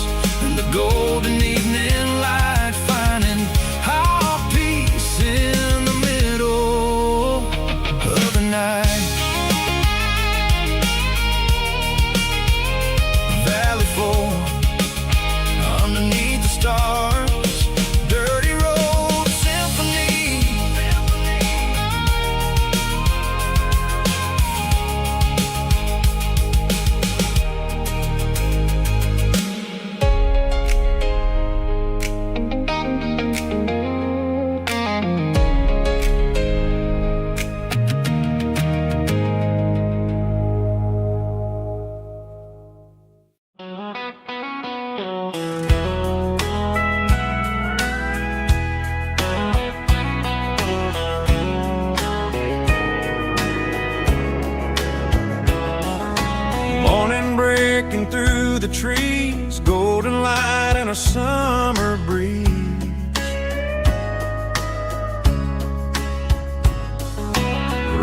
[SPEAKER 1] flicking through the trees, golden light and a summer breeze.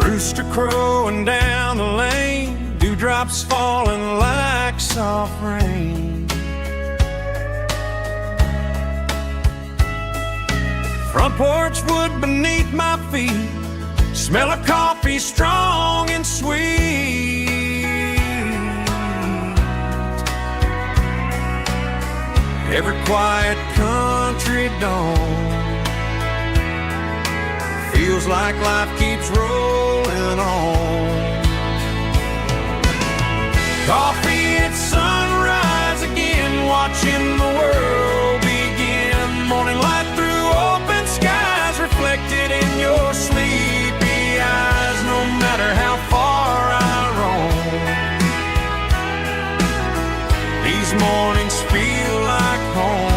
[SPEAKER 1] Rooster crowing down the lane, dewdrops falling like soft rain. Front porch wood beneath my feet, smell of coffee strong and sweet. Every quiet country dawn feels like life keeps rolling on. Coffee at sunrise again, watching the world begin. Morning light through open skies, reflected in your sleepy eyes. No matter how far I roam, these mornings feel like home.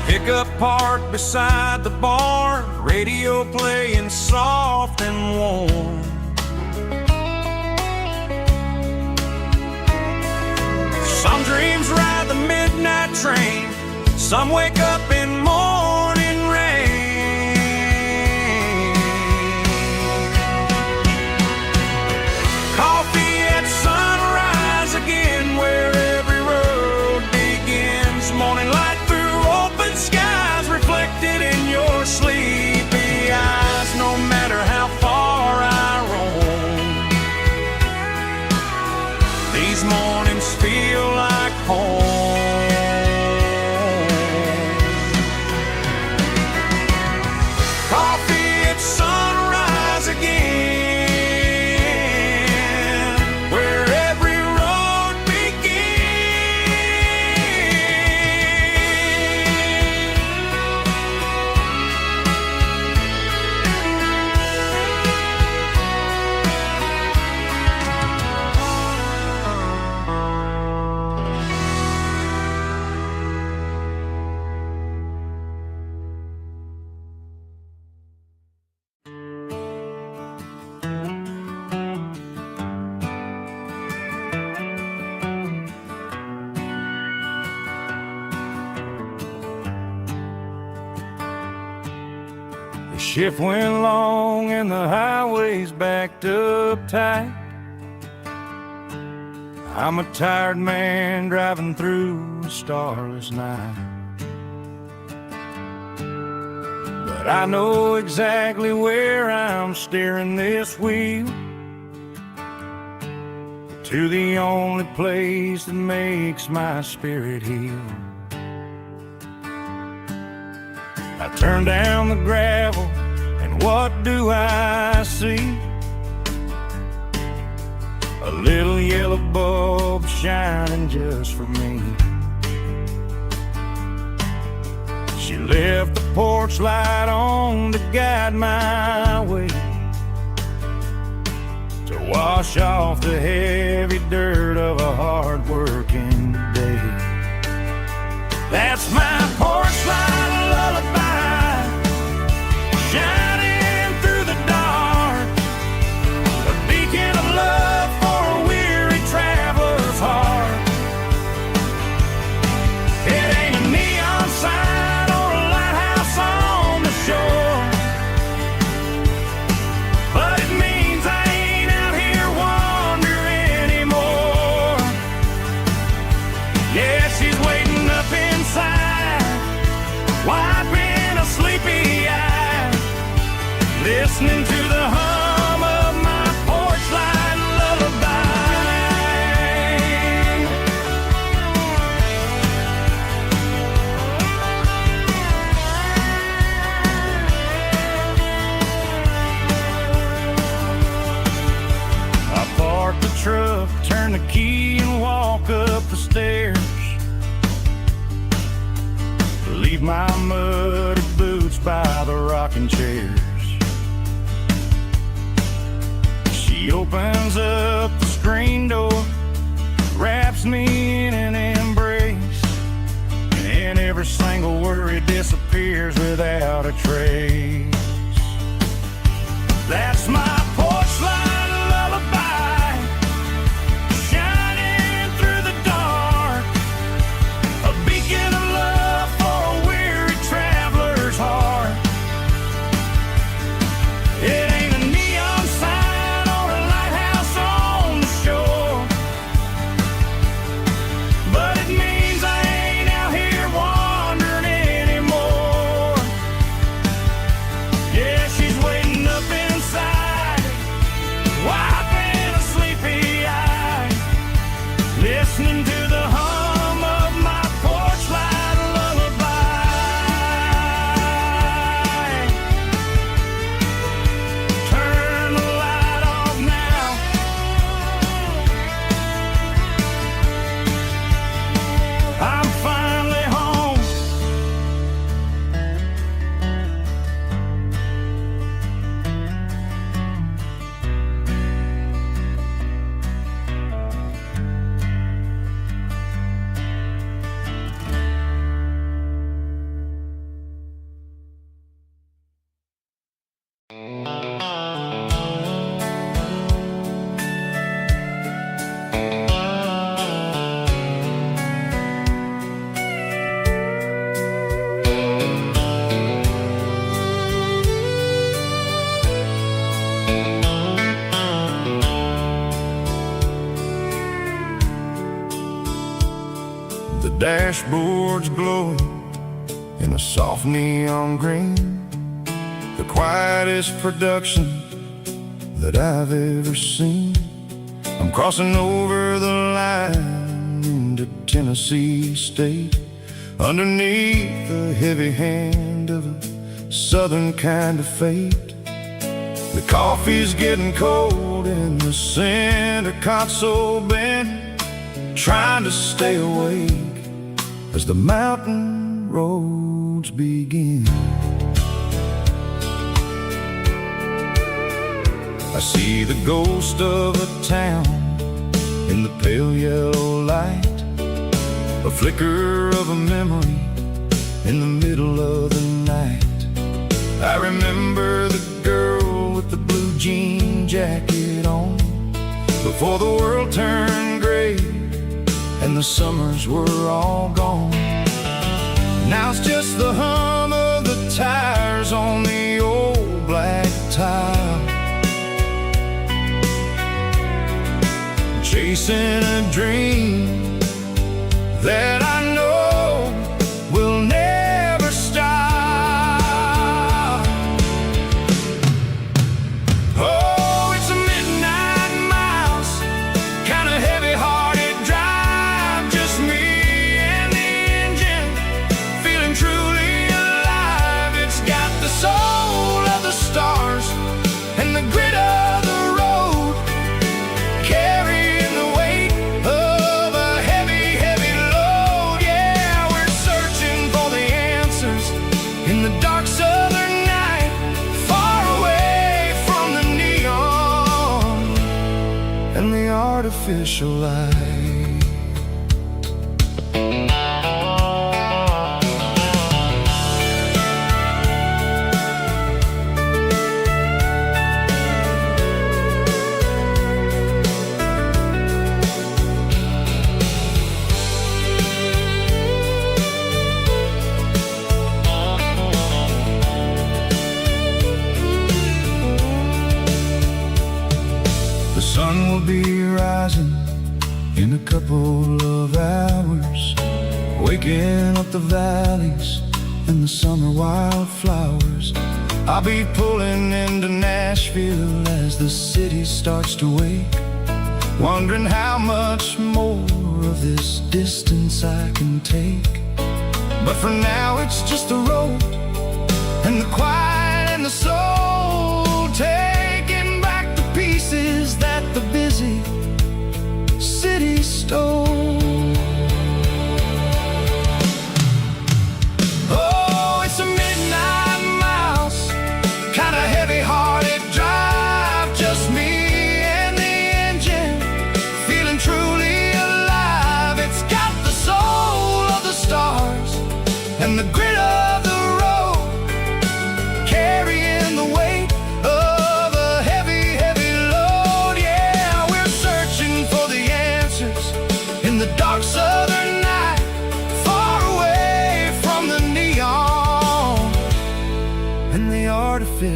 [SPEAKER 1] Pickup parked beside the barn, radio playing soft and warm. Some dreams ride the midnight train, some wake up in morning rain. Coffee at sunrise again, where every road begins. Morning light through open skies, reflected in your sleepy eyes. No matter how far I roam, these mornings feel like home. Coffee at sunrise again, where every road The shift went long and the highway's backed up tight. I'm a tired man driving through a starless night. But I know exactly where I'm steering this wheel, to the only place that makes my spirit heal. I turn down the gravel, and what do I see? A little yellow bulb shining just for me. She left the porch light on to guide my way, to wash off the heavy dirt of a hard-working day. That's my porch light lullaby, shining through the dark, a beacon of love for a weary traveler's heart. It ain't a neon sign or a lighthouse on the shore, but it means I ain't out here wandering anymore. Yeah, she's waiting up inside, wiping a sleepy eye, listening to the hum of my porch light lullaby. I park the truck, turn the key and walk up the stairs, leave my muddy boots by the rocking chairs. She opens up the screen door, every single worry disappears without a trace. That's my porch light lullaby, shining through the dark, a beacon of love for a weary traveler's heart. It ain't a neon sign or a lighthouse on the shore, but it means I ain't out here wandering anymore. Yeah, she's waiting up inside, wiping a sleepy eye, listening to the hum of my porch light lullaby. Turn the light off now. I'm finally home. The dashboard's glowing in a soft neon green, the quietest production that I've ever seen. I'm crossing over the line into Tennessee State, underneath the heavy hand of a southern kind of fate. The coffee's getting cold in the center console bin, trying to stay awake as the mountain roads begin. I see the ghost of a town in the pale yellow light, a flicker of a memory in the middle of the night. I remember the girl with the blue jean jacket on, before the world turned gray and the summers were all gone. Now it's just the hum of the tires on the old black tile, chasing a dream that I know will never stop. Oh, it's a midnight mouse, kind of heavy-hearted drive, just me and the engine, feeling truly alive. It's got the soul of the stars and the grit of the road, carrying the weight of a heavy, heavy load. Yeah, we're searching for the answers in the dark southern night, far away from the neon and the artificial light. The sun will be rising in a couple of hours, waking up the valleys and the summer wildflowers. I'll be pulling into Nashville as the city starts to wake, wondering how much more of this distance I can take. But for now it's just the road and the quiet and the soul, taking back the pieces that the busy city stole. Oh, it's a midnight mouse, kind of heavy-hearted drive, just me and the engine, feeling truly alive. It's got the soul of the stars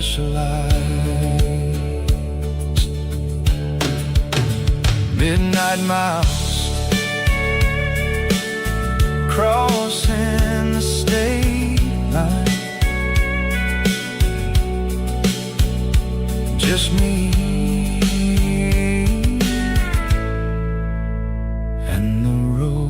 [SPEAKER 1] initialized. Midnight miles, crossing the state line. Just me and the road.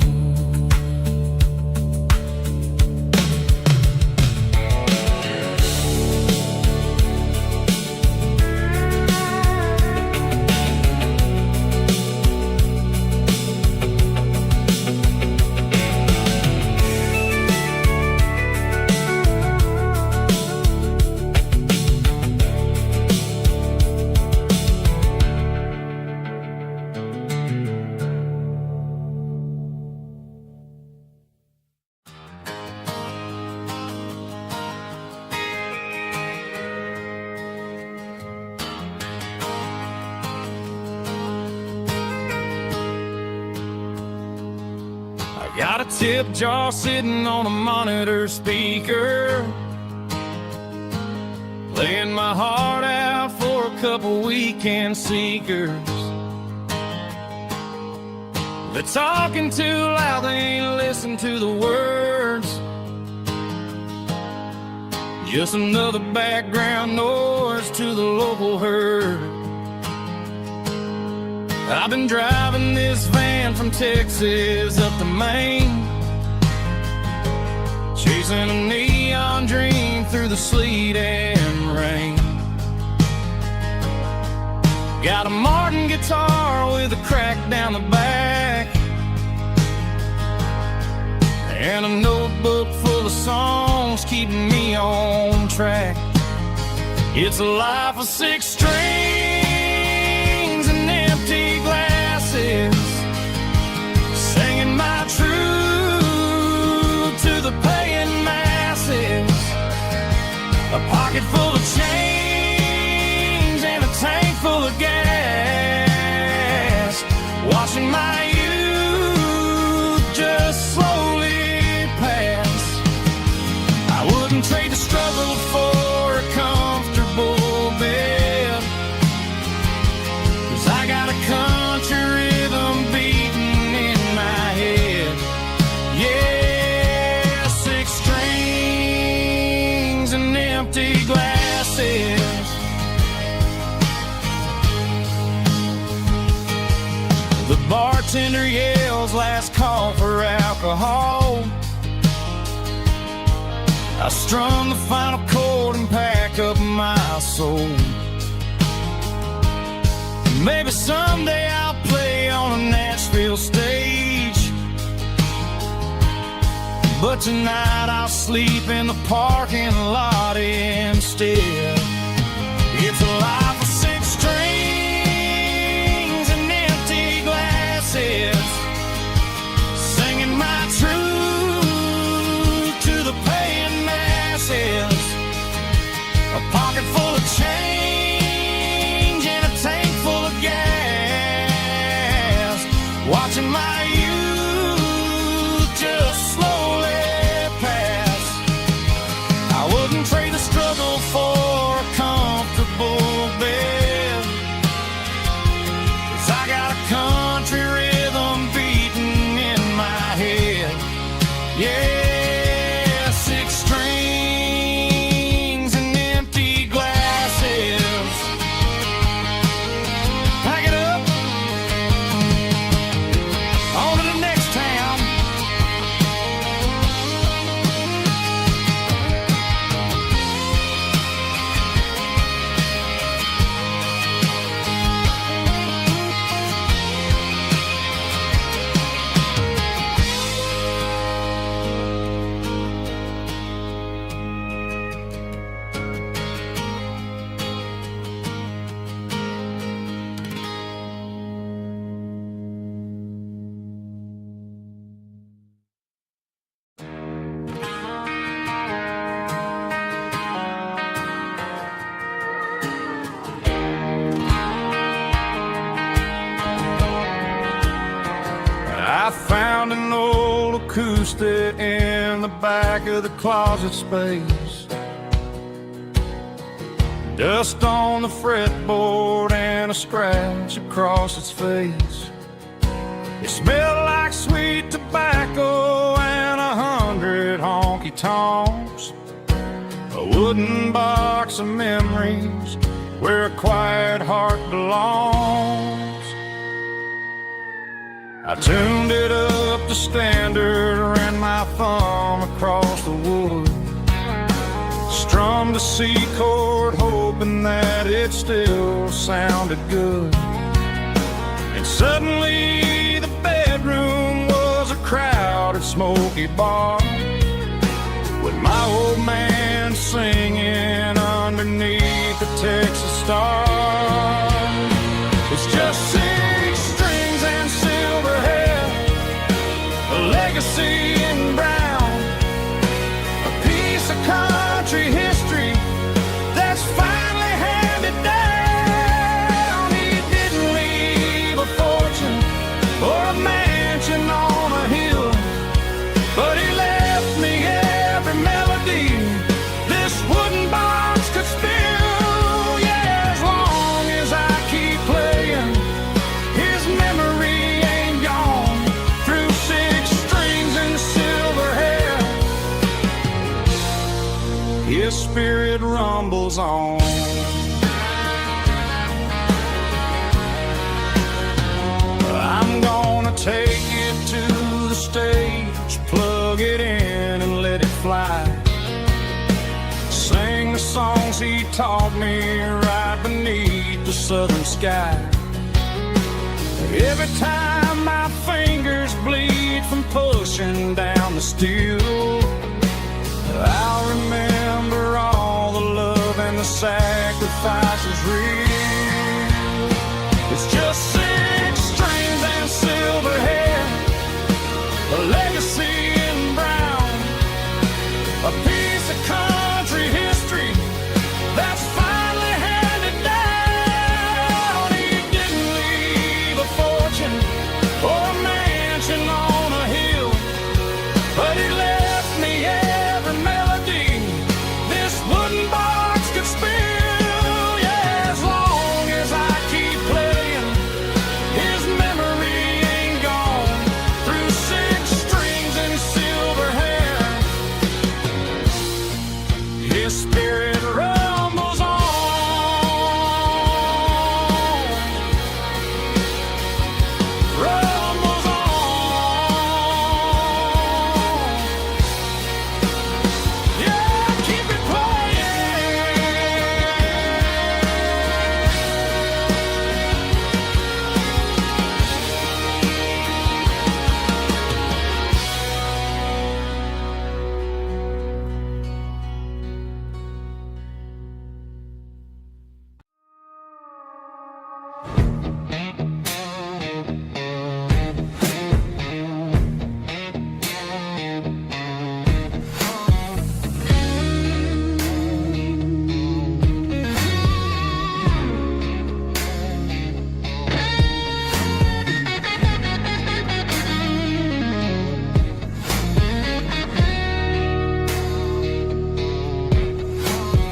[SPEAKER 1] Got a tip jar sitting on a monitor speaker, playing my heart out for a couple weekend seekers. They're talking too loud, they ain't listen to the words. Just another background noise to the local herd. I've been driving this van from Texas up to Maine, chasing a neon dream through the sleet and rain. Got a Martin guitar with a crack down the back, and a notebook full of songs keeping me on track. It's a life of 6 strings and empty glasses, singing my truth to the paying masses. A pocket full of change and a tank full of gas, watching my youth just slowly pass. I wouldn't trade the struggle for a comfortable bed, 'cause I got a country rhythm beating in my head. Yeah, 6 strings and empty glasses. The bartender yells last call for alcohol. I strum the final chord and pack up my soul. Maybe someday I'll play on a Nashville stage, but tonight I'll sleep in the parking lot instead. It's a life of 6 strings and empty glasses, singing my truth to the paying masses. A pocket full of change and a tank full of gas, watching my youth just slowly pass. I wouldn't trade the struggle for a comfortable bed, 'cause I got a country rhythm beating in my head. Yeah, 6 strings and empty glasses. Pack it up, on to the next town. I found an old acoustic in the back of the closet space.
[SPEAKER 2] Dust on the fretboard and a scratch across its face. It smelled like sweet tobacco and 100 honky-tonks. A wooden box of memories where a quiet heart belongs. I tuned it up to standard, ran my thumb across the wood, strummed a C chord, hoping that it still sounded good. And suddenly the bedroom was a crowded, smoky bar, with my old man singing underneath the Texas star. It's just 6 strings and silver hair, a legacy in brown, a piece of country history that's finally handed down. He didn't leave a fortune or a mansion on a hill, but he left me every melody this wooden box could spill. Yeah, as long as I keep playing, his memory ain't gone. Through 6 strings and silver hair, his spirit rumbles on. I'm gonna take it to the stage, plug it in and let it fly. Sing the songs he taught me right beneath the southern sky. Every time my fingers bleed from pushing down the steel, I'll remember all the love and the sacrifices real. It's just 6 strings and silver hair, a legacy in brown, a piece of country history that's finally handed down. He didn't leave a fortune or a mansion on a hill, but he left me every melody this wooden box could spill. Yeah, as long as I keep playing, his memory ain't gone. Through 6 strings and silver hair, his spirit rumbles on. Rumbles on. Yeah, keep it playing.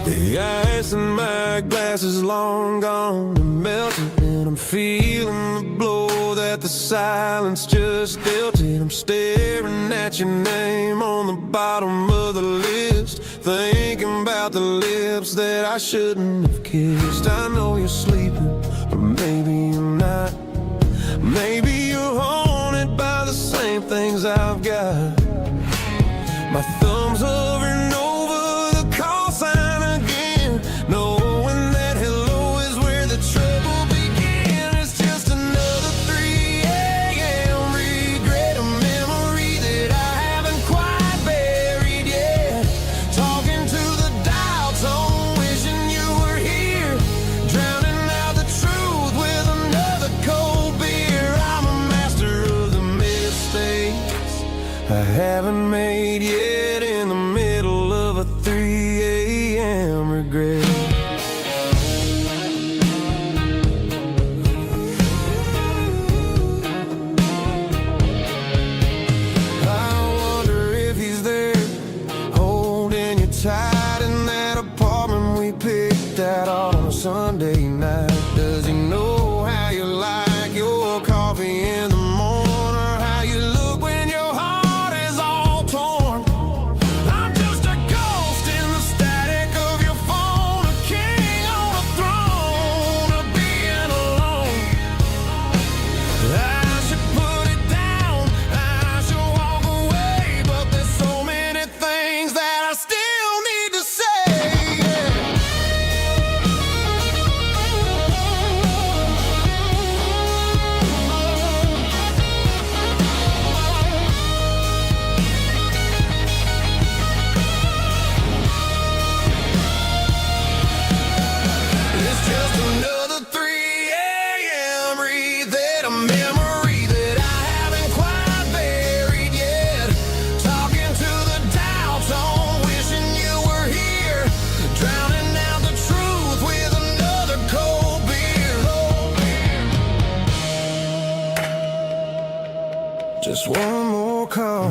[SPEAKER 1] The ice in my glass is long gone and melted, and I'm feeling the blow that the silence just dealt it. I'm staring at your name on the bottom of the list, thinking about the lips that I shouldn't have kissed. I know you're sleeping, but maybe you're not. Maybe you're haunted by the same things I've got. My thumb's hovering over the call sign again, knowing that hello is where the trouble began. It's just another 3 a.m. regret, a memory that I haven't quite buried yet. Talking to the dial tone, wishing you were here, drowning out the truth with another cold beer. I'm a master of the mistakes I haven't made yet, in the middle of a 3 a.m. regret. I wonder if he's there, holding you tight in that apartment we picked out all
[SPEAKER 2] a memory that I haven't quite buried yet. Talking to the dial tone, wishing you were here. Drowning out the truth with another cold beer. Just one more call,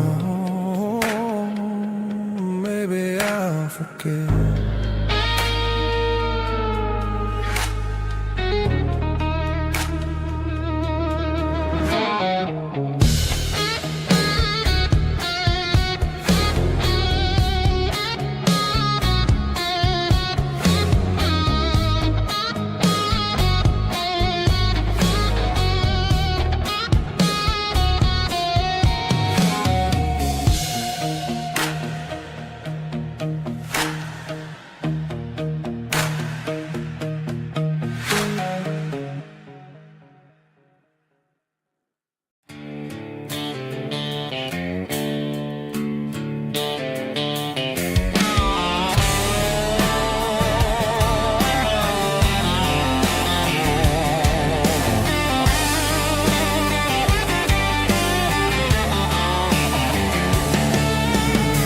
[SPEAKER 2] maybe I'll forget.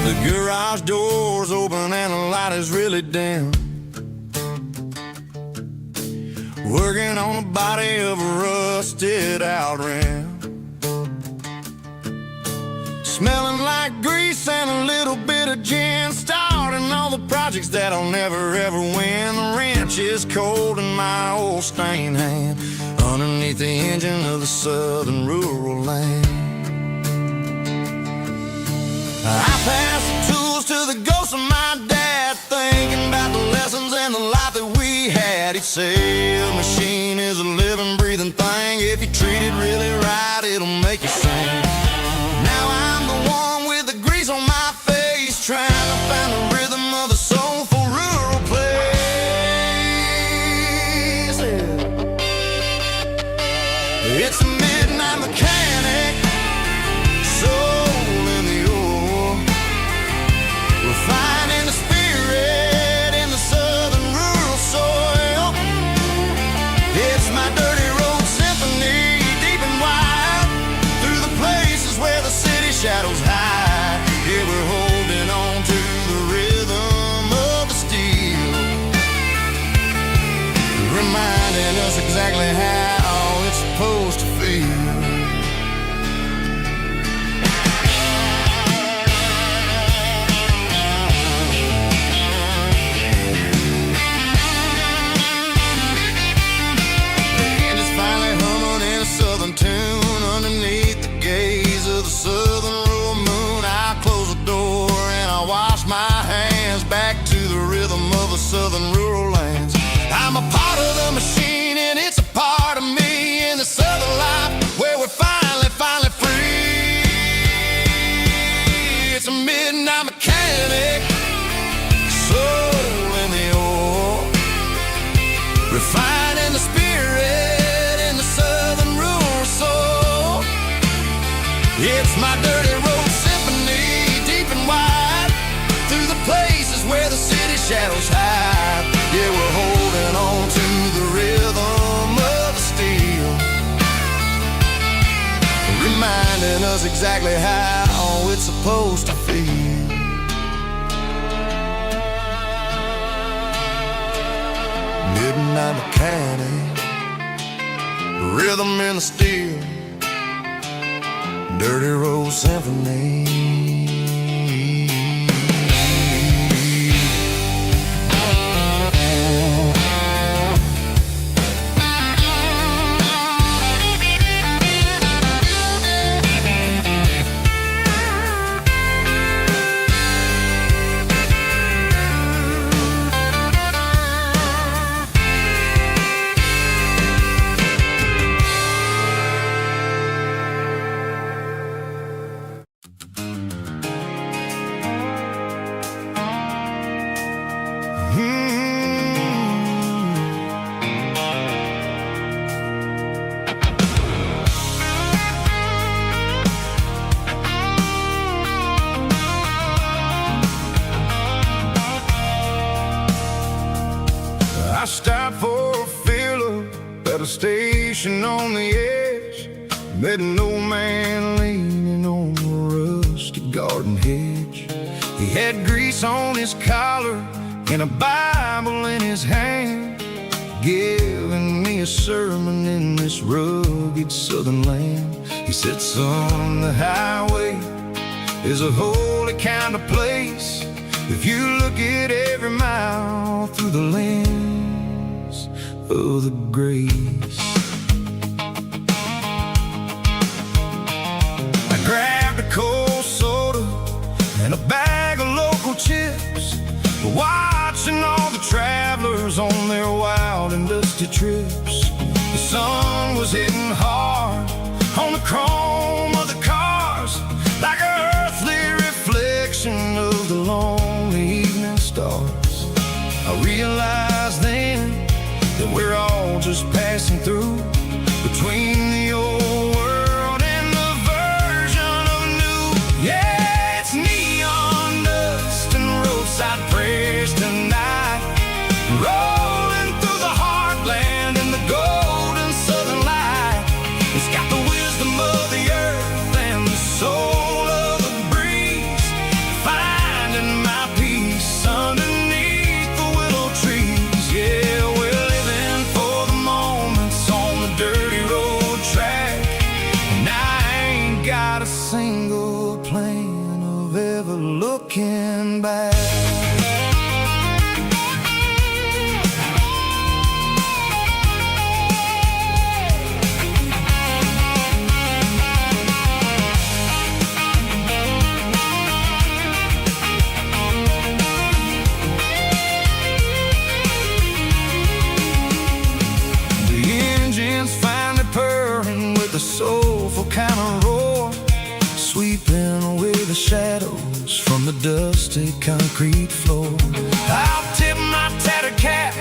[SPEAKER 1] The garage door's open and the light is really dim. Working on the body of a rusted out rim. Smelling like grease and a little bit of gin. Starting all the projects that I'll never ever win. The wrench is cold in my old stained hand, underneath the engine of the southern rural land. I pass the tools to the ghost of my dad, thinking about the lessons and the life that we had. He'd say a machine is a living, breathing thing. If you treat it really right, it'll make you sing. Now I'm the one with the grease on my face, trying to find the rhythm of the soulful rural place. It's a midnight mechanic, soul in the ore, refining the spirit in the southern rural soil. It's my dirty road symphony, deep and wide, through the places where the city shadows hide. Yeah, we're holding on to the rhythm of the steel, reminding us exactly how it's supposed to feel. Southern tune underneath the gaze of the southern rural moon. I close the door and I wash my hands, back to the rhythm of the southern rural lands. I'm a part of the machine and it's a part of me, in the southern life where we're finally free. It's a midnight mechanic, soul in the ore, refining the spirit in the southern rural soul. It's my dirty road symphony, deep and wide, through the places where the city shadows hide. Yeah, we're holding on to the rhythm of the steel, reminding us exactly how it's supposed to feel. Midnight mechanic, rhythm in the steel, dirty road symphony.
[SPEAKER 3] Met an old man leaning on a rusty garden hedge. He had grease on his collar and a Bible in his hand, giving me a sermon in this rugged southern land. He said, son, the highway is a holy kind of place if you look at every mile through the lens of the grace. I grabbed a cold soda and a bag of local chips, watching all the travelers on their wild and dusty trips. The sun was hitting hard on the chrome of the cars, like an earthly reflection of the lonely evening stars. I realized then that we're all just passing through, between the old world and the version of new. Yeah, it's neon dust and roadside prayers tonight, rolling through the heartland in the golden southern light. It's got the wisdom of the earth and the soul of the breeze, finding my peace underneath the willow trees. Yeah, we're living for the moments on the dirty road track, and I ain't got a single plan of ever looking back. Finally purring with a soulful kind of roar, sweeping away the shadows from the dusty concrete floor. I'll tip my tattered cap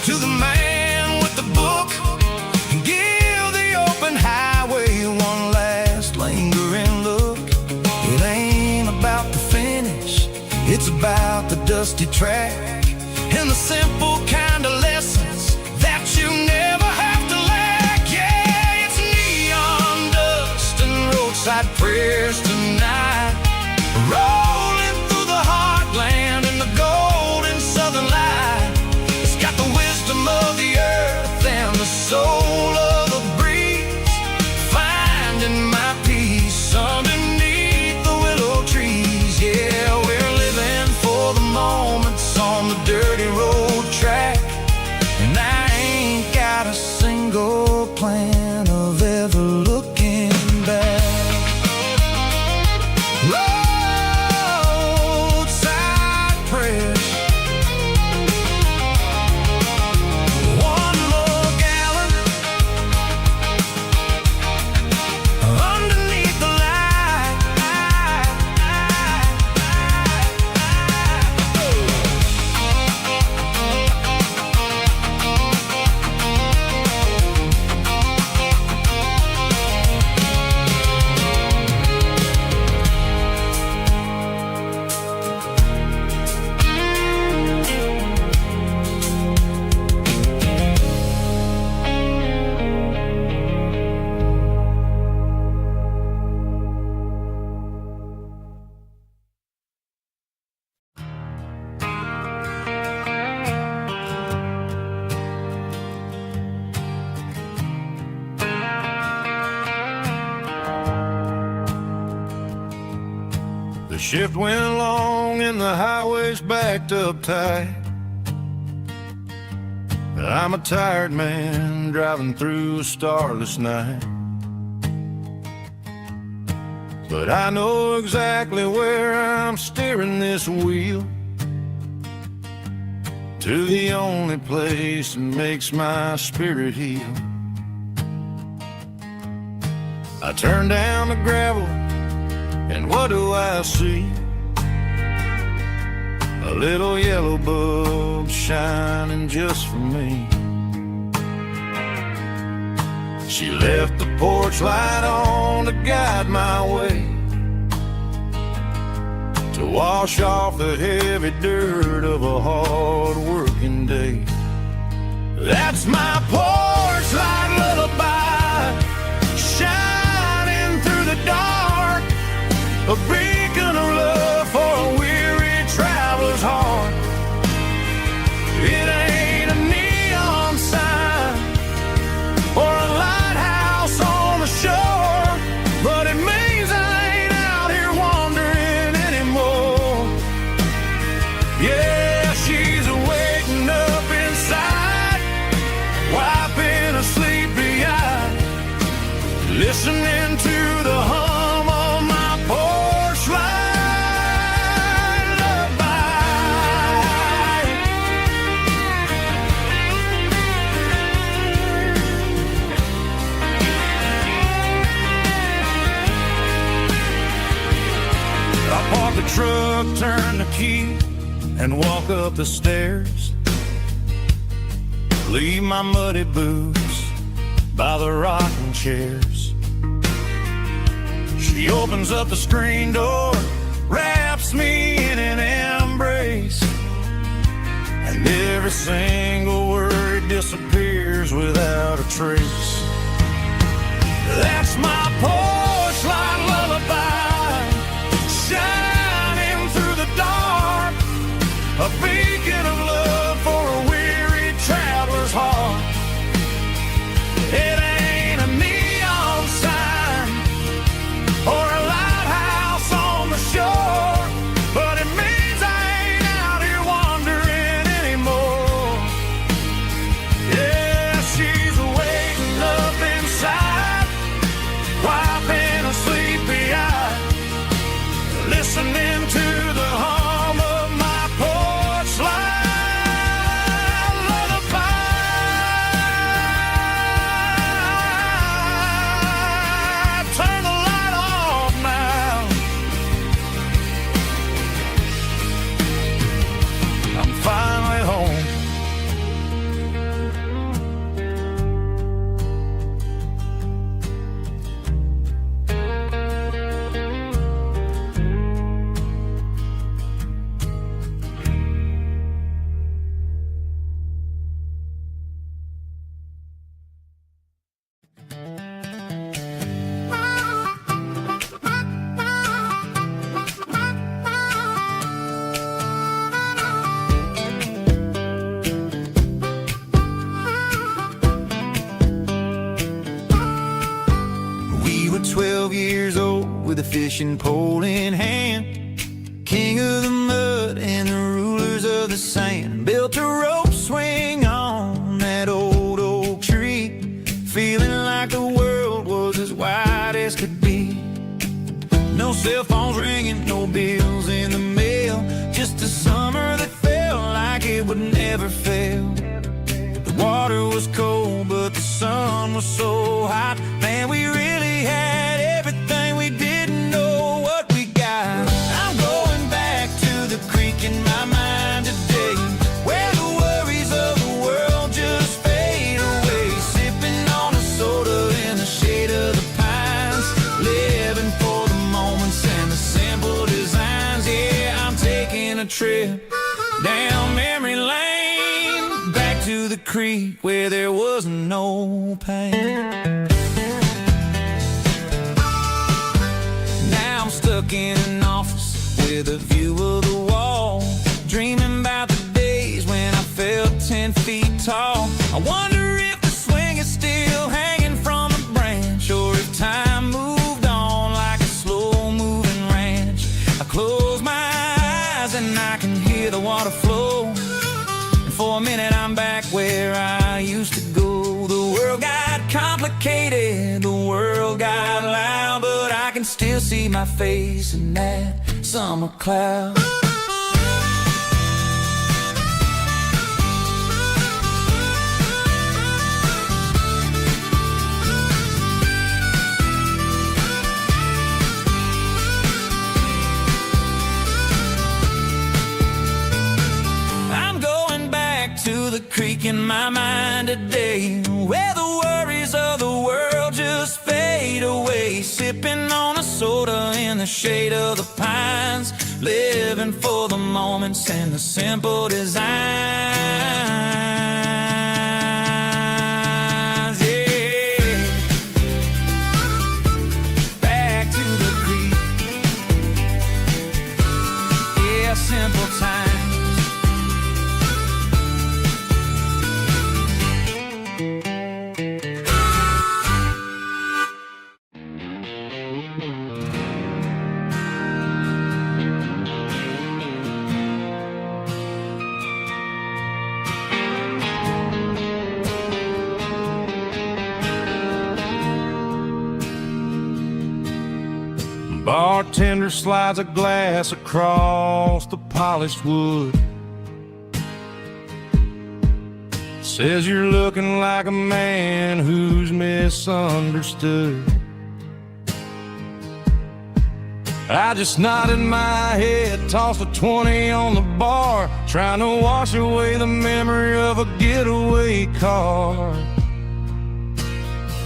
[SPEAKER 3] to the man with the book and give the open highway one last lingering look. It ain't about the finish, it's about the dusty track and the simple kind of lessons that you never have to lack. Yeah, it's neon dust and roadside prayers tonight, rolling through the heartland in the golden southern light. It's got the wisdom of the earth and the soul of the breeze, finding my peace underneath the willow trees. Yeah, we're living for the moments on the dirty road track, and I ain't got a single plan of ever looking back. Roadside prayers, one more gallon underneath the light.
[SPEAKER 1] The shift went along and the highway's backed up tight. I'm a tired man driving through a starless night, but I know exactly where I'm steering this wheel, to the only place that makes my spirit heal. I turn down the gravel, and what do I see? A little yellow bulb shining just for me. She left the porch light on to guide my way, to wash off the heavy dirt of a hard working day. That's my porch light lullaby, shine
[SPEAKER 2] listening to the hum of my porch light lullaby. I park the truck, turn the key, and walk up the stairs. Leave my muddy boots by the rocking chairs. She opens up the screen door, wraps me in an embrace, and every single word disappears without a trace. That's my porch light lullaby, shining through the dark, a beacon of love for a weary traveler's heart. It ain't a neon sign or a lighthouse on the shore, but it means I ain't out here wandering anymore. Yeah, she's waiting up inside, wiping a sleepy eye, listening to the hum of my porch light lullaby. Turn the light off now. I'm finally home.
[SPEAKER 1] We were 12 years old with a fishing pole in hand, king of the mud and the rulers of the sand. Built a rope swing on that old oak tree, feeling like the world was as wide as could be. No cell phones ringing, no bills in the mail, just a summer that felt like it would never fail. The water was cold, but the sun was so hot. Man, we really had everything, we didn't know what we got. I'm going back to the creek in my mind today, where the worries of the world just fade away. Sipping on a soda in the shade of the pines, living for the moments and the simple designs. Yeah, I'm taking a trip down memory lane, back to the creek where there was no pain. Now I'm stuck in an office with a view of the wall, dreaming about the days when I felt 10 feet tall. I wonder if the swing is still hanging from a branch, or if time moved on like a slow-moving ranch. I close my eyes and I can hear the water flow, and for a minute I'm back where I used to go. The world got complicated, the world got loud, but I can still see my face in that summer cloud. I'm going back to the creek in my mind today, where the worries of the world just fade away. Sipping on a soda in the shade of the pines, living for the moments and the simple designs. Yeah, back to the creek. Yeah, simple times. Bartender slides a glass across the polished wood. Says you're looking like a man who's misunderstood. I just nodded my head, tossed a 20 on the bar, trying to wash away the memory of a getaway car.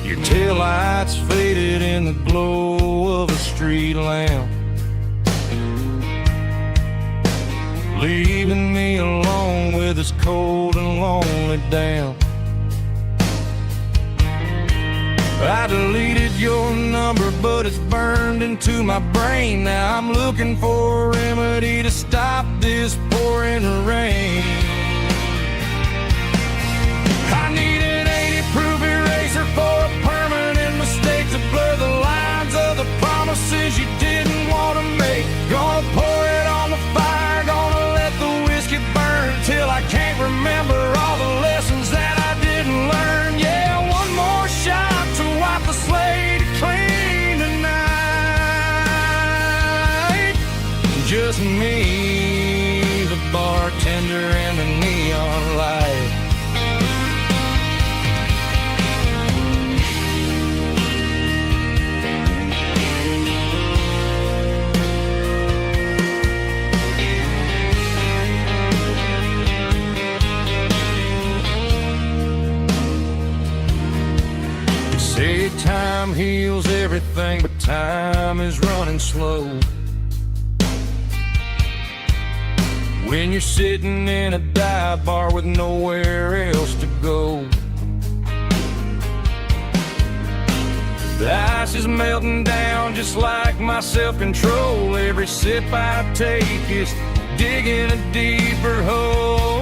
[SPEAKER 1] Your taillights faded in the glow of a street lamp, leaving me alone with this cold and lonely damp. I deleted your number, but it's burned into my brain. Now I'm looking for a remedy to stop this pouring rain. I need an 80-proof eraser for a permanent mistake, to blur the lines of the promises you didn't want to make. Gonna pour it on the fire, gonna let the whiskey burn till I can't remember all the lessons that I didn't learn. Yeah, one more shot to wipe the slate clean tonight. Just me, the bartender, and the neon light. Say time heals everything, but time is running slow. When you're sitting in a dive bar with nowhere else to go, the ice is melting down just like my self-control. Every sip I take is digging a deeper hole.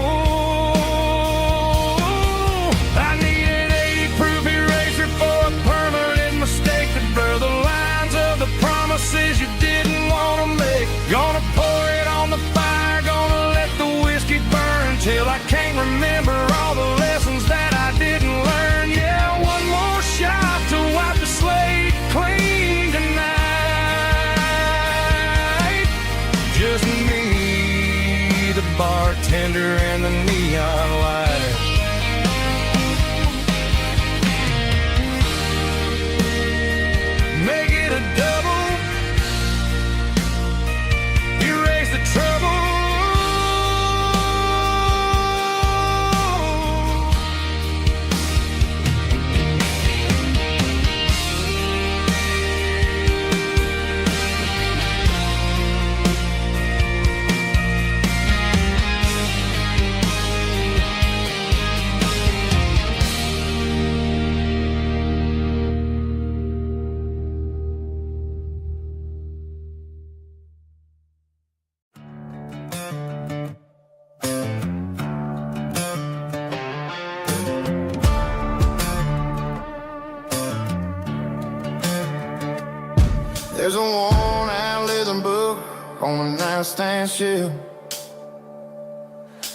[SPEAKER 1] I need an 80-proof eraser for a permanent mistake, to blur the lines of the promises you didn't want to make. Gonna pour it on the fire, gonna let the whiskey burn till I can't remember all the lessons that I didn't learn. Yeah, one more shot to wipe the slate clean tonight. Just me, the bartender, and the neon light. Make it a double, erase the trouble.
[SPEAKER 3] There's a worn-out leather book on the nightstand shelf,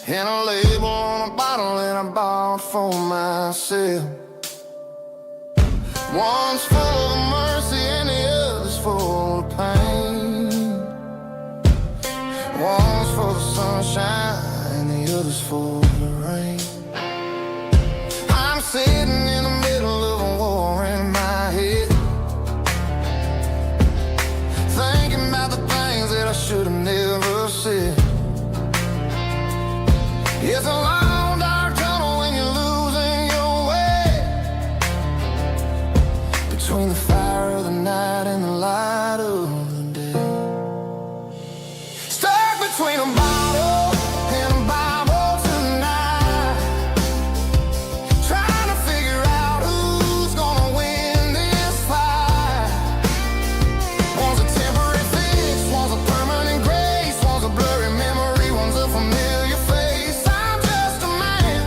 [SPEAKER 3] and a label on a bottle that I bought for myself. One's full of mercy and the other's full of pain. One's full of sunshine and the other's full of rain. I'm sitting in the middle of a war in my head, thinking about the things that I should have never said. It's a long dark tunnel when you're losing your way, between the fire of the night and the light of the day. Stuck between a bottle and a Bible tonight, trying to figure out who's gonna win this fight. One's a temporary fix, one's a permanent grace, one's a blurry memory, one's a familiar face. I'm just a man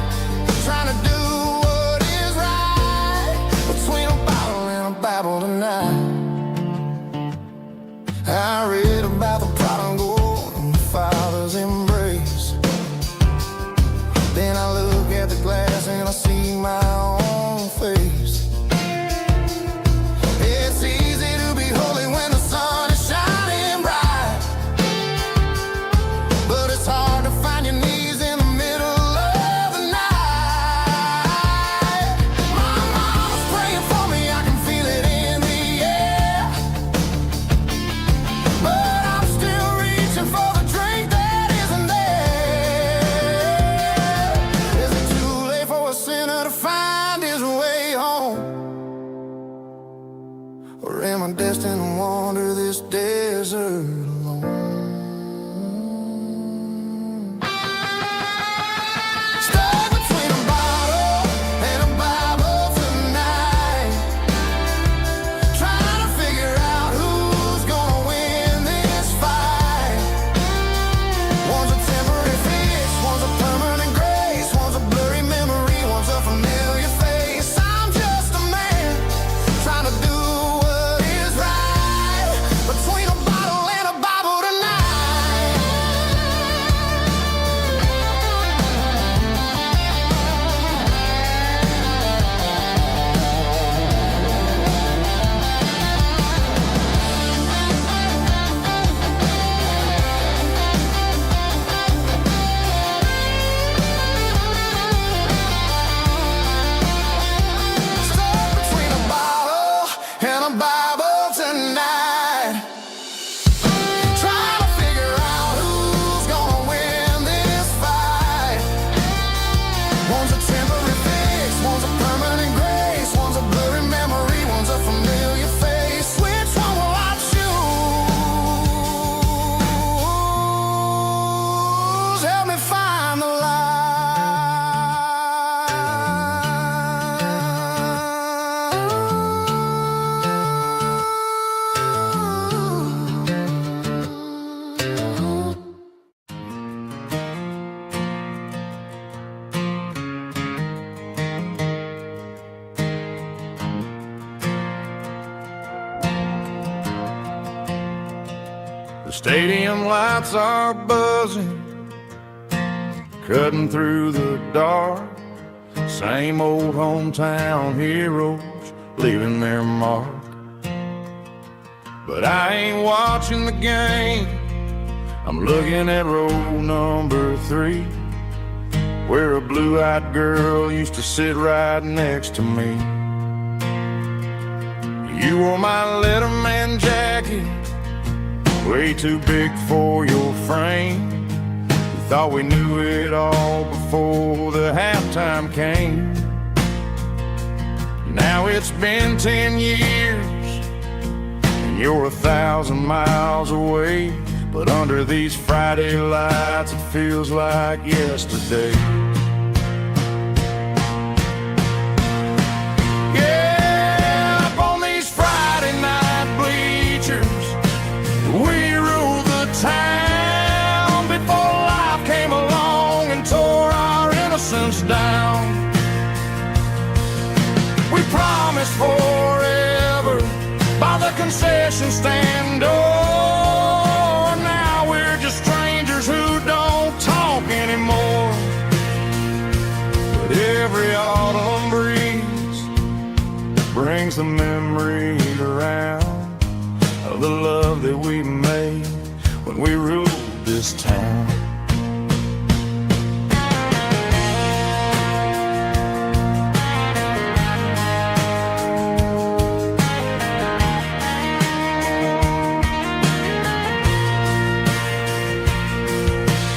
[SPEAKER 3] trying to do what is right, between a bottle and a Bible tonight. I read about the prodigal and the father's embrace. Then I look at the glass and I see my own face. It's easy to be holy when the sun is Or am I destined to wander this desert alone? Stuck between a bottle and a Bible tonight, trying to figure out who's gonna win this fight. One's a temporary fix, one's a permanent grace, one's a blurry memory, one's a familiar face. I'm just a man trying to do what is right, between a bottle and a Bible tonight. Stuck between a bottle and a Bible tonight, trying to figure out who's gonna win this fight. One's a temporary fix, one's a permanent grace, one's a blurry memory, one's a familiar face. Which one will I choose? Help me find the light.
[SPEAKER 1] The stadium lights are buzzing, cutting through the dark. Same old hometown heroes leaving their mark. But I ain't watching the game, I'm looking at row number 3, where a blue-eyed girl used to sit right next to me. You wore my Letterman jacket, way too big for your frame. We thought we knew it all before the halftime came. Now it's been 10 years, and you're 1,000 miles away. But under these Friday lights, it feels like yesterday. Yeah, up on these Friday night bleachers, we ruled the town before life came along and tore our innocence down. We promised forever by the concession stand door. Now we're just strangers who don't talk anymore. But every autumn breeze brings the memory around of the love that we made when we ruled this town.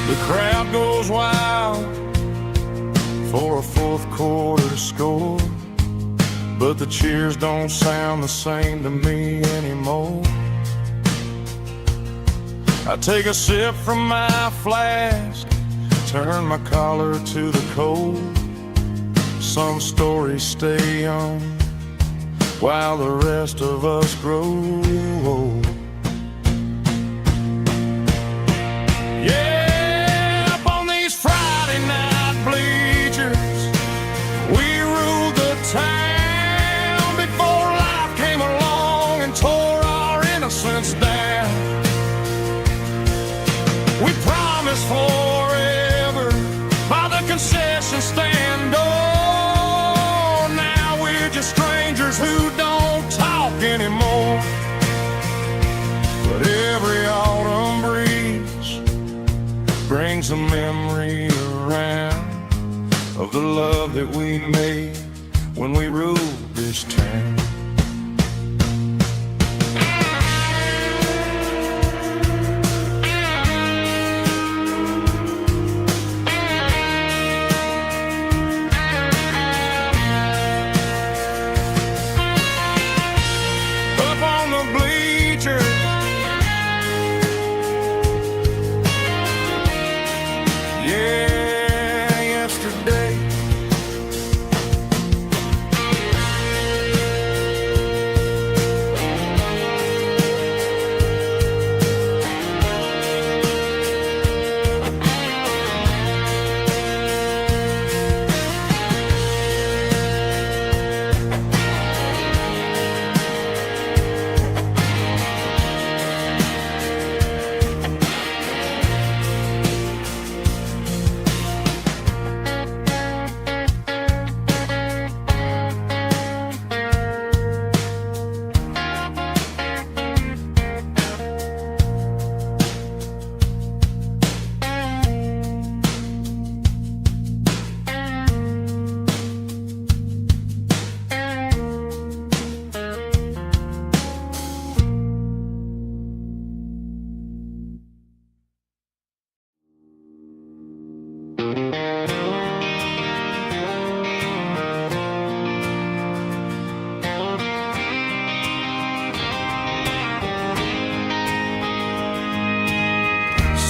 [SPEAKER 1] The crowd goes wild for a fourth quarter score, but the cheers don't sound the same to me anymore. I take a sip from my flask, turn my collar to the cold. Some stories stay young while the rest of us grow old. Yeah, up on these Friday night bleachers, we ruled the town before life came along and tore our innocence down. We promised forever by the concession stand door. Now we're just strangers who don't talk anymore. But every autumn breeze brings a memory around of the love that we made when we ruled this town.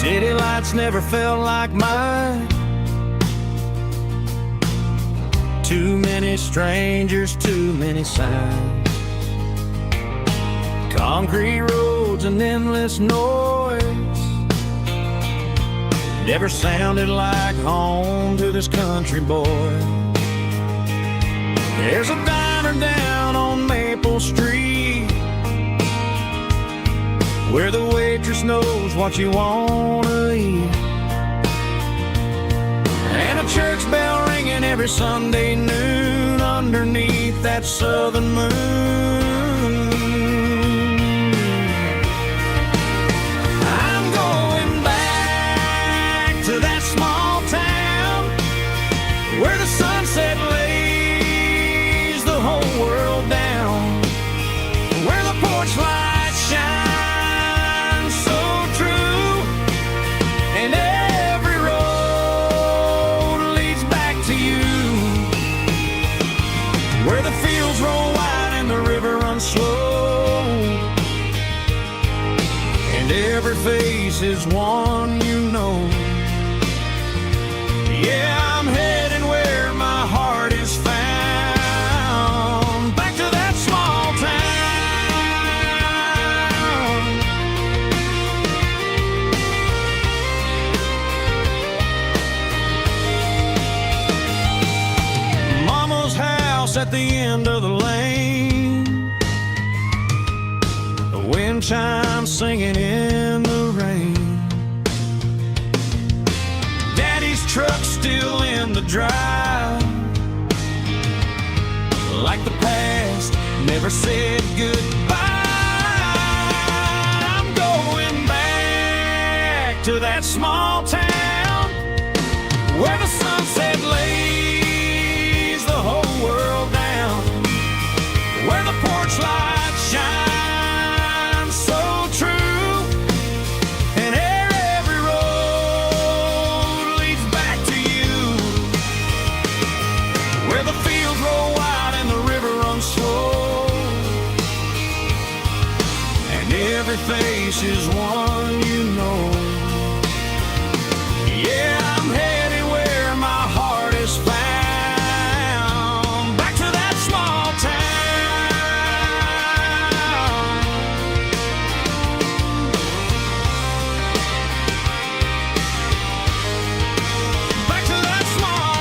[SPEAKER 2] City lights never felt like mine. Too many strangers, too many signs. Concrete roads and endless noise never sounded like home to this country boy. There's a diner down on Maple Street where the waitress knows what you wanna eat, and a church bell ringing every Sunday noon underneath that southern moon. I'm going back to that small town where the sunset lays the whole world down, where the porch lights shine so true, and every road leads back to you, where the fields roll wide and the river runs slow, and every face is one you know. Yeah, I'm heading where my heart is found, back to that small town. Mama's house at the end of the lane, the wind chimes singing in the rain, Daddy's truck still in the drive, like the past never said goodbye. I'm going back to that small town where the sunset lays the whole world down, where the porch lights shine so true, and every road leads back to you, where the fields roll wide and the river runs slow, and every face is one you know. Yeah, I'm headed where my heart is found, back to that small town. Back to that small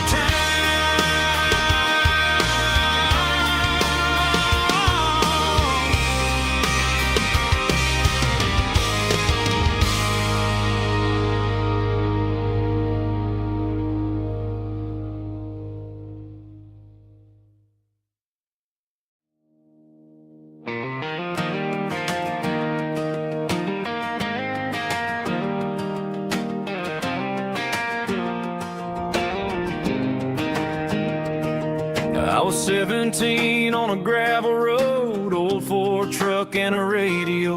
[SPEAKER 2] I was 17 on a gravel road, old Ford truck and a radio,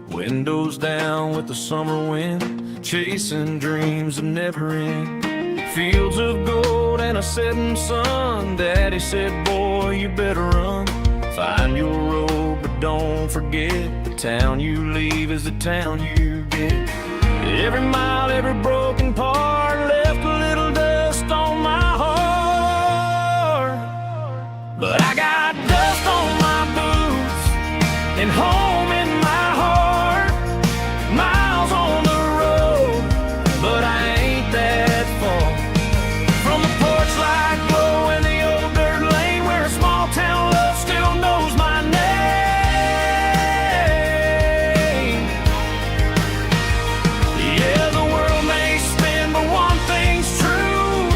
[SPEAKER 2] windows down with the summer wind, chasing dreams that never end, fields of gold and a setting sun. Daddy said, boy, you better run, find your road, but don't forget, the town you leave is the town you get. Every mile, every broken part left a little dust on my heart, but I got dust on my boots and home in my heart. Miles on the road, but I ain't that far from the porch light glow and the old dirt lane where a small town love still knows my name. Yeah, the world may spin, but one thing's true.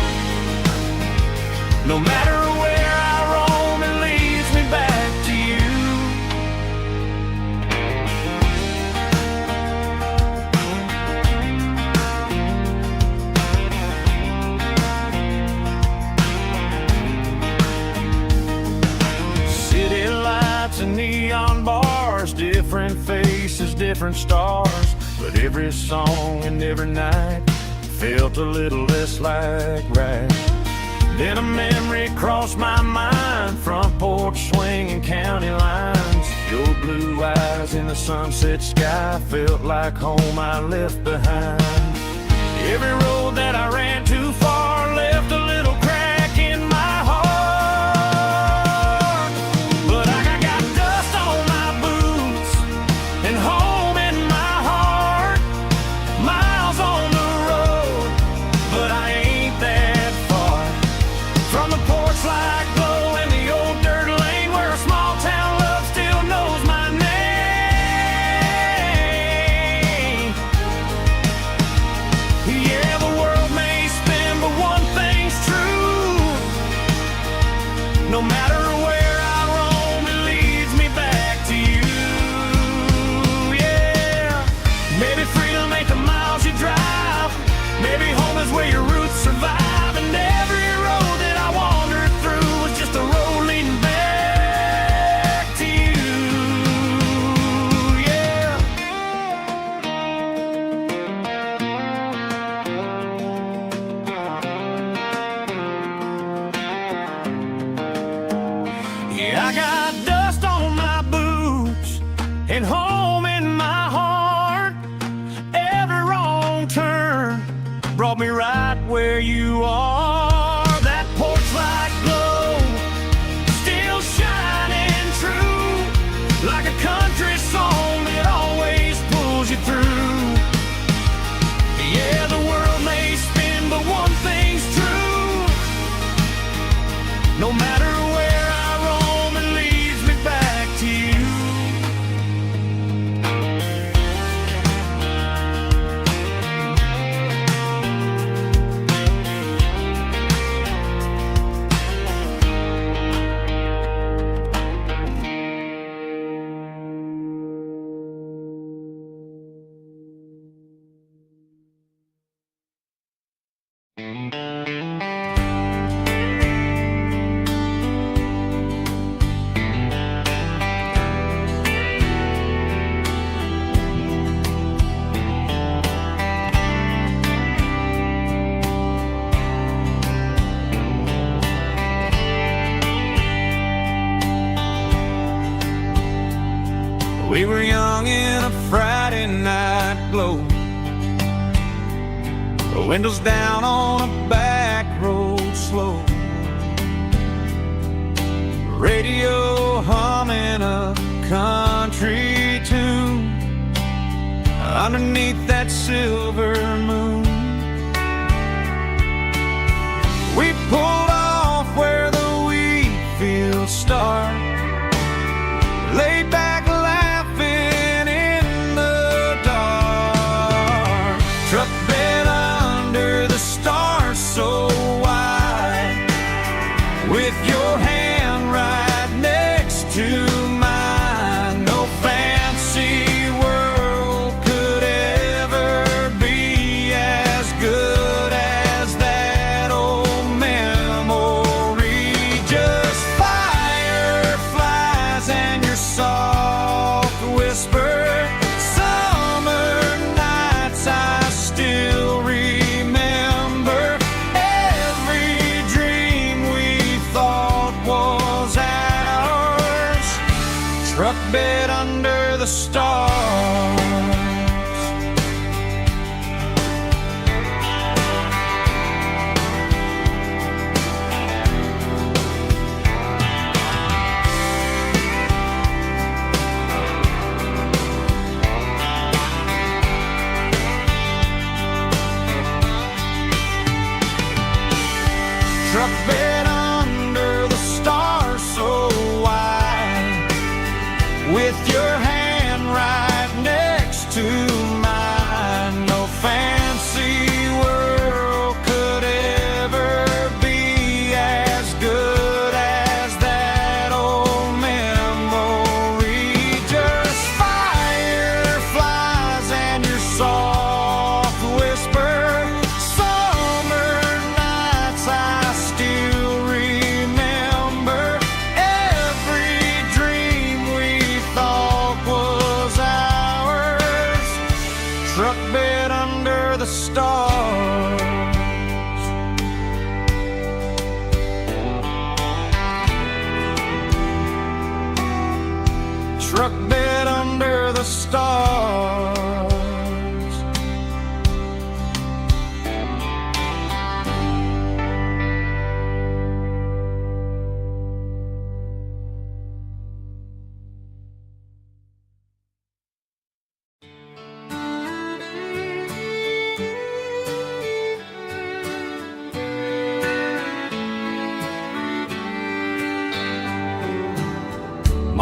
[SPEAKER 2] No matter where I roam, it leads me back to you. City lights and neon bars, different faces, different stars, but every song and every night felt a little less like right. Then a memory crossed my mind, front porch swinging county lines, Your blue eyes in the sunset sky felt like home I left behind. Every road that I ran too far left a little crack in my heart. But I got dust on my boots and home in my heart. Miles on the road, but I ain't that far from the porch light glow and the old dirt lane where a small town love still knows my name. Yeah, the world may spin, but one thing's true. No matter where I roam, it leads me back to you. Yeah, maybe freedom ain't the miles you drive. Maybe home is where your roots survive. And every road that I wandered through was just a road leading back to you. Yeah. Yeah, I got dust on my boots and home in my heart. Every wrong turn brought me right where you are. That porch light glow still shining true, like a country song that always pulls you through. Yeah, the world may spin, but one thing's true. No matter where I roam, it leads me back to you. We were young in a Friday night glow, the windows down on a back road slow, radio humming a country tune underneath that silver moon. We pulled off where the wheat fields start, laid back laughing in the dark. Truck bed under the stars so wide, with your hand right next to mine. No fancy world could ever be as good as that old memory. Just fireflies and your soft whisper. Summer nights I still remember. Every dream we thought was ours. Truck bed under the stars. Truck bed under the stars so wide, with your hand right next to mine. No fancy world could ever be as good as that old memory. Just fireflies and your soft whisper. Summer nights I still remember. Every dream we thought was ours.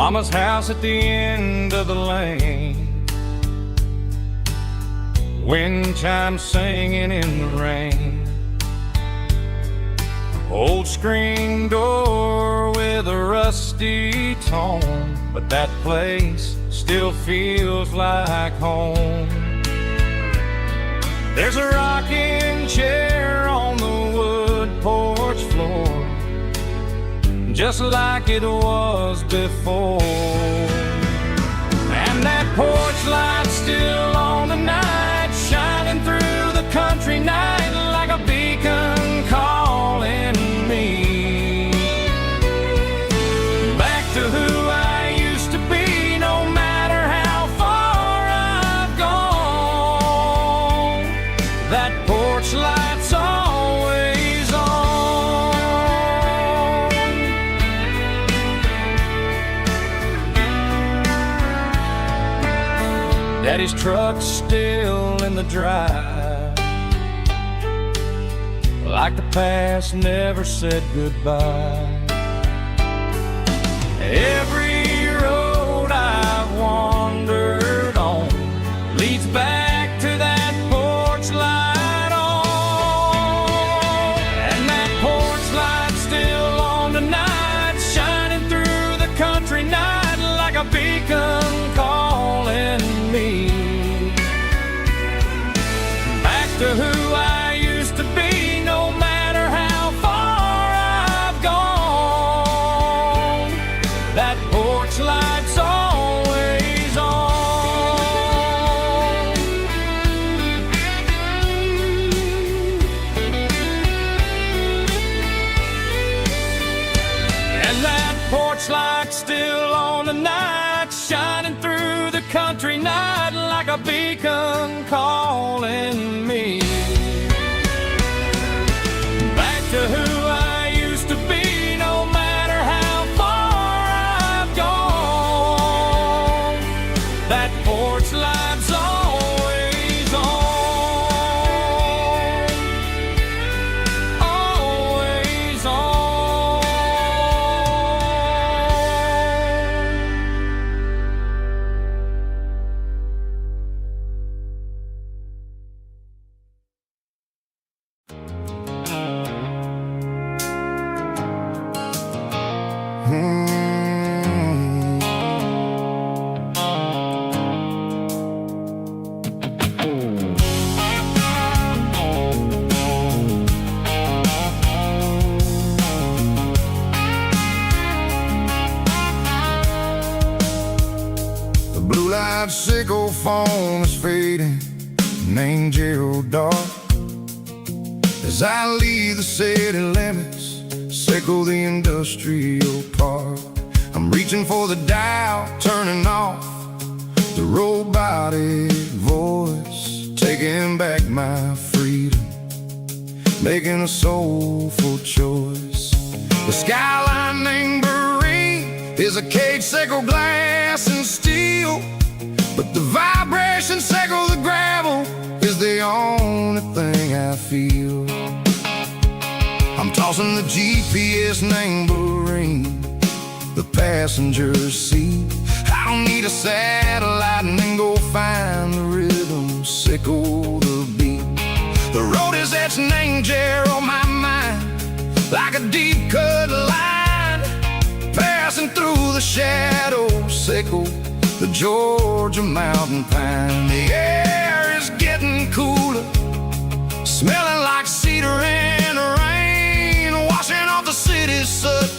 [SPEAKER 2] Mama's house at the end of the lane, wind chimes singing in the rain. Old screen door with a rusty tone, but that place still feels like home. There's a rocking chair on the wood porch floor, just like it was before. And that porch light's still on tonight, shining through the country night like a beacon calling me back to who I used to be. No matter how far I've gone, that porch light's always on. Daddy's truck's still in the drive, like the past never said goodbye. Every road I've wandered on leads back to that porch light on. And that porch light's still on tonight, shining through the country night like a beacon calling me back to who I used to be. No matter how far I've gone, that porch light's always on. And that porch light's still on tonight, shining through the country night like a beacon calling me back to who I used to be. No matter how far I've gone, that porch light's always on, always on.
[SPEAKER 3] The blue light sickle phone is fading, named Gerald dark. As I leave the city limits, sickle the industrial park. I'm reaching for the dial, turning off the robotic voice, taking back my freedom, making a soulful choice. The skyline named Marine is a cage, sickle glass and steel, but the vibration sickle the gravel is the only thing I feel. I'm tossing the GPS named Marine, the passenger seat. I don't need a satellite and then go find the rhythm, sickle the beat. The road is etched named Jer on my mind, like a deep cut line, passing through the shadows, sickle the Georgia mountain pine. The air is getting cooler, smelling like cedar in the rain, washing off the city soot,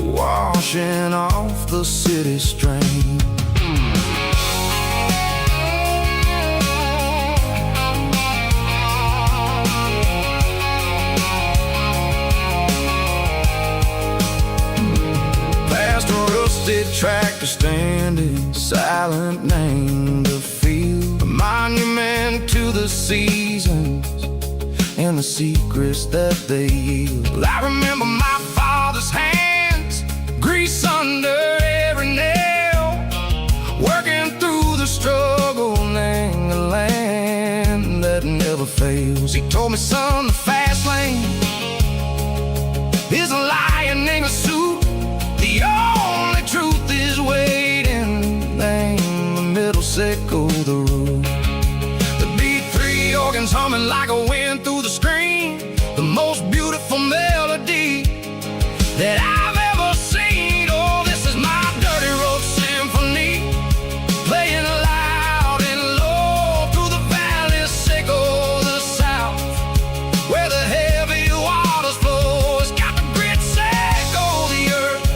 [SPEAKER 3] washing off the city strain. Past a rusted tractor standing silent, named the field, a monument to the seasons and the secrets that they yield. I remember my father's hands, grease under every nail, working through the struggle, named the land that never fails. He told me, son, the fast lane is a lion in a suit. The only truth is
[SPEAKER 2] Seiko the road. The B3 organs humming like a wind through the screen, the most beautiful melody that I've ever seen. Oh, this is my dirty road symphony, playing loud and low through the valleys, Seiko the south, where the heavy waters flow. It's got the grit, Seiko the earth,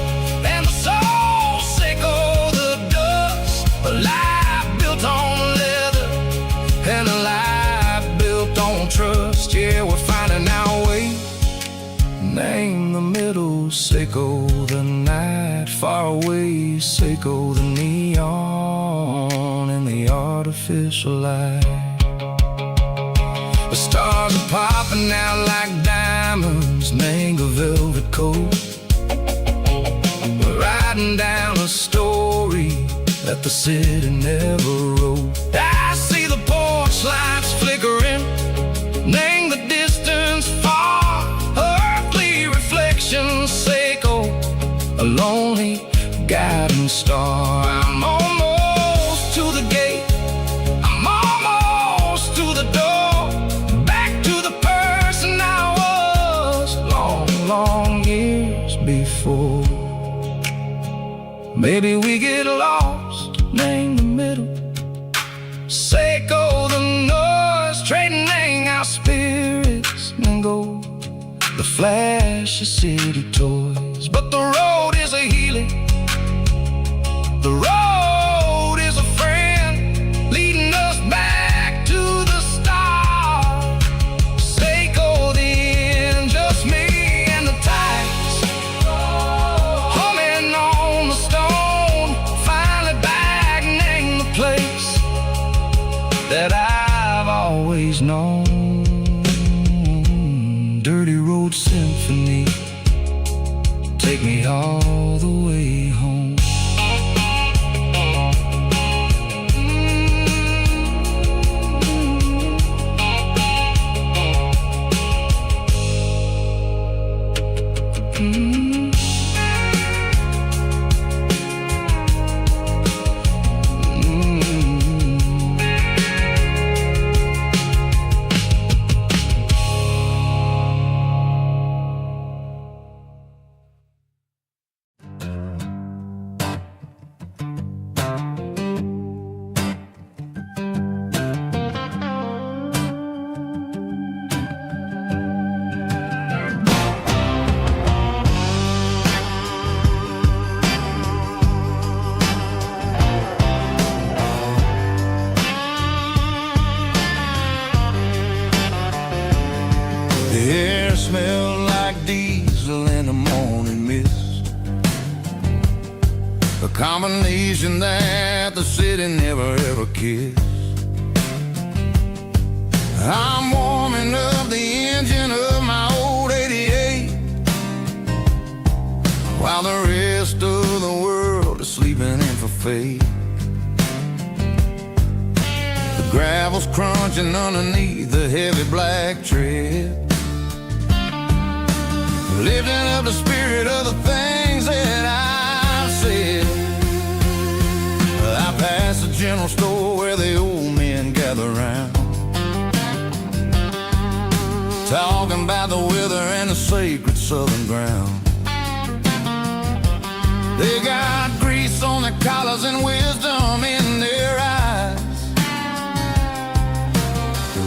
[SPEAKER 2] and the soul, Seiko the dust. A life built on leather and a life built on trust. Yeah, we're finding our way. Name the middle, Seiko the night, far away, Seiko the neon and the artificial light. The stars are popping out like diamonds, mango velvet coat. We're riding down a story that the city never wrote. I see the porch lights flickering, name the distance far, earthly reflections, Seiko, a lonely guiding star. I'm almost to the gate, I'm almost to the door, back to the person I was long, long years before. Maybe we get lost, name the middle, Seiko the noise, trading our spirits and gold, the flash of city toys. But the road is a healing, the road is a friend, leading us back to the start. Seiko the end, just me and the tides, humming on the stone, finally back, name the place that I've always known. Dirty road symphony, take me all the way home.
[SPEAKER 1] The air smelled like diesel in the morning mist, a combination that the city never ever kissed. I'm warming up the engine of my old 88, while the rest of the world is sleeping in for fate. The gravel's crunching underneath the heavy black tread, lifting up the spirit of the things that I've said. I pass the general store where the old men gather round, talking about the weather and the sacred southern ground. They got grease on their collars and wisdom in their eyes,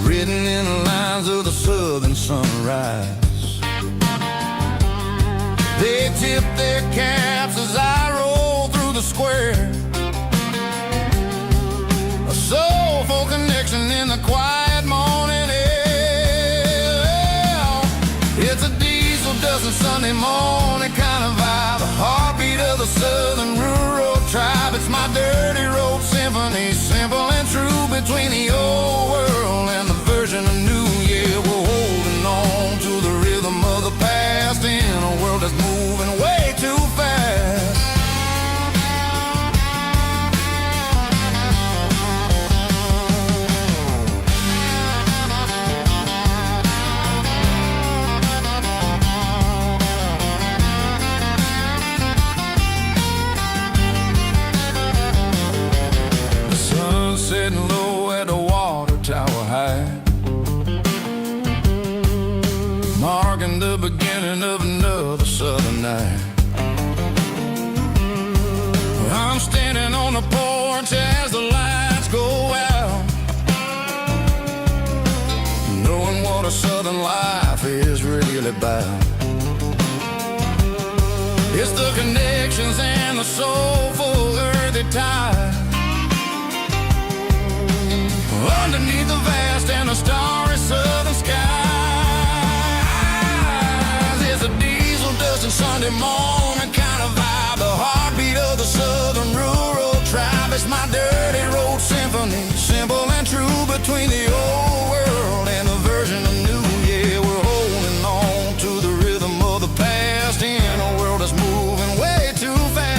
[SPEAKER 1] written in the lines of the southern sunrise. They tip their caps as I roll through the square, a soulful connection in the quiet morning air. It's a diesel dozen Sunday morning kind of vibe, a heartbeat of the southern rural tribe. It's my dirty road symphony, simple and true, between the old world and the version of new. Yeah, we're holding on to the rhythm of the past in a world that's moving way too fast. The sun
[SPEAKER 2] sitting low at the water tower high, marking the beginning of another southern night. I'm standing on the porch as the lights go out, knowing what a southern life is really about. It's the connections and the soulful earthy tide, underneath the vast and the starry southern skies. It's a diesel dusting Sunday morning kind of vibe, the heartbeat of the southern rural tribe. It's my dirty road symphony, simple and true, between the old world and the version of new. Yeah, we're holding on to the rhythm of the past in a world that's moving way too fast.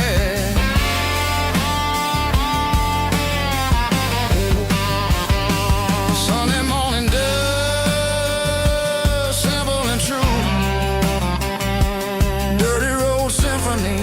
[SPEAKER 2] Sunday morning dust, simple and true, dirty road symphony.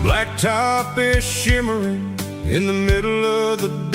[SPEAKER 1] Blacktop is shimmering in the middle of the day.